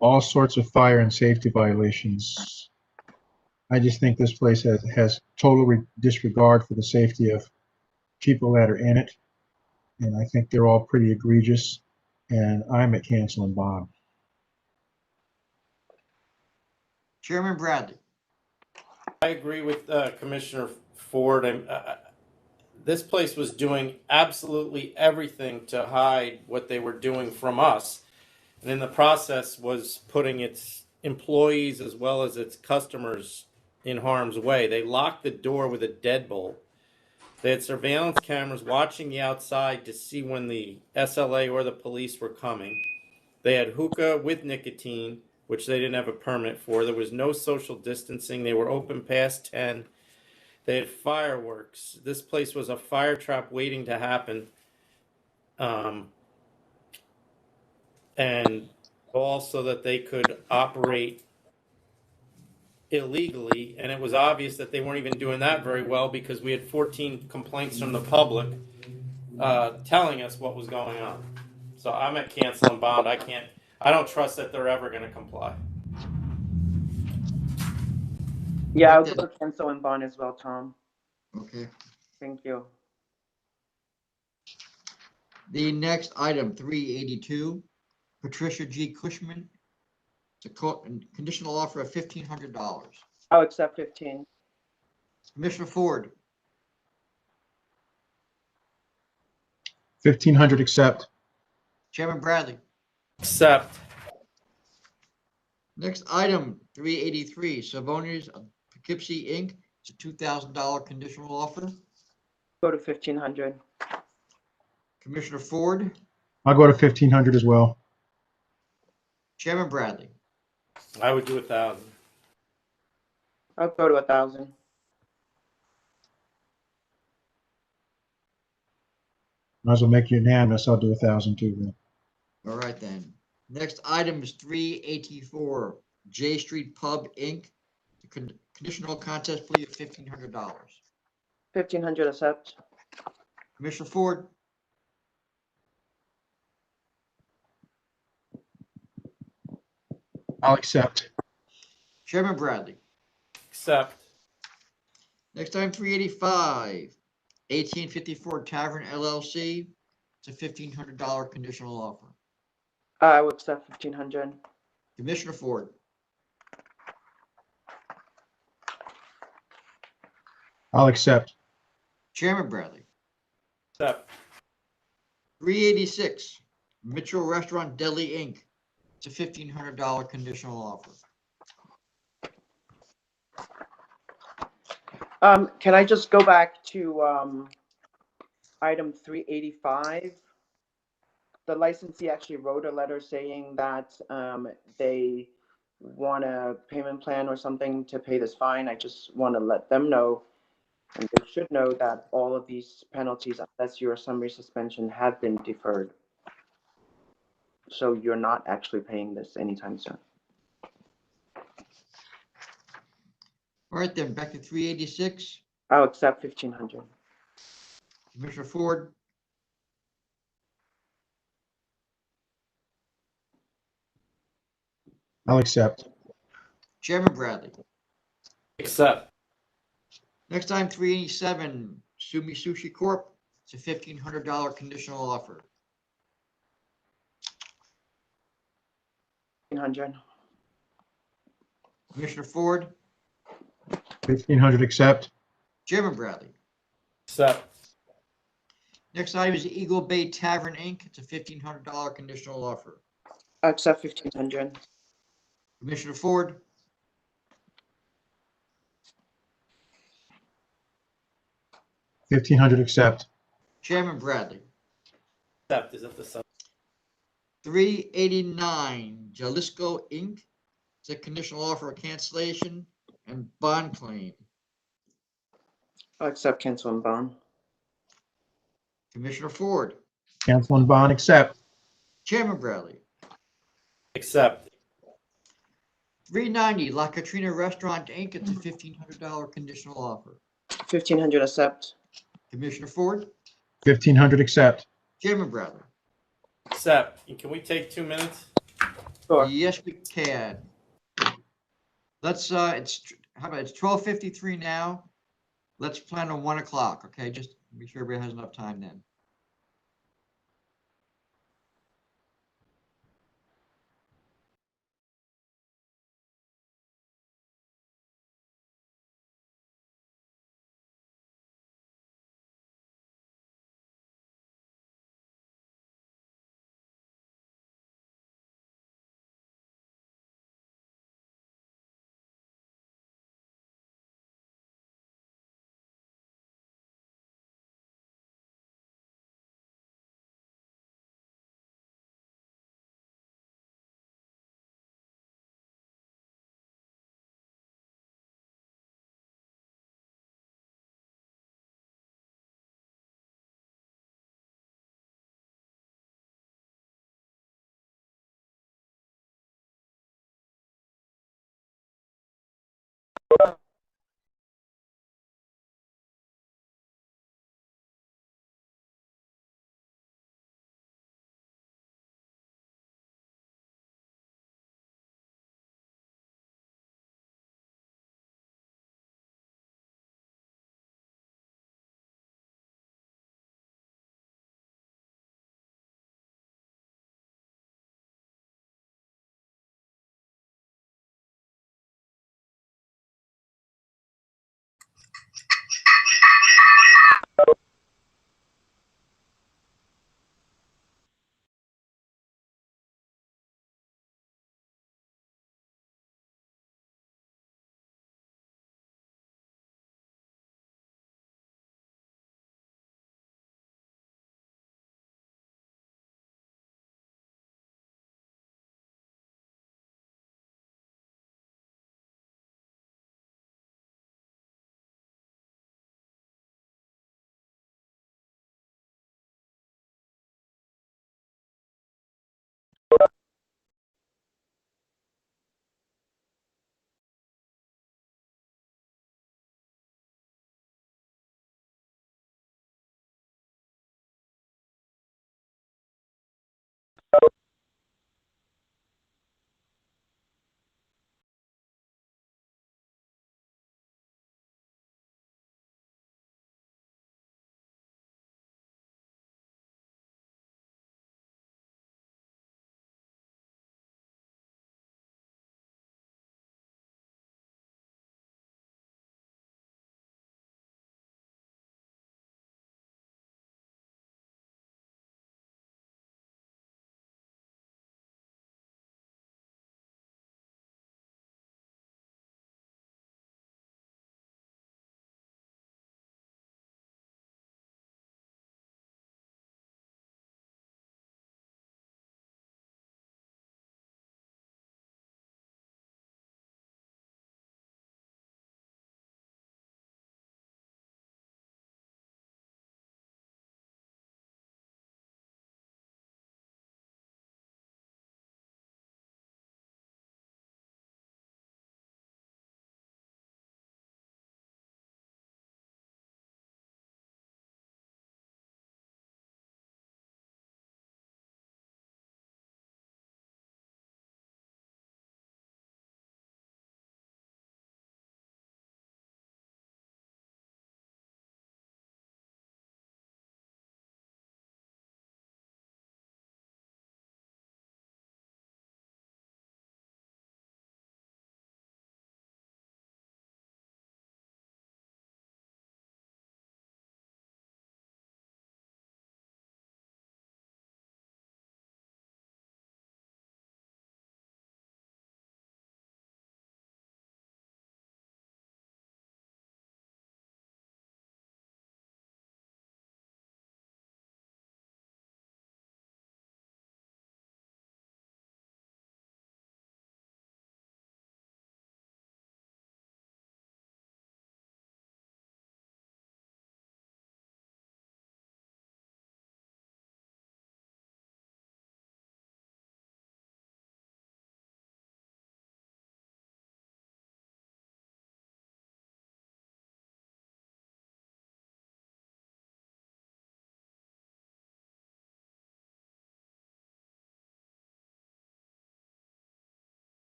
all sorts of fire and safety violations. I just think this place has total disregard for the safety of people that are in it. And I think they're all pretty egregious. And I'm at cancel and bond. Chairman Bradley. I agree with Commissioner Ford. This place was doing absolutely everything to hide what they were doing from us, and in the process was putting its employees as well as its customers in harm's way. They locked the door with a deadbolt. They had surveillance cameras watching the outside to see when the SLA or the police were coming. They had hookah with nicotine, which they didn't have a permit for. There was no social distancing. They were open past 10. They had fireworks. This place was a fire trap waiting to happen. And also that they could operate illegally. And it was obvious that they weren't even doing that very well because we had 14 complaints from the public telling us what was going on. So I'm at cancel and bond. I don't trust that they're ever going to comply. Yeah, I'll go to cancel and bond as well, Tom. Okay. Thank you. The next item, 382, Patricia G. Cushman. It's a conditional offer of $1,500. I'll accept 15. Commissioner Ford, 1,500 accept. Chairman Bradley. Accept. Next item, 383, Savoni's Poughkeepsie, Inc. It's a $2,000 conditional offer. Go to 1,500. Commissioner Ford, I'll go to 1,500 as well. Chairman Bradley. I would do 1,000. I'll go to 1,000. Might as well make you unanimous. I'll do 1,000 too then. All right then. Next item is 384, J Street Pub, Inc. Conditional contest plea of $1,500. 1,500 accept. Commissioner Ford, I'll accept. Chairman Bradley. Accept. Next item, 385, 1854 Tavern LLC. It's a $1,500 conditional offer. I will accept 1,500. Commissioner Ford, I'll accept. Chairman Bradley. Accept. 386 Mitchell Restaurant Deli Inc. It's a $1,500 conditional offer. Can I just go back to item 385? The licensee actually wrote a letter saying that they want a payment plan or something to pay this fine. I just want to let them know, and they should know that all of these penalties, unless your summary suspension, have been deferred. So you're not actually paying this anytime soon. All right, then, back to 386. I'll accept 1,500. Commissioner Ford, I'll accept. Chairman Bradley. Accept. Next time, 387 Sumi Sushi Corp. It's a $1,500 conditional offer. 1,500. Commissioner Ford, 1,500 accept. Chairman Bradley. Accept. Next item is Eagle Bay Tavern Inc. It's a $1,500 conditional offer. I'll accept 1,500. Commissioner Ford, 1,500 accept. Chairman Bradley. Accept. Is that the sub? 389 Jalisco Inc. It's a conditional offer of cancellation and bond claim. I'll accept cancel and bond. Commissioner Ford, Cancel and bond accept. Chairman Bradley. Accept. 390 La Katrina Restaurant Inc. It's a $1,500 conditional offer. 1,500 accept. Commissioner Ford, 1,500 accept. Chairman Bradley. Accept. And can we take 2 minutes? Sure. Yes, we can. Let's, how about, it's 12:53 now. Let's plan on 1 o'clock, okay? Just be sure everybody has enough time then.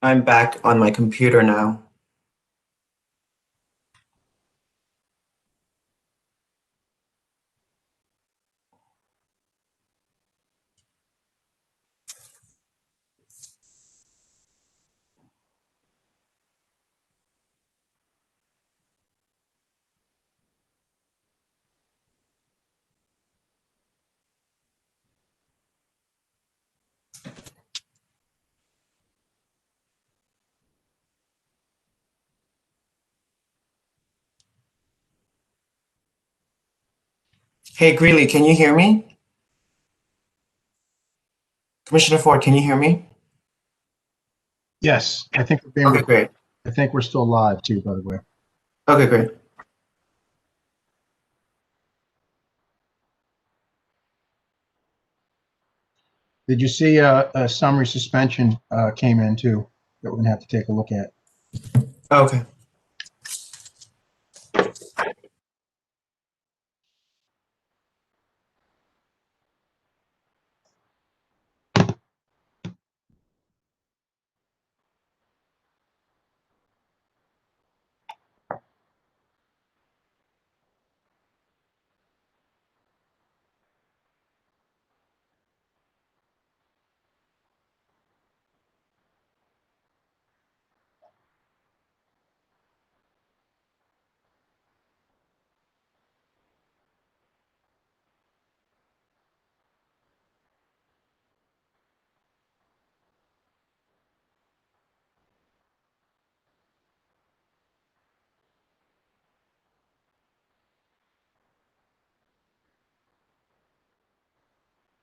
I'm back on my computer now. Hey, Greeley, can you hear me? Commissioner Ford, can you hear me? Yes, I think we're being, Okay, great. I think we're still live too, by the way. Okay, great. Did you see a summary suspension came in too that we're gonna have to take a look at? Okay.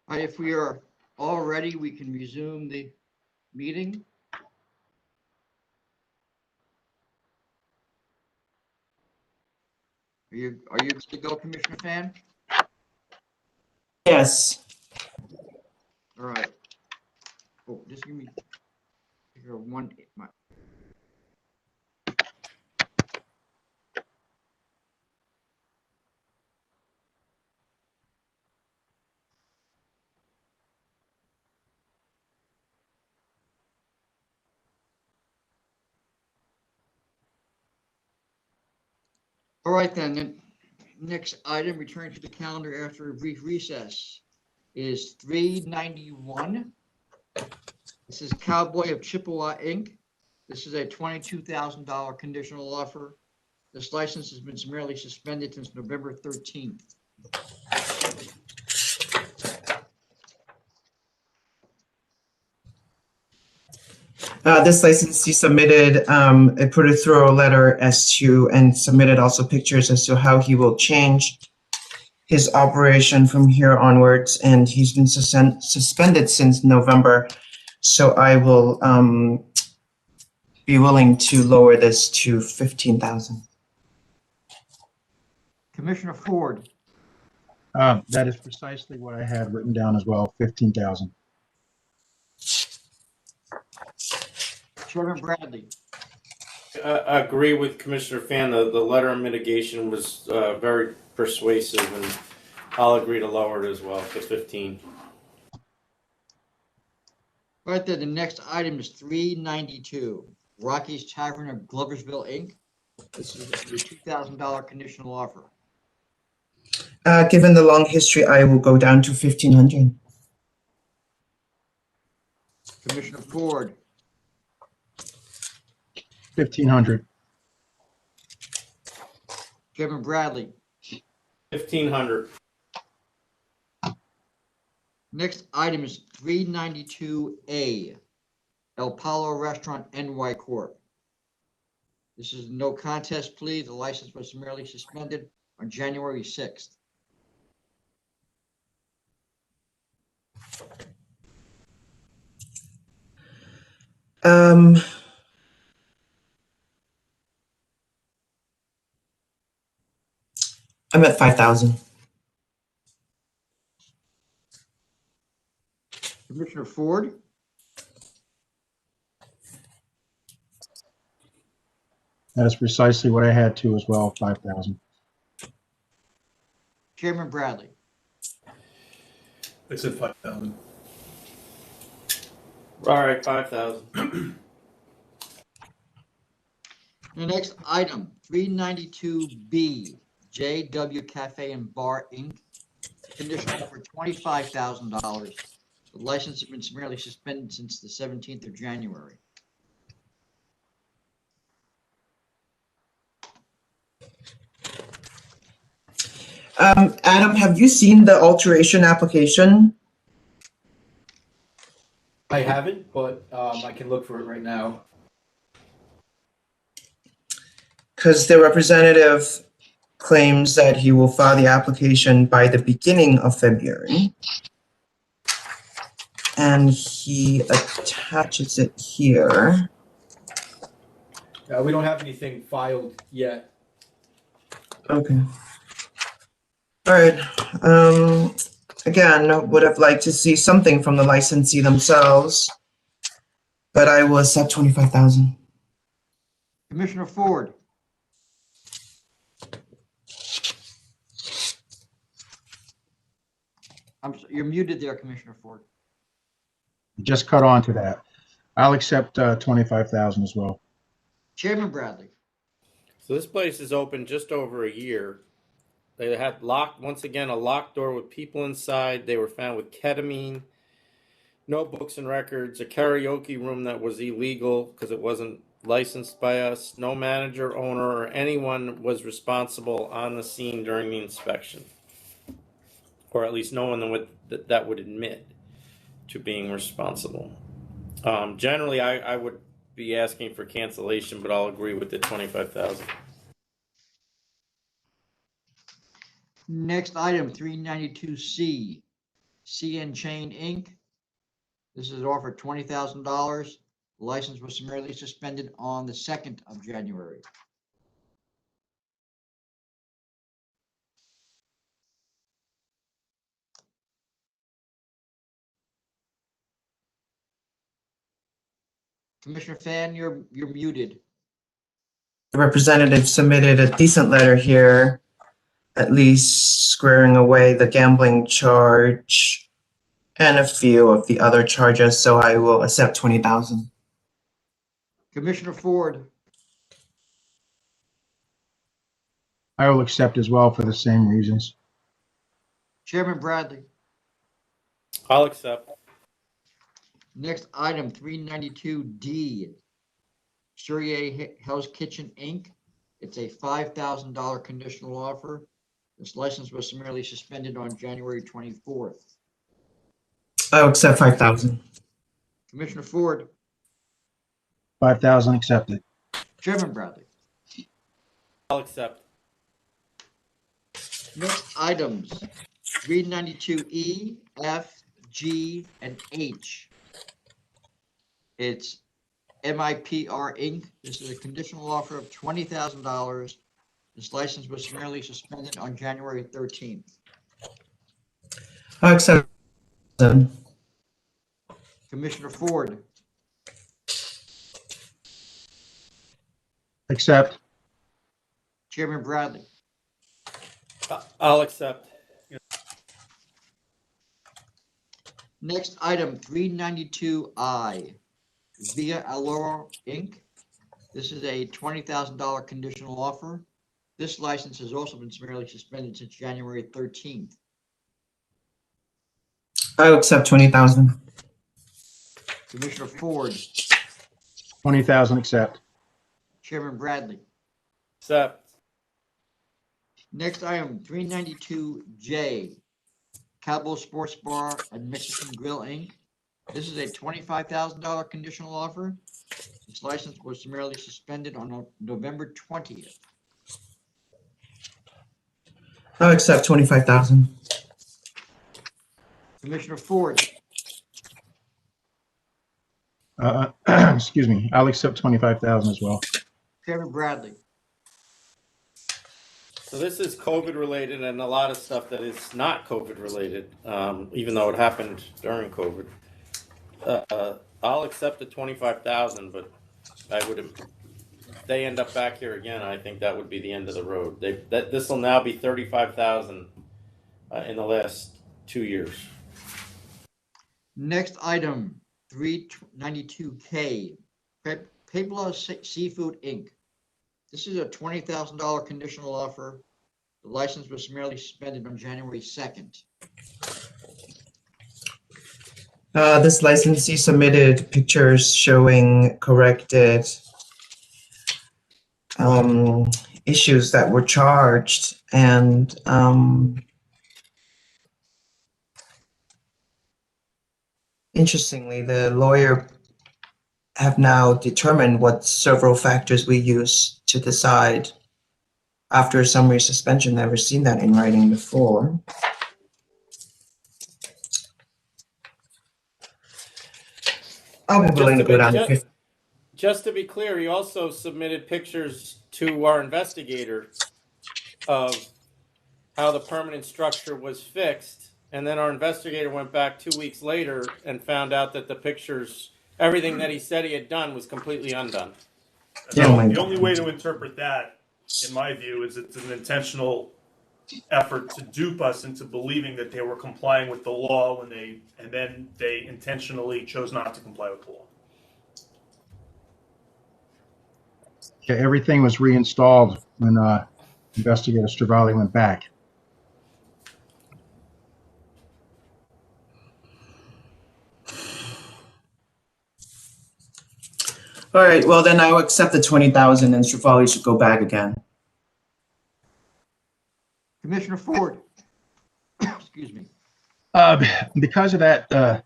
All right, if we are all ready, we can resume the meeting. Are you good to go, Commissioner Fan? Yes. All right. Oh, just give me here one. All right, then next item, returning to the calendar after a brief recess, is 391. This is Cowboy of Chippewa, Inc. This is a $22,000 conditional offer. This license has been summarily suspended since November 13th. This licensee submitted a pretty thorough letter as to, and submitted also pictures as to how he will change his operation from here onwards, and he's been suspended since November. So I will be willing to lower this to 15,000. Commissioner Ford, That is precisely what I had written down as well, 15,000. Chairman Bradley, I agree with Commissioner Fan. The letter of mitigation was very persuasive, and I'll agree to lower it as well to 15. right there, the next item is 392, Rocky's Tavern of Gloversville, Inc. This is a $2,000 conditional offer. Given the long history, I will go down to 1,500. Commissioner Ford, 1,500. Chairman Bradley. 1,500. Next item is 392A, El Palo Restaurant NY Corp. This is no contest plea. The license was summarily suspended on January 6th. Um, I'm at 5,000. Commissioner Ford, That is precisely what I had too as well, 5,000. Chairman Bradley. I said 5,000. All right, 5,000. The next item, 392B, JW Cafe and Bar Inc. Conditional for $25,000. The license has been summarily suspended since the 17th of January. Adam, have you seen the alteration application? I haven't, but I can look for it right now. Because the representative claims that he will file the application by the beginning of February. And he attaches it here. We don't have anything filed yet. Okay. All right. Again, would have liked to see something from the licensee themselves, but I will accept 25,000. Commissioner Ford. You're muted there, Commissioner Ford. Just cut on to that. I'll accept 25,000 as well. Chairman Bradley. So this place is open just over a year. They had locked, once again, a locked door with people inside. They were found with ketamine, no books and records, a karaoke room that was illegal because it wasn't licensed by us. No manager, owner, or anyone was responsible on the scene during the inspection. Or at least no one that would admit to being responsible. Generally, I would be asking for cancellation, but I'll agree with the 25,000. Next item, 392C, CN Chain Inc. This is offered $20,000. The license was summarily suspended on the 2nd of January. Commissioner Fan, you're muted. The representative submitted a decent letter here, at least squaring away the gambling charge and a few of the other charges, so I will accept 20,000. Commissioner Ford. I will accept as well for the same reasons. Chairman Bradley. I'll accept. Next item, 392D, Surrey Hell's Kitchen Inc. It's a $5,000 conditional offer. This license was summarily suspended on January 24th. I will accept 5,000. Commissioner Ford. 5,000 accepted. Chairman Bradley. I'll accept. Next items, 392E, F, G, and H. It's MIPR Inc. This is a conditional offer of $20,000. This license was summarily suspended on January 13th. I accept. Commissioner Ford. Accept. Chairman Bradley. I'll accept. Next item, 392I, Via Allure Inc. This is a $20,000 conditional offer. This license has also been summarily suspended since January 13th. I will accept 20,000. Commissioner Ford. 20,000 accept. Chairman Bradley. Accept. Next item, 392J, Cowboy Sports Bar and Mexican Grill, Inc. This is a $25,000 conditional offer. This license was summarily suspended on November 20th. I'll accept 25,000. Commissioner Ford, Excuse me, I'll accept 25,000 as well. Chairman Bradley. So this is COVID related and a lot of stuff that is not COVID related, even though it happened during COVID. I'll accept the 25,000, but I would, if they end up back here again, I think that would be the end of the road. This will now be 35,000 in the last 2 years. Next item, 392K, Pueblo Seafood, Inc. This is a $20,000 conditional offer. The license was summarily suspended on January 2nd. This licensee submitted pictures showing corrected issues that were charged, and interestingly, the lawyer have now determined what several factors we use to decide after a summary suspension. Never seen that in writing before. I'll be willing to go down to 50. Just to be clear, he also submitted pictures to our investigator of how the permanent structure was fixed. And then our investigator went back 2 weeks later and found out that the pictures, everything that he said he had done was completely undone. So Oh my the God. only way to interpret that, in my view, is it's an intentional effort to dupe us into believing that they were complying with the law and then they intentionally chose not to comply with the law. Yeah, everything was reinstalled when Investigator Stravali went back. All right, well then I will accept the 20,000 and Stravali should go back again. Commissioner Ford. Excuse me. Because of that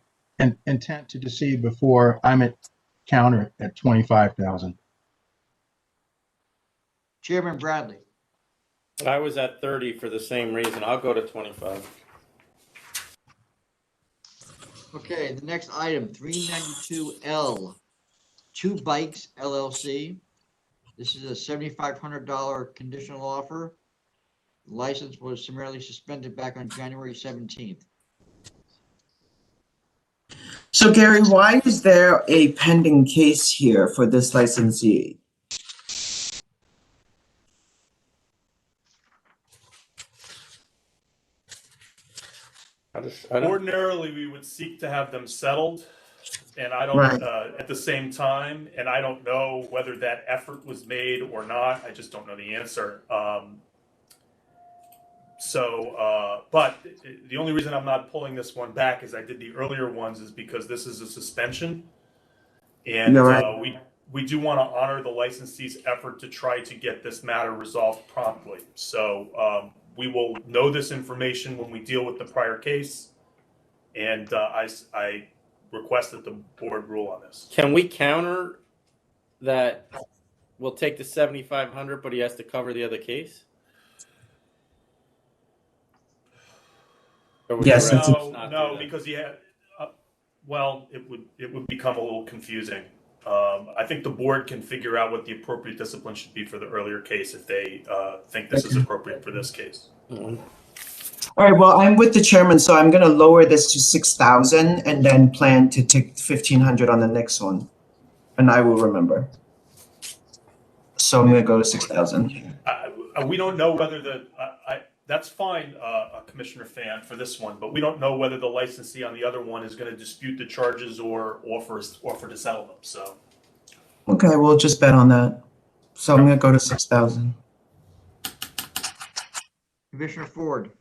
intent to deceive before, I'm at counter at 25,000. Chairman Bradley. I was at 30 for the same reason. I'll go to 25. Okay, the next item, 392L, Two Bikes LLC. This is a $7,500 conditional offer. The license was summarily suspended back on January 17th. So Gary, why is there a pending case here for this licensee? I don't, Ordinarily, we would seek to have them settled, and I don't, Right. at the same time, and I don't know whether that effort was made or not. I just don't know the answer. But the only reason I'm not pulling this one back as I did the earlier ones is because this is a suspension. And You're right. we do want to honor the licensee's effort to try to get this matter resolved promptly. So we will know this information when we deal with the prior case. And I request that the board rule on this. can we counter that? We'll take the 7,500, but he has to cover the other case? Or would you Yes, rather that's us not do No, that? because well, it would become a little confusing. I think the board can figure out what the appropriate discipline should be for the earlier case if they think this is appropriate for this case. Mhm. All right, well, I'm with the chairman, so I'm gonna lower this to 6,000 and then plan to take 1,500 on the next one. And I will remember. So I'm gonna go to 6,000. We don't know whether that's fine, Commissioner Fan, for this one, but we don't know whether the licensee on the other one is going to dispute the charges or offer to settle them. So Okay, we'll just bet on that. So I'm gonna go to 6,000. Commissioner Ford.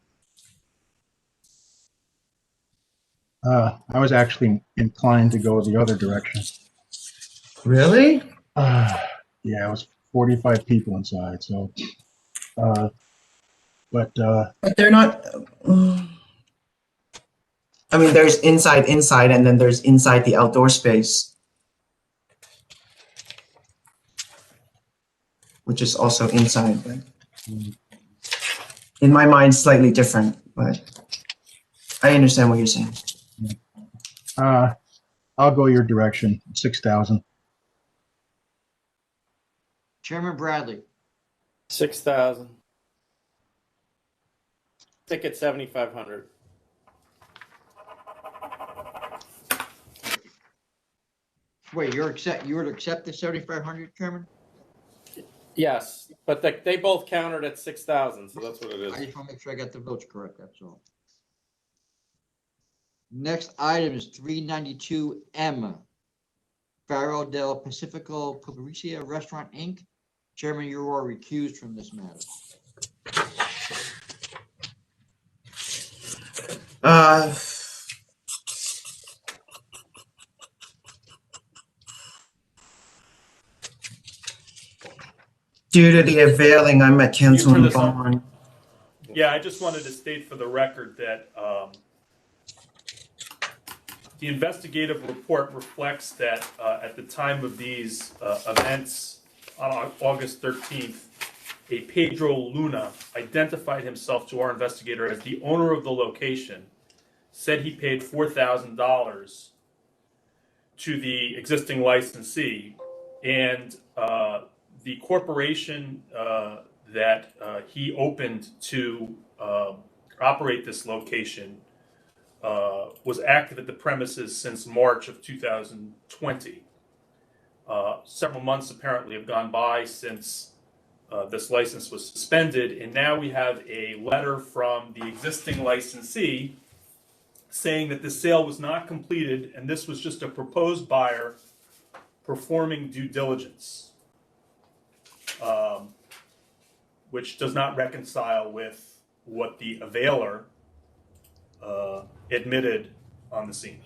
I was actually inclined to go the other direction. Really? Yeah, it was 45 people inside, so But But they're not. I mean, there's inside, and then there's inside the outdoor space, which is also inside. But in my mind, slightly different, but I understand what you're saying. I'll go your direction, 6,000. Chairman Bradley, 6,000. Stick at 7,500. wait, you would accept the 7,500, Chairman? Yes, but they both countered at 6,000, so that's what it I is. just want to make sure I got the votes correct, that's all. Next item is 392M. Faro del Pacifico Pulperia Restaurant, Inc. Chairman, you are recused from this matter. Due to the availing, I'm at canceling this up. bond. Yeah, I just wanted to state for the record that the investigative report reflects that at the time of these events on August 13th, a Pedro Luna identified himself to our investigator as the owner of the location, said he paid $4,000 to the existing licensee, and the corporation that he opened to operate this location was active at the premises since March of 2020. Several months apparently have gone by since this license was suspended, and now we have a letter from the existing licensee saying that the sale was not completed and this was just a proposed buyer performing due diligence, which does not reconcile with what the availer admitted on the scene.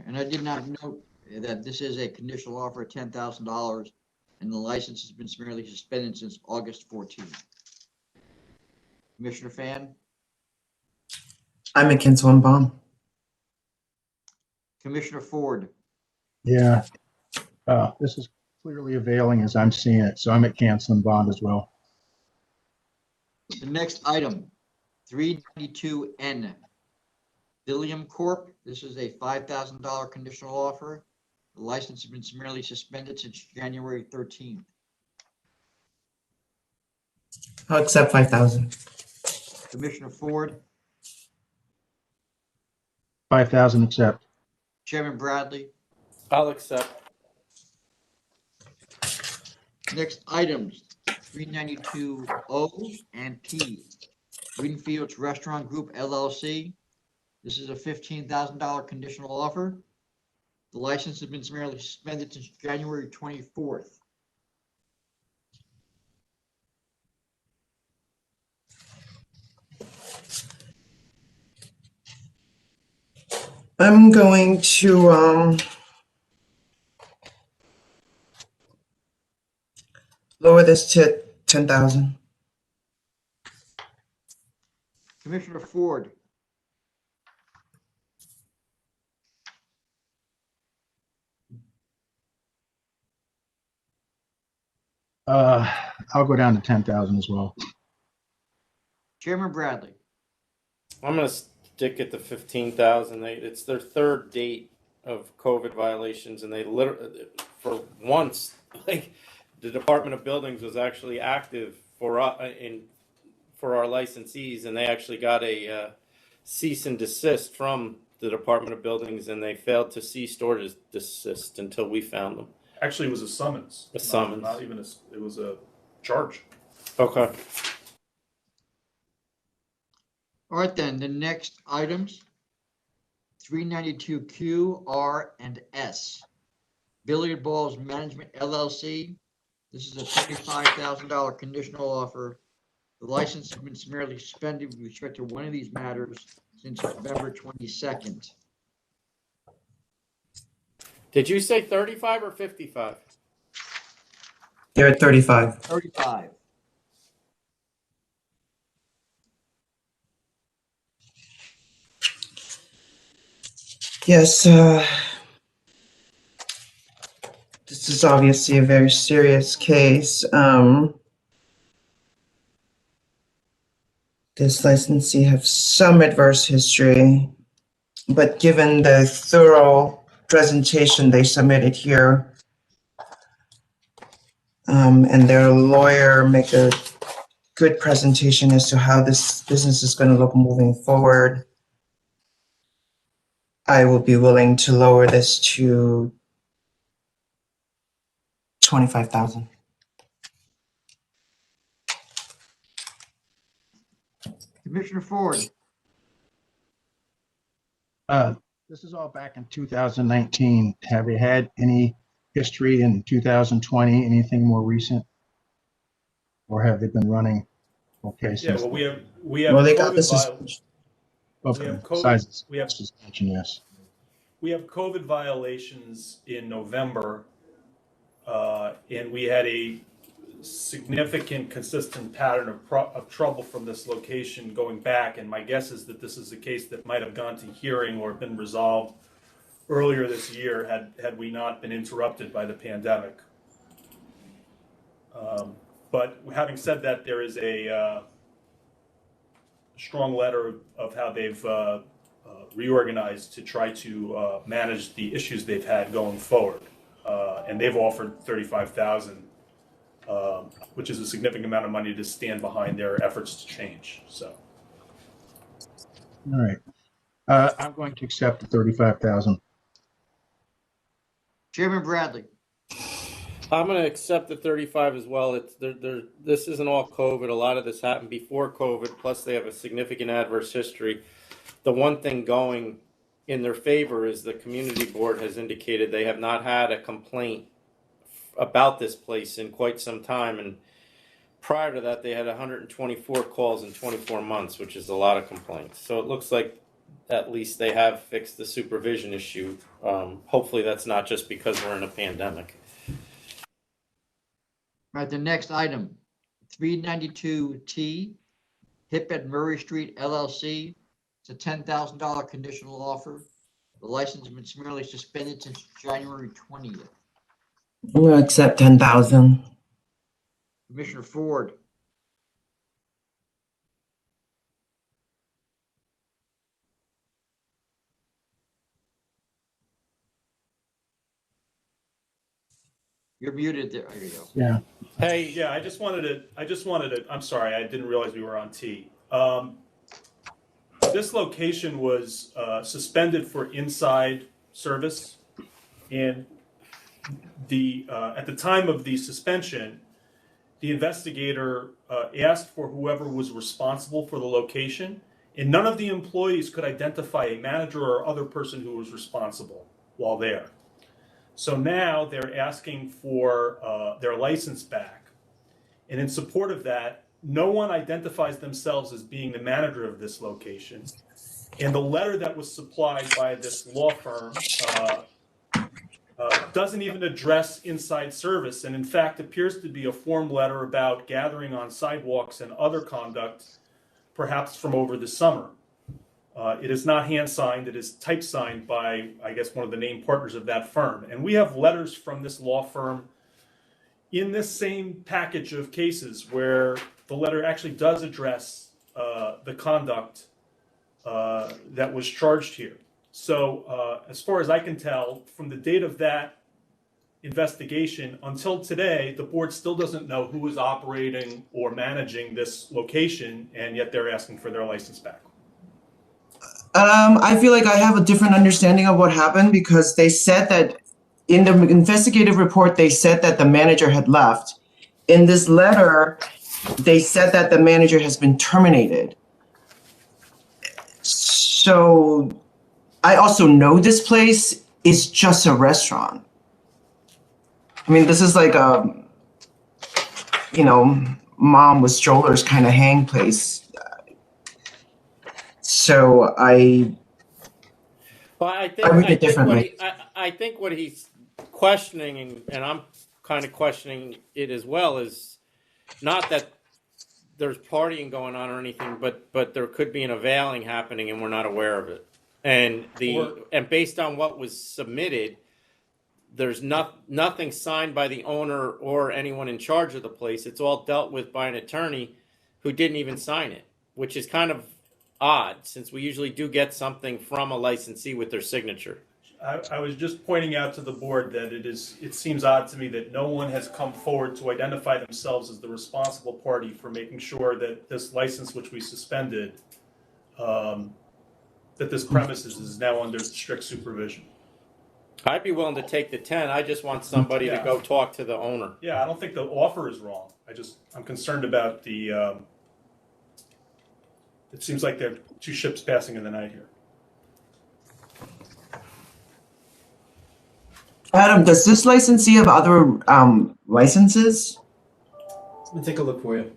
And I did not note that this is a conditional offer of $10,000 and the license has been summarily suspended since August 14th. Commissioner Fan, I'm at canceling bond. Commissioner Ford, Yeah. This is clearly availing as I'm seeing it, so I'm at canceling bond as well. the next item, 392N. William Corp., this is a $5,000 conditional offer. The license has been summarily suspended since January 13th. I'll accept 5,000. Commissioner Ford, 5,000 accept. Chairman Bradley. I'll accept. Next items, 392O and T. Greenfields Restaurant Group LLC. This is a $15,000 conditional offer. The license has been summarily suspended since January 24th. I'm going to lower this to 10,000. Commissioner Ford, I'll go down to 10,000 as well. Chairman Bradley. I'm gonna stick at the 15,000. It's their third date of COVID violations, and they literally, for once, like the Department of Buildings was actually active for our licensees, and they actually got a cease and desist from the Department of Buildings, and they failed to cease or desist until we found them. Actually, it was a summons. A summons. Not even it was a charge. Okay. All right, then, the next items, 392Q, R, and S. Billiard Balls Management LLC. This is a $75,000 conditional offer. The license has been summarily suspended with respect to one of these matters since November 22nd. Did you say 35 or 55? They're at 35. 35. Yes, this is obviously a very serious case. This licensee has some adverse history, but given the thorough presentation they submitted here, and their lawyer make a good presentation as to how this business is going to look moving forward, I will be willing to lower this to 25,000. Commissioner Ford, This is all back in 2019. Have you had any history in 2020, anything more recent? Or have they been running okay Yeah, since? well, we have Well, they got COVID this. Okay, we have COVID- besides we have- suspension, yes. we have COVID violations in November, and we had a significant consistent pattern of trouble from this location going back. And my guess is that this is a case that might have gone to hearing or been resolved earlier this year had we not been interrupted by the pandemic. But having said that, there is a strong letter of how they've reorganized to try to manage the issues they've had going forward. And they've offered 35,000, which is a significant amount of money to stand behind their efforts to change. So, All right. I'm going to accept the 35,000. Chairman Bradley, I'm going to accept the 35 as well. This isn't all COVID. A lot of this happened before COVID, plus they have a significant adverse history. The one thing going in their favor is the community board has indicated they have not had a complaint about this place in quite some time. And prior to that, they had 124 calls in 24 months, which is a lot of complaints. So it looks like at least they have fixed the supervision issue. Hopefully that's not just because we're in a pandemic. all right, the next item, 392T, Hip at Murray Street LLC. It's a $10,000 conditional offer. The license has been summarily suspended since January 20th. I'm going to accept 10,000. Commissioner Ford, you're muted there. There you go. Yeah. Hey, yeah, I just wanted to, I'm sorry, I didn't realize we were on T. This location was suspended for inside service, and at the time of the suspension, the investigator asked for whoever was responsible for the location, and none of the employees could identify a manager or other person who was responsible while there. So now they're asking for their license back, and in support of that, no one identifies themselves as being the manager of this location. And the letter that was supplied by this law firm doesn't even address inside service, and in fact appears to be a form letter about gathering on sidewalks and other conduct, perhaps from over the summer. It is not hand signed, it is type signed by, I guess, one of the named partners of that firm. And we have letters from this law firm in this same package of cases where the letter actually does address the conduct that was charged here. So as far as I can tell, from the date of that investigation until today, the board still doesn't know who is operating or managing this location, and yet they're asking for their license back. I feel like I have a different understanding of what happened, because they said that in the investigative report, they said that the manager had left. In this letter, they said that the manager has been terminated. So I also know this place is just a restaurant. I mean, this is like a, mom with strollers kind of hang place. So Well, I think, I read it what differently. I think what he's questioning, and I'm kind of questioning it as well, is not that there's partying going on or anything, but there could be an availing happening and we're not aware of it. And and based on what was submitted, there's nothing signed by the owner or anyone in charge of the place. It's all dealt with by an attorney who didn't even sign it, which is kind of odd since we usually do get something from a licensee with their signature. I was just pointing out to the board that it seems odd to me that no one has come forward to identify themselves as the responsible party for making sure that this license, which we suspended, that this premises is now under strict supervision. I'd be willing to take the 10. I just want somebody to Yeah. go talk to the owner. Yeah, I don't think the offer is wrong. I'm concerned about it seems like there are two ships passing in the night here. Adam, does this licensee have other licenses? Let me take a look for you.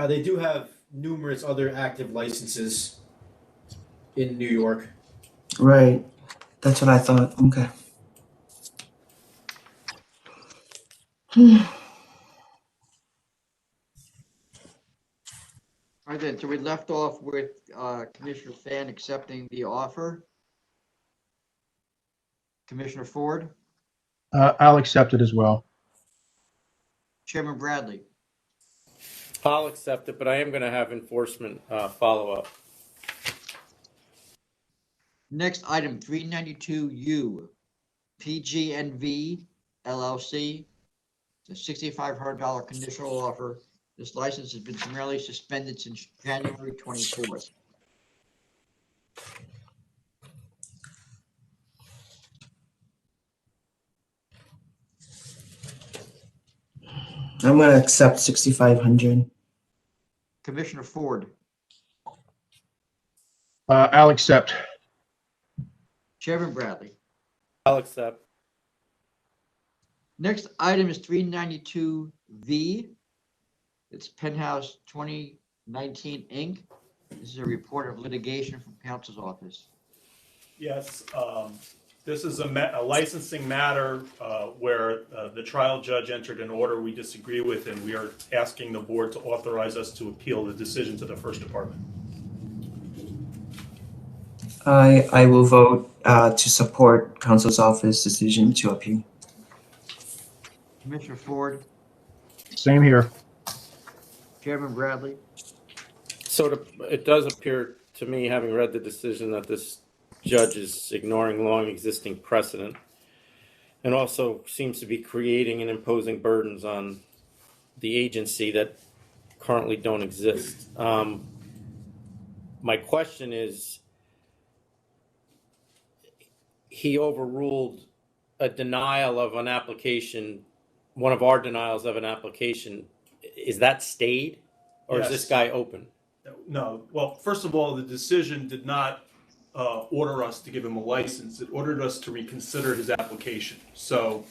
They do have numerous other active licenses in New York. Right. That's what I thought. Okay. All right then, so we left off with Commissioner Fan accepting the offer. Commissioner Ford, I'll accept it as well. Chairman Bradley, I'll accept it, but I am going to have enforcement follow up. next item, 392U, PGNV LLC. It's a $6,500 conditional offer. This license has been summarily suspended since January 24th. I'm gonna accept 6,500. Commissioner Ford, I'll accept. Chairman Bradley. I'll accept. Next item is 392V. It's Penthouse 2019 Inc. This is a report of litigation from counsel's office. Yes, this is a licensing matter where the trial judge entered an order we disagree with, and we are asking the board to authorize us to appeal the decision to the first department. I will vote to support counsel's office decision to appeal. Commissioner Ford, Same here. Chairman Bradley. So it does appear to me, having read the decision, that this judge is ignoring long existing precedent and also seems to be creating and imposing burdens on the agency that currently don't exist. My question is, he overruled a denial of an application, one of our denials of an application. Is that stayed, or is this Yes. guy open? No, well, first of all, the decision did not order us to give him a license. It ordered us to reconsider his application. So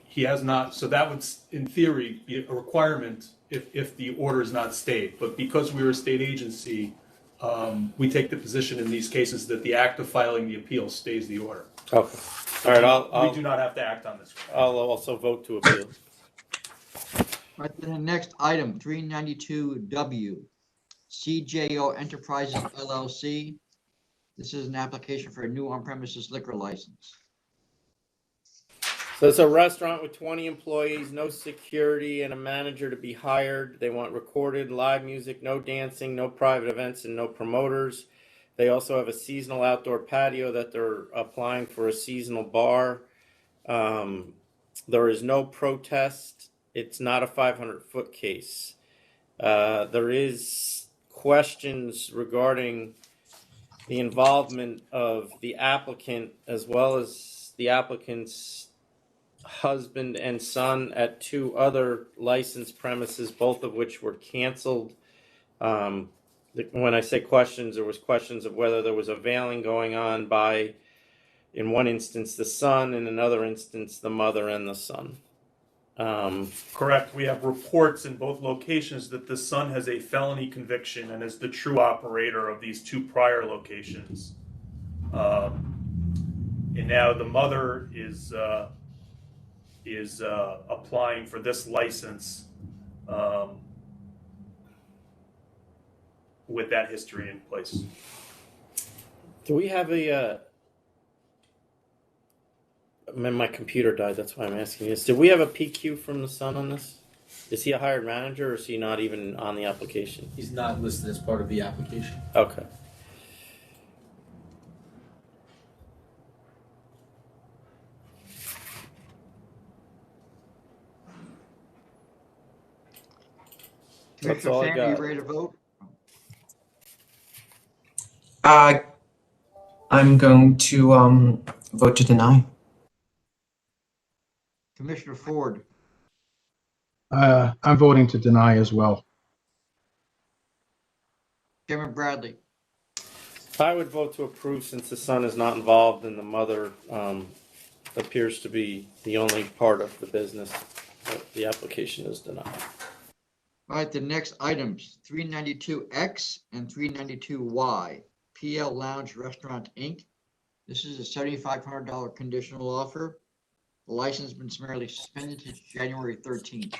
he has not, so that would, in theory, be a requirement if the order is not stayed. But because we are a state agency, we take the position in these cases that the act of filing the appeal stays the order. Okay. All right. We do not have to act on this. I'll also vote to appeal. All right, then the next item, 392W, CJO Enterprises LLC. This is an application for a new on-premises liquor license. So it's a restaurant with 20 employees, no security, and a manager to be hired. They want recorded live music, no dancing, no private events, and no promoters. They also have a seasonal outdoor patio that they're applying for a seasonal bar. There is no protest. It's not a 500-foot case. There is questions regarding the involvement of the applicant as well as the applicant's husband and son at two other licensed premises, both of which were canceled. When I say questions, there was questions of whether there was a veiling going on by, in one instance, the son, in another instance, the mother and the son. Correct. We have reports in both locations that the son has a felony conviction and is the true operator of these two prior locations. And now the mother is applying for this license with that history in place. Do we have my computer died, that's why I'm asking this. Do we have a PQ from the son on this? Is he a hired manager or is he not even on the application? He's not listed as part of the application. Okay. That's Commissioner all I Fan, are you got. ready to vote? I'm going to vote to deny. Commissioner Ford, I'm voting to deny as well. Chairman Bradley, I would vote to approve since the son is not involved and the mother appears to be the only part of the business. The application is denied. all right, the next items, 392X and 392Y, PL Lounge Restaurant, Inc. This is a $7,500 conditional offer. The license has been summarily suspended since January 13th.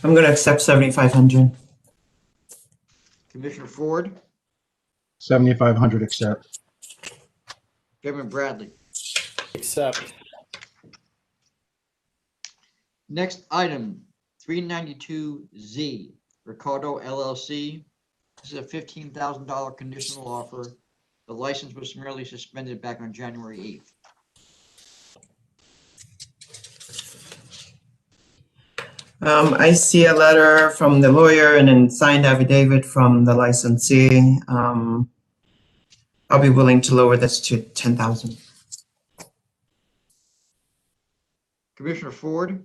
I'm going to accept 7,500. Commissioner Ford, 7,500 accept. Chairman Bradley. Except. Next item, 392Z, Ricardo LLC. This is a $15,000 conditional offer. The license was summarily suspended back on January 8th. I see a letter from the lawyer and a signed affidavit from the licensee. I'll be willing to lower this to 10,000. Commissioner Ford,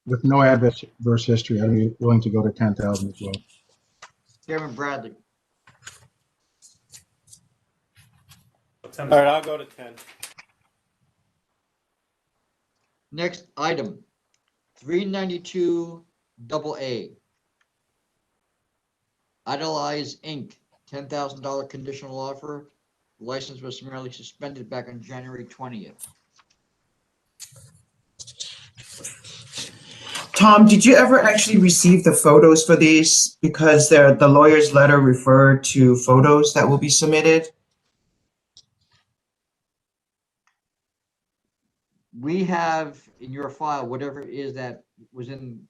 With no adverse history, I'd be willing to go to 10,000 as well. Chairman Bradley. All right, I'll go to 10. Next item, 392AA. Idolize Inc., $10,000 conditional offer. The license was summarily suspended back on January 20th. Tom, did you ever actually receive the photos for these? Because the lawyer's letter referred to photos that will be submitted. We have in your file whatever it is that was in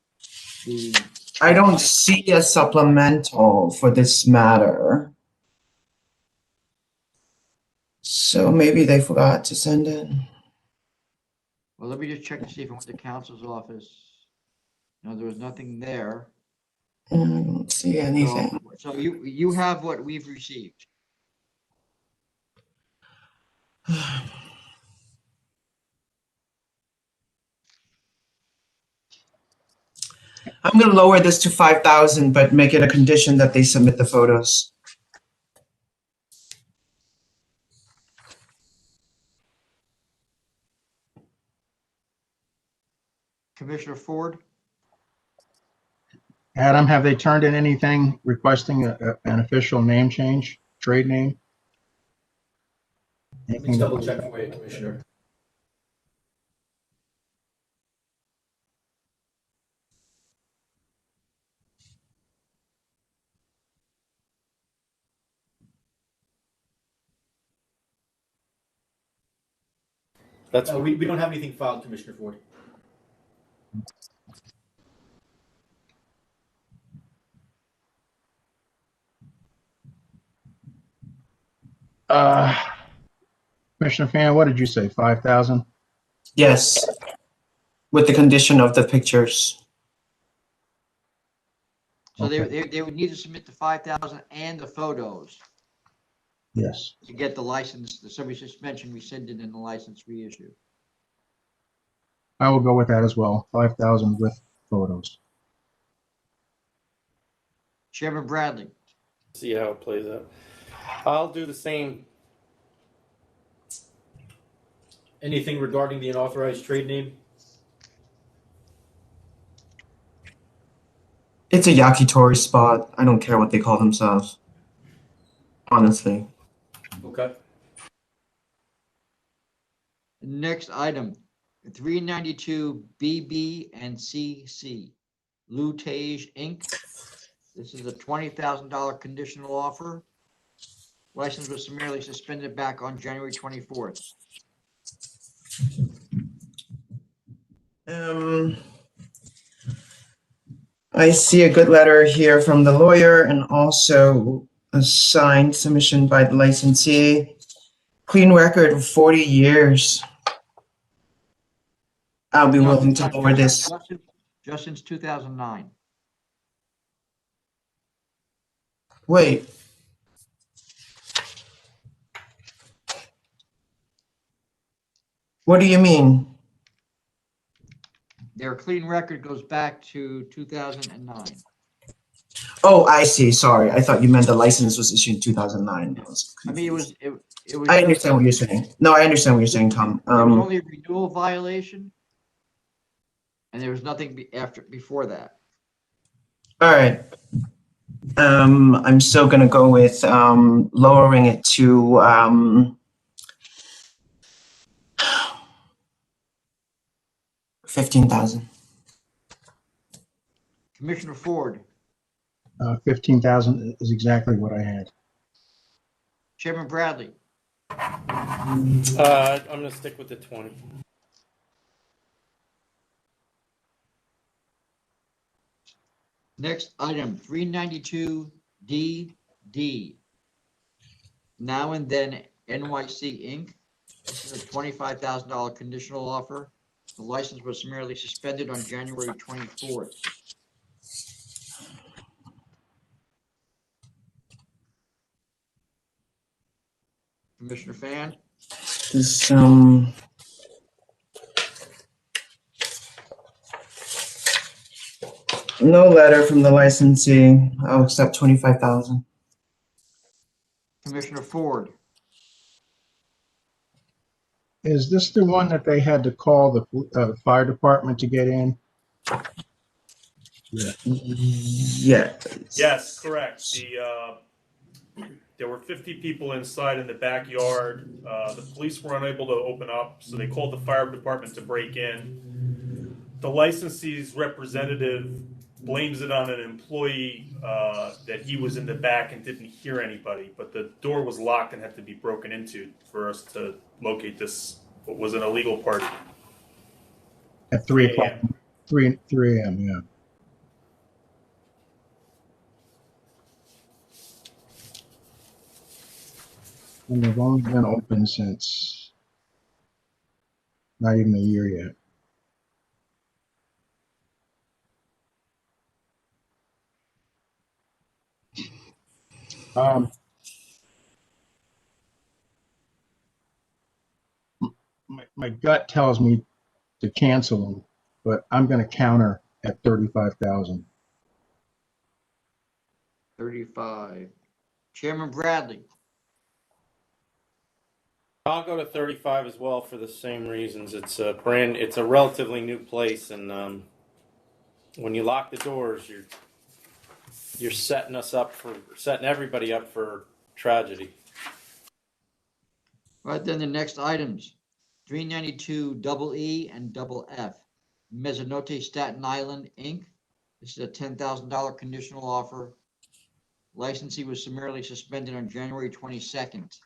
the. I don't see a supplemental for this matter. So maybe they forgot to send it. Well, let me just check to see if it went to counsel's office. No, there was nothing there. I don't see anything. So you have what we've received. I'm going to lower this to 5,000, but make it a condition that they submit the photos. Commissioner Ford, Adam, have they turned in anything requesting an official name change, trade name? Let me Anything double that- check for you, Commissioner. That's We don't have anything filed, Commissioner Ford. Commissioner Fan, what did you say, 5,000? Yes. with the condition of the pictures. So Okay. they would need to submit the 5,000 and the photos Yes, to get the license, the somebody just mentioned rescinded and the license reissued. I will go with that as well. 5,000 with photos. Chairman Bradley, See how it plays out. I'll do the same. Anything regarding the unauthorized trade name? It's a yakitori spot. I don't care what they call themselves. Honestly. Okay. next item, 392 BB and CC, Lutage Inc. This is a $20,000 conditional offer. License was summarily suspended back on January 24th. I see a good letter here from the lawyer and also a signed submission by the licensee. Clean record of 40 years. I'll be willing to lower this. Just since 2009. Wait. What do you mean? Their clean record goes back to 2009. Oh, I see. Sorry. I thought you meant the license was issued in 2009. I mean, it was. I understand what you're saying. No, I understand what you're saying, Tom. There was only a renewal violation, and there was nothing before that. All right. I'm still gonna go with lowering it to 15,000. Commissioner Ford, 15,000 is exactly what I had. Chairman Bradley, I'm gonna stick with the 20. next item, 392 DD. Now and Then NYC Inc. This is a $25,000 conditional offer. The license was summarily suspended on January 24th. Commissioner Fan, This no letter from the licensee. I'll accept 25,000. Commissioner Ford, Is this the one that they had to call the fire department to get in? Yeah. Yeah. Yes, correct. There were 50 people inside in the backyard. The police were unable to open up, so they called the fire department to break in. The licensee's representative blames it on an employee that he was in the back and didn't hear anybody, but the door was locked and had to be broken into for us to locate this, what was an illegal party. At 3 o'clock, 3 a.m., yeah. And they've only been open since not even a year yet. My gut tells me to cancel them, but I'm going to counter at 35,000. 35. Chairman Bradley, I'll go to 35 as well for the same reasons. It's a relatively new place, and when you lock the doors, you're setting everybody up for tragedy. right then the next items, 392 double E and double F, Mezzanotte Staten Island Inc. This is a $10,000 conditional offer. Licensee was summarily suspended on January 22nd.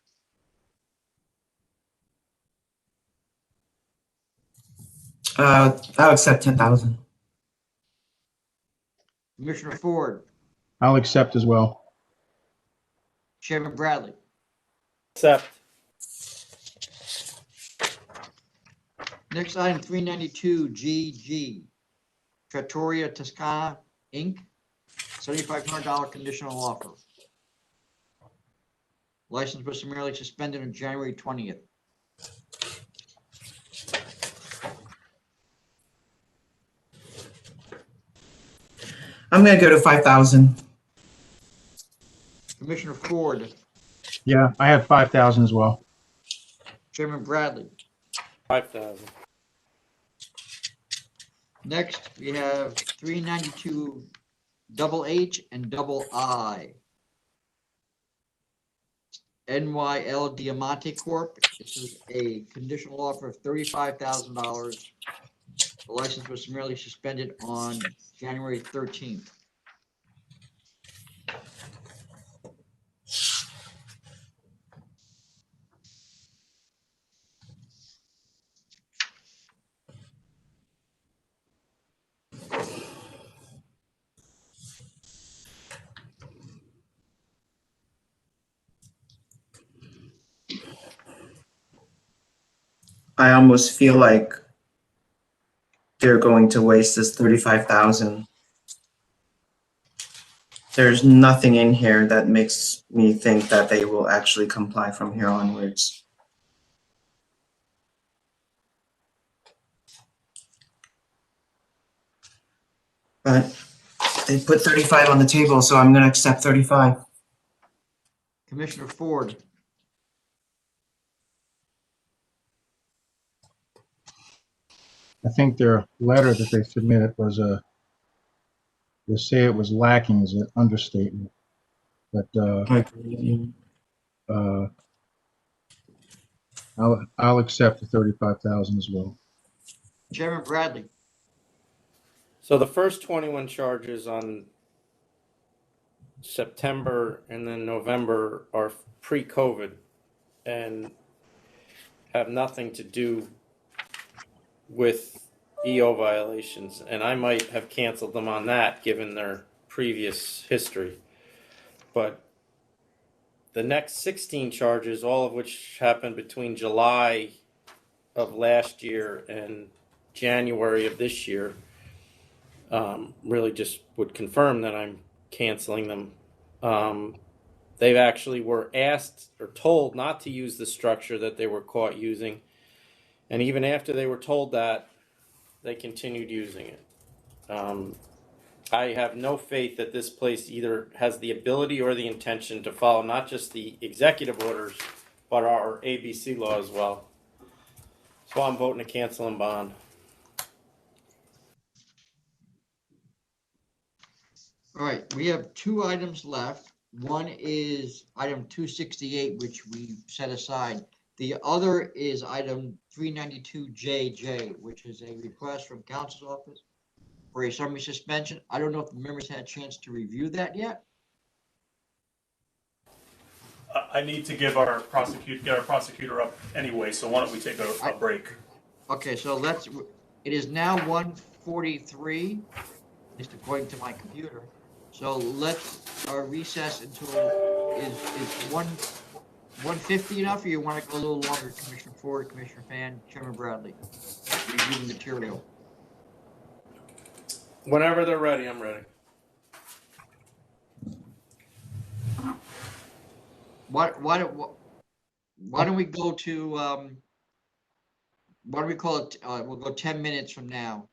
I'll accept 10,000. Commissioner Ford, I'll accept as well. Chairman Bradley, Except Next item, 392 GG, Trattoria Toscana, Inc., $7,500 conditional offer. License was summarily suspended on January 20th. I'm gonna go to 5,000. Commissioner Ford, Yeah, I have 5,000 as well. Chairman Bradley. 5,000. Next, we have 392 double H and double I. NYL Diamante Corp. This is a conditional offer of $35,000. The license was summarily suspended on January 13th. I almost feel like they're going to waste this 35,000. There's nothing in here that makes me think that they will actually comply from here onwards. But they put 35 on the table, so I'm gonna accept 35. Commissioner Ford, I think their letter that they submitted was to say it was lacking is an understatement. But I agree with you. I'll accept the 35,000 as well. Chairman Bradley. So the first 21 charges on September and then November are pre-COVID and have nothing to do with EO violations, and I might have canceled them on that given their previous history. But the next 16 charges, all of which happened between July of last year and January of this year, really just would confirm that I'm canceling them. They actually were asked or told not to use the structure that they were caught using. And even after they were told that, they continued using it. I have no faith that this place either has the ability or the intention to follow not just the executive orders, but our ABC law as well. So I'm voting to cancel and bond. All right, we have two items left. One is item 268, which we set aside. The other is item 392JJ, which is a request from council's office for a summary suspension. I don't know if the members had a chance to review that yet. I need to get our prosecutor up anyway, so why don't we take a break? Okay, so it is now 1:43, at least according to my computer. So let's recess until, is 1:50 enough, or you want to go a little longer, Commissioner Ford, Commissioner Fan, Chairman Bradley? Review the material. Whenever they're ready, I'm ready. Why don't we go to, why don't we call it, we'll go 10 minutes from now.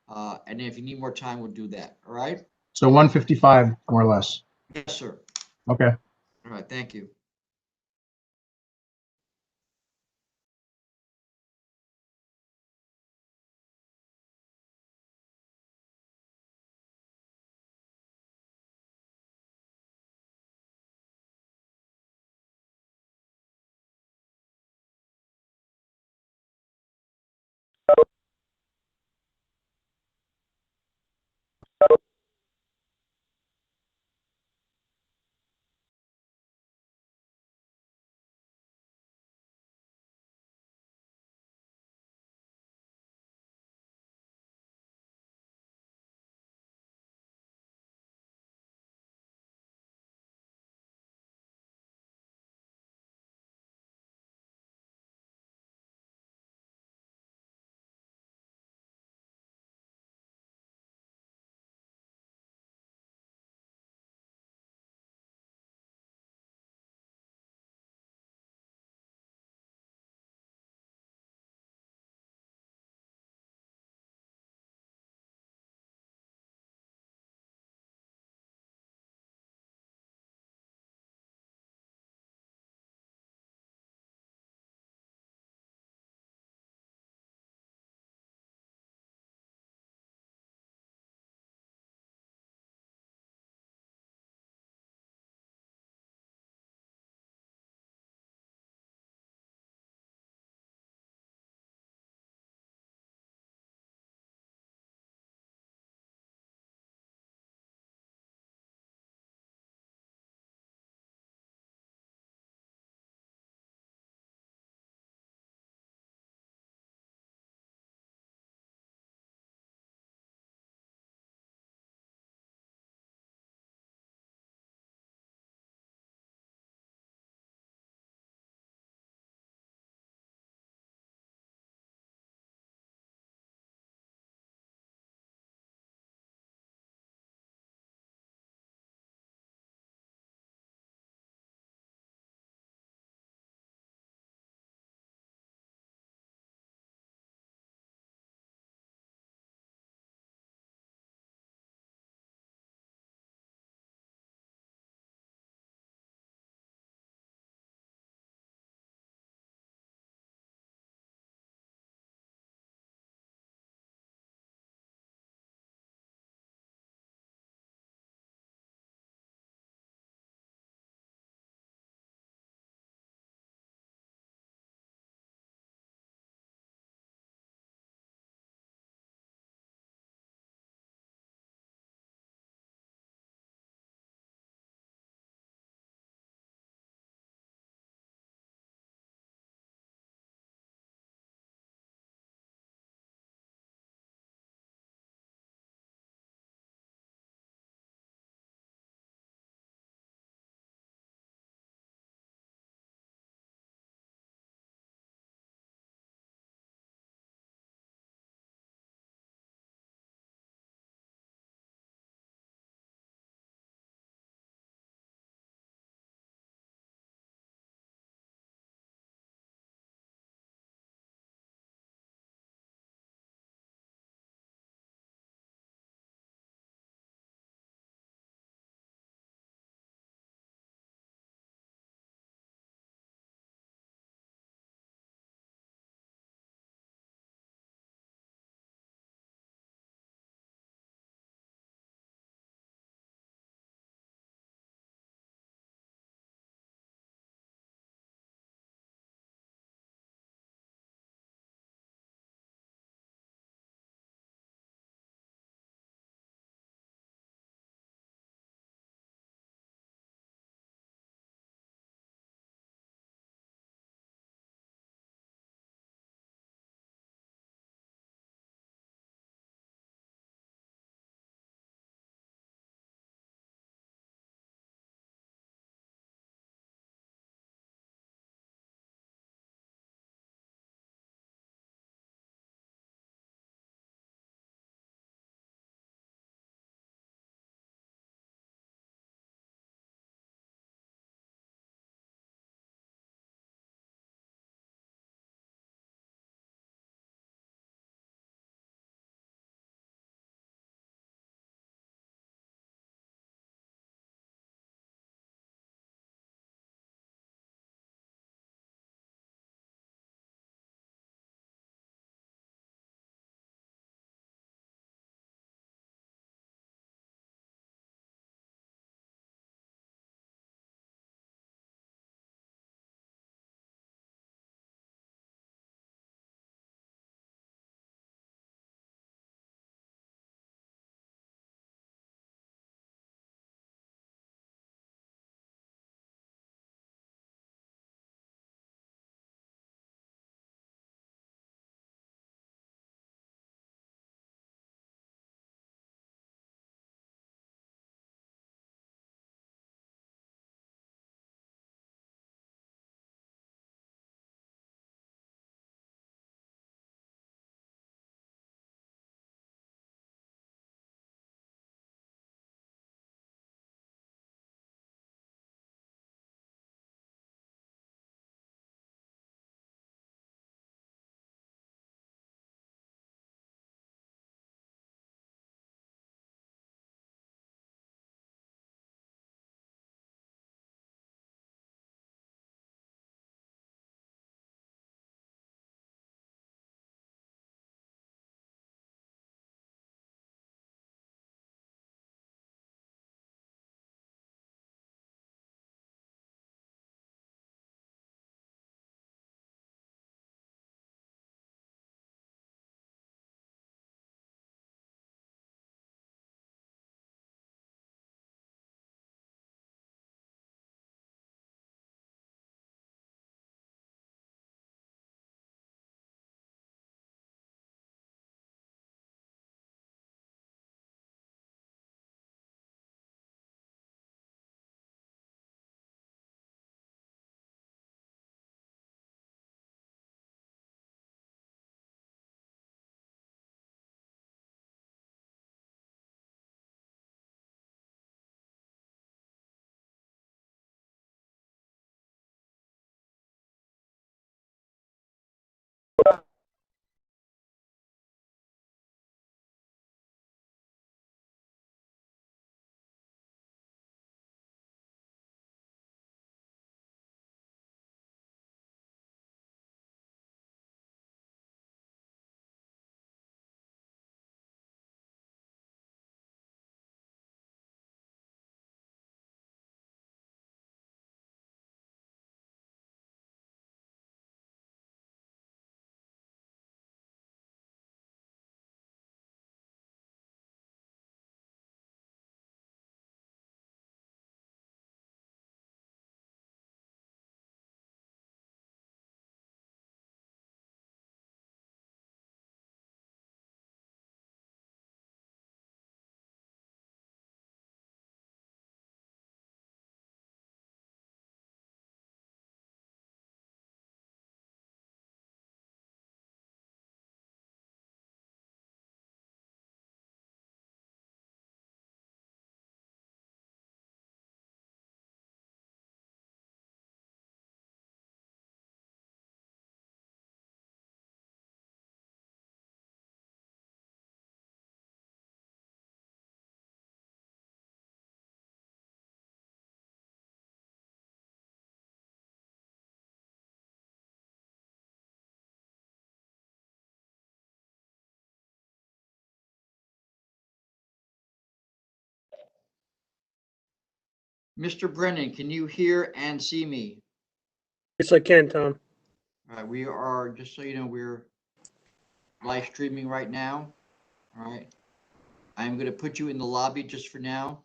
And if you need more time, we'll do that, all right? So 155 more or less. Yes, sir. Okay. All right, thank you. Mr. Brennan, can you hear and see me? Yes, I can, Tom. All right, we are, just so you know, we're live streaming right now. All right. I'm going to put you in the lobby just for now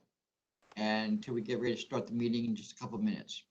and until we get ready to start the meeting in just a couple of minutes.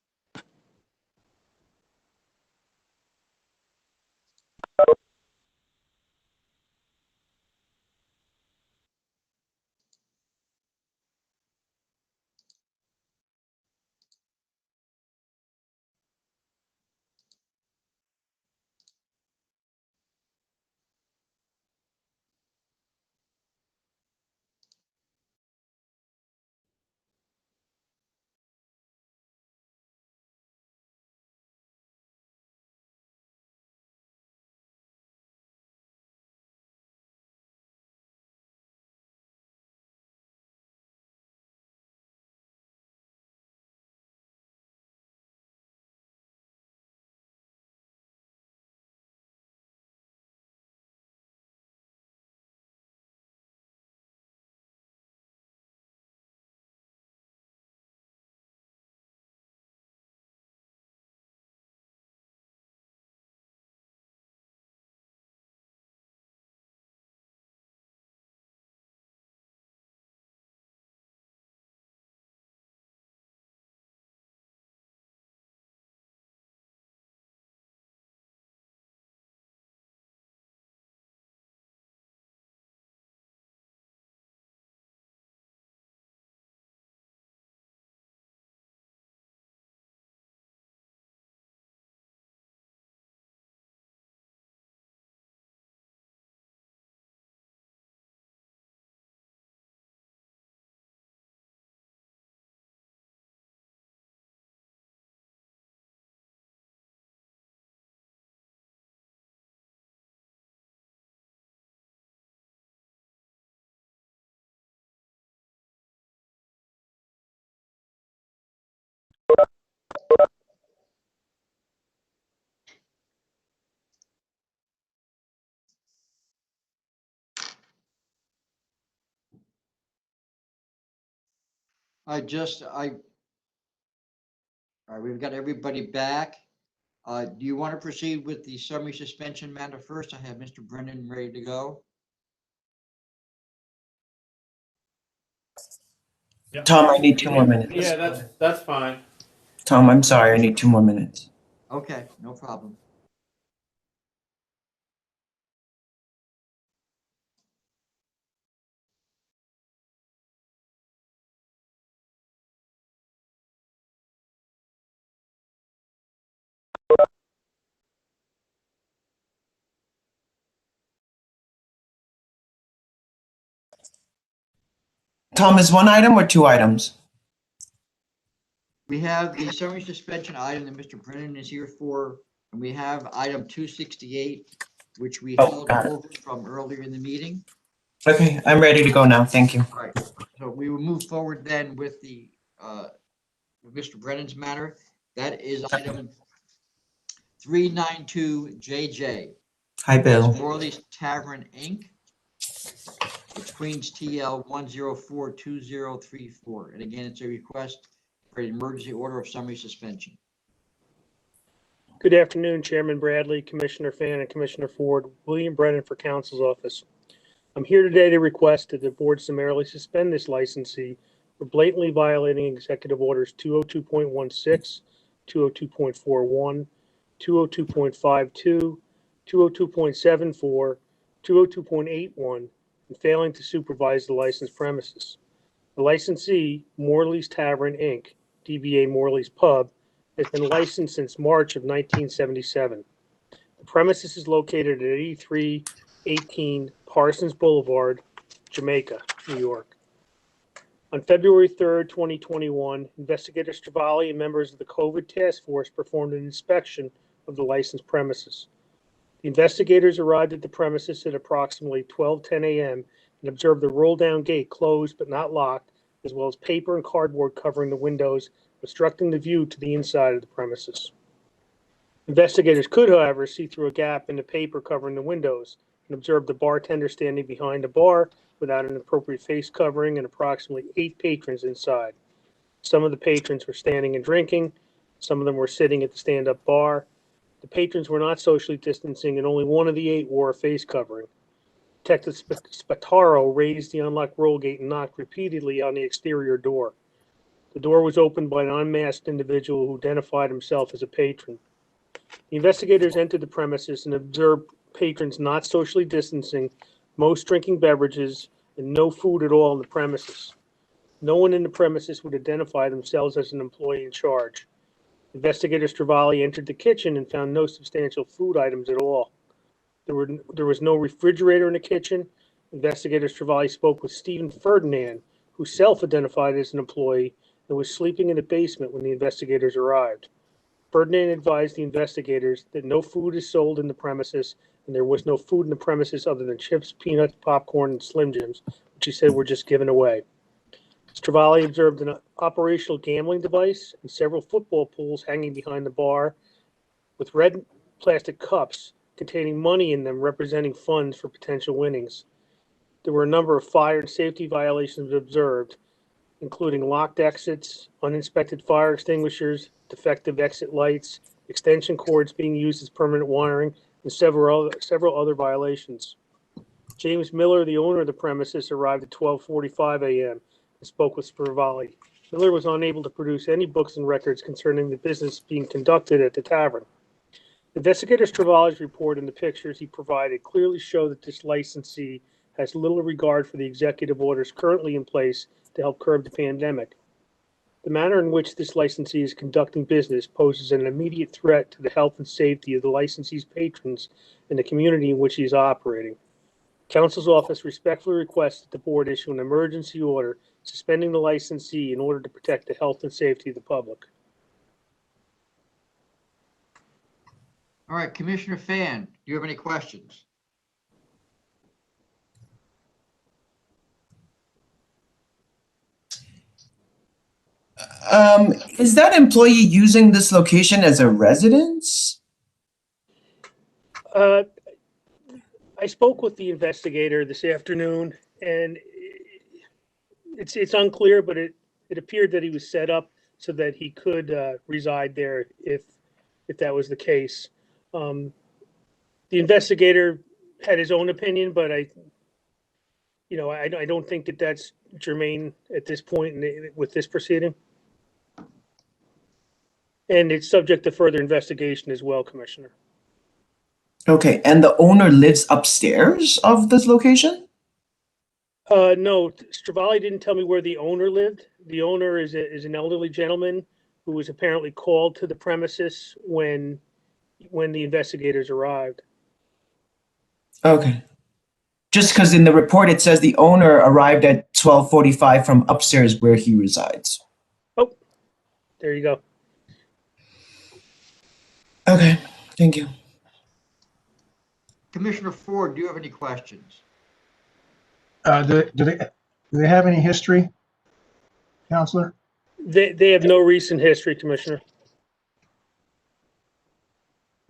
All right, we've got everybody back. Do you want to proceed with the summary suspension matter first? I have Mr. Brennan ready to go. Tom, I need 2 more minutes. Yeah, that's fine. Tom, I'm sorry, I need 2 more minutes. Okay, no problem. Tom, is 1 item or 2 items? We have the summary suspension item that Mr. Brennan is here for, and we have item 268, which we Oh, held got it. over from earlier in the meeting. Okay, I'm ready to go now. Thank you. All right, so we will move forward then with the with Mr. Brennan's matter. That is item 392JJ. Hi, Bill. Morley's Tavern, Inc. It's Queens TL 1042034. And again, it's a request for an emergency order of summary suspension. Good afternoon, Chairman Bradley, Commissioner Fan, and Commissioner Ford. William Brennan for Council's office. I'm here today to request that the board summarily suspend this licensee for blatantly violating Executive Orders 202.16, 202.41, 202.52, 202.74, 202.81, and failing to supervise the licensed premises. The licensee, Morley's Tavern, Inc., DBA Morley's Pub, has been licensed since March of 1977. The premises is located at 8318 Parsons Boulevard, Jamaica, New York. On February 3rd, 2021, Investigator Stravali and members of the COVID task force performed an inspection of the licensed premises. The investigators arrived at the premises at approximately 12:10 a.m. and observed the roll-down gate closed but not locked, as well as paper and cardboard covering the windows, obstructing the view to the inside of the premises. Investigators could, however, see through a gap in the paper covering the windows and observe the bartender standing behind the bar without an appropriate face covering and approximately 8 patrons inside. Some of the patrons were standing and drinking. Some of them were sitting at the stand-up bar. The patrons were not socially distancing, and only one of the 8 wore a face covering. Detective Spataro raised the unlocked roll gate and knocked repeatedly on the exterior door. The door was opened by an unmasked individual who identified himself as a patron. The investigators entered the premises and observed patrons not socially distancing, most drinking beverages, and no food at all in the premises. No one in the premises would identify themselves as an employee in charge. Investigator Stravali entered the kitchen and found no substantial food items at all. There was no refrigerator in the kitchen. Investigator Stravali spoke with Stephen Ferdinand, who self-identified as an employee and was sleeping in the basement when the investigators arrived. Ferdinand advised the investigators that no food is sold in the premises, and there was no food in the premises other than chips, peanuts, popcorn, and Slim Jims, which he said were just given away. Stravali observed an operational gambling device and several football pools hanging behind the bar with red plastic cups containing money in them representing funds for potential winnings. There were a number of fire and safety violations observed, including locked exits, uninspected fire extinguishers, defective exit lights, extension cords being used as permanent wiring, and several other violations. James Miller, the owner of the premises, arrived at 12:45 a.m. and spoke with Stravali. Miller was unable to produce any books and records concerning the business being conducted at the tavern. Investigator Stravali's report and the pictures he provided clearly show that this licensee has little regard for the executive orders currently in place to help curb the pandemic. The manner in which this licensee is conducting business poses an immediate threat to the health and safety of the licensee's patrons and the community in which he is operating. Counsel's office respectfully requests that the board issue an emergency order suspending the licensee in order to protect the health and safety of the public. All right, Commissioner Fan, do you have any questions? Is that employee using this location as a residence? I spoke with the investigator this afternoon, and it's unclear, but it appeared that he was set up so that he could reside there if that was the case. The investigator had his own opinion, but I don't think that that's germane at this point with this proceeding. And it's subject to further investigation as well, Commissioner. Okay, and the owner lives upstairs of this location? No, Stravali didn't tell me where the owner lived. The owner is an elderly gentleman who was apparently called to the premises when the investigators arrived. Okay. Just because in the report it says the owner arrived at 12:45 from upstairs where he resides. Oh, there you go. Okay, thank you. Commissioner Ford, do you have any questions? Do they have any history, Counselor? They have no recent history, Commissioner.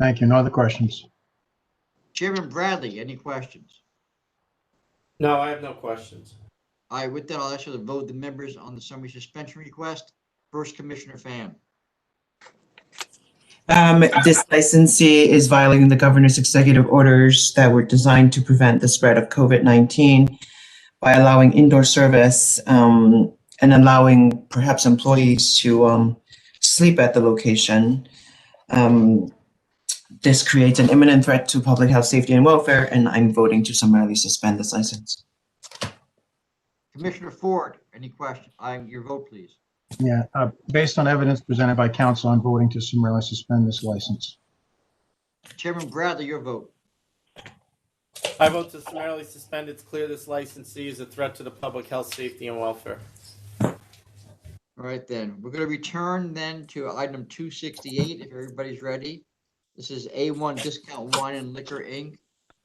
Thank you. No other questions. Chairman Bradley, any questions? No, I have no questions. All right, with that, I'll ask you to vote the members on the summary suspension request. First, Commissioner Fan. This licensee is violating the governor's executive orders that were designed to prevent the spread of COVID-19 by allowing indoor service and allowing perhaps employees to sleep at the location. This creates an imminent threat to public health, safety, and welfare, and I'm voting to summarily suspend this license. Commissioner Ford, any questions? Your vote, please. Yeah, based on evidence presented by counsel, I'm voting to summarily suspend this license. Chairman Bradley, your vote. I vote to summarily suspend. It's clear this licensee is a threat to the public health, safety, and welfare. All right, then. We're going to return then to item 268, if everybody's ready. This is A1 Discount Wine and Liquor, Inc.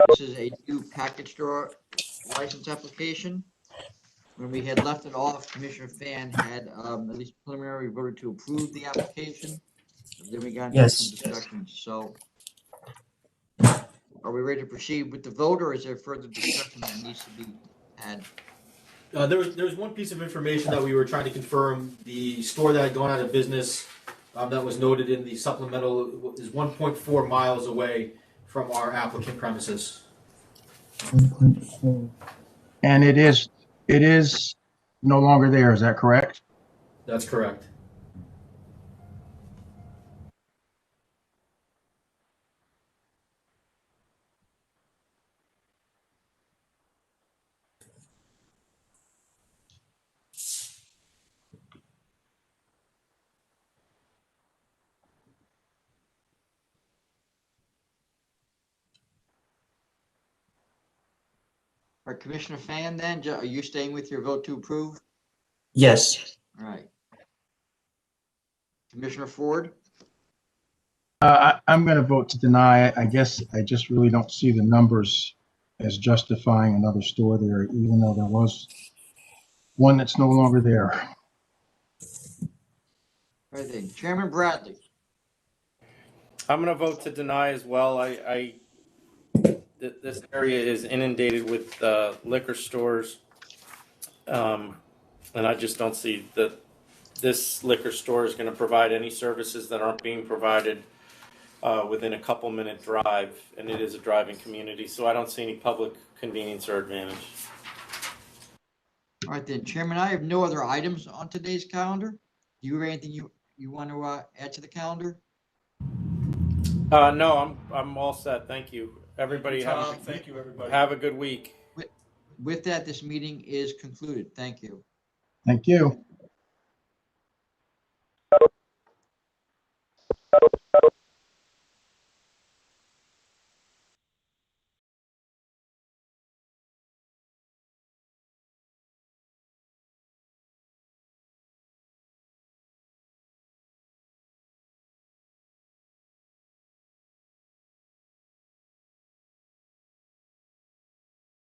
This is a new package store license application. When we had left it off, Commissioner Fan had at least preliminary voted to approve the application. Then we got into some discussions. So are we ready to proceed with the vote, or is there further discussion that needs to be had? There was one piece of information that we were trying to confirm. The store that had gone out of business, that was noted in the supplemental, is 1.4 miles away from our applicant premises. 1.4. And it is no longer there, is that correct? That's correct. All right, Commissioner Fan, then, are you staying with your vote to approve? Yes. All right. Commissioner Ford? I'm going to vote to deny. I guess I just really don't see the numbers as justifying another store there, even though there was one that's no longer there. All right, then, Chairman Bradley? I'm gonna vote to deny as well. This area is inundated with liquor stores. And I just don't see that this liquor store is gonna provide any services that aren't being provided within a couple minute drive, and it is a driving community, so I don't see any public convenience or advantage. All right, then, Chairman, I have no other items on today's calendar. Do you have anything you want to add to the calendar? No, I'm all set. Thank you. Everybody Tom, thank you, everybody. have a good week. With that, this meeting is concluded. Thank you. Thank you.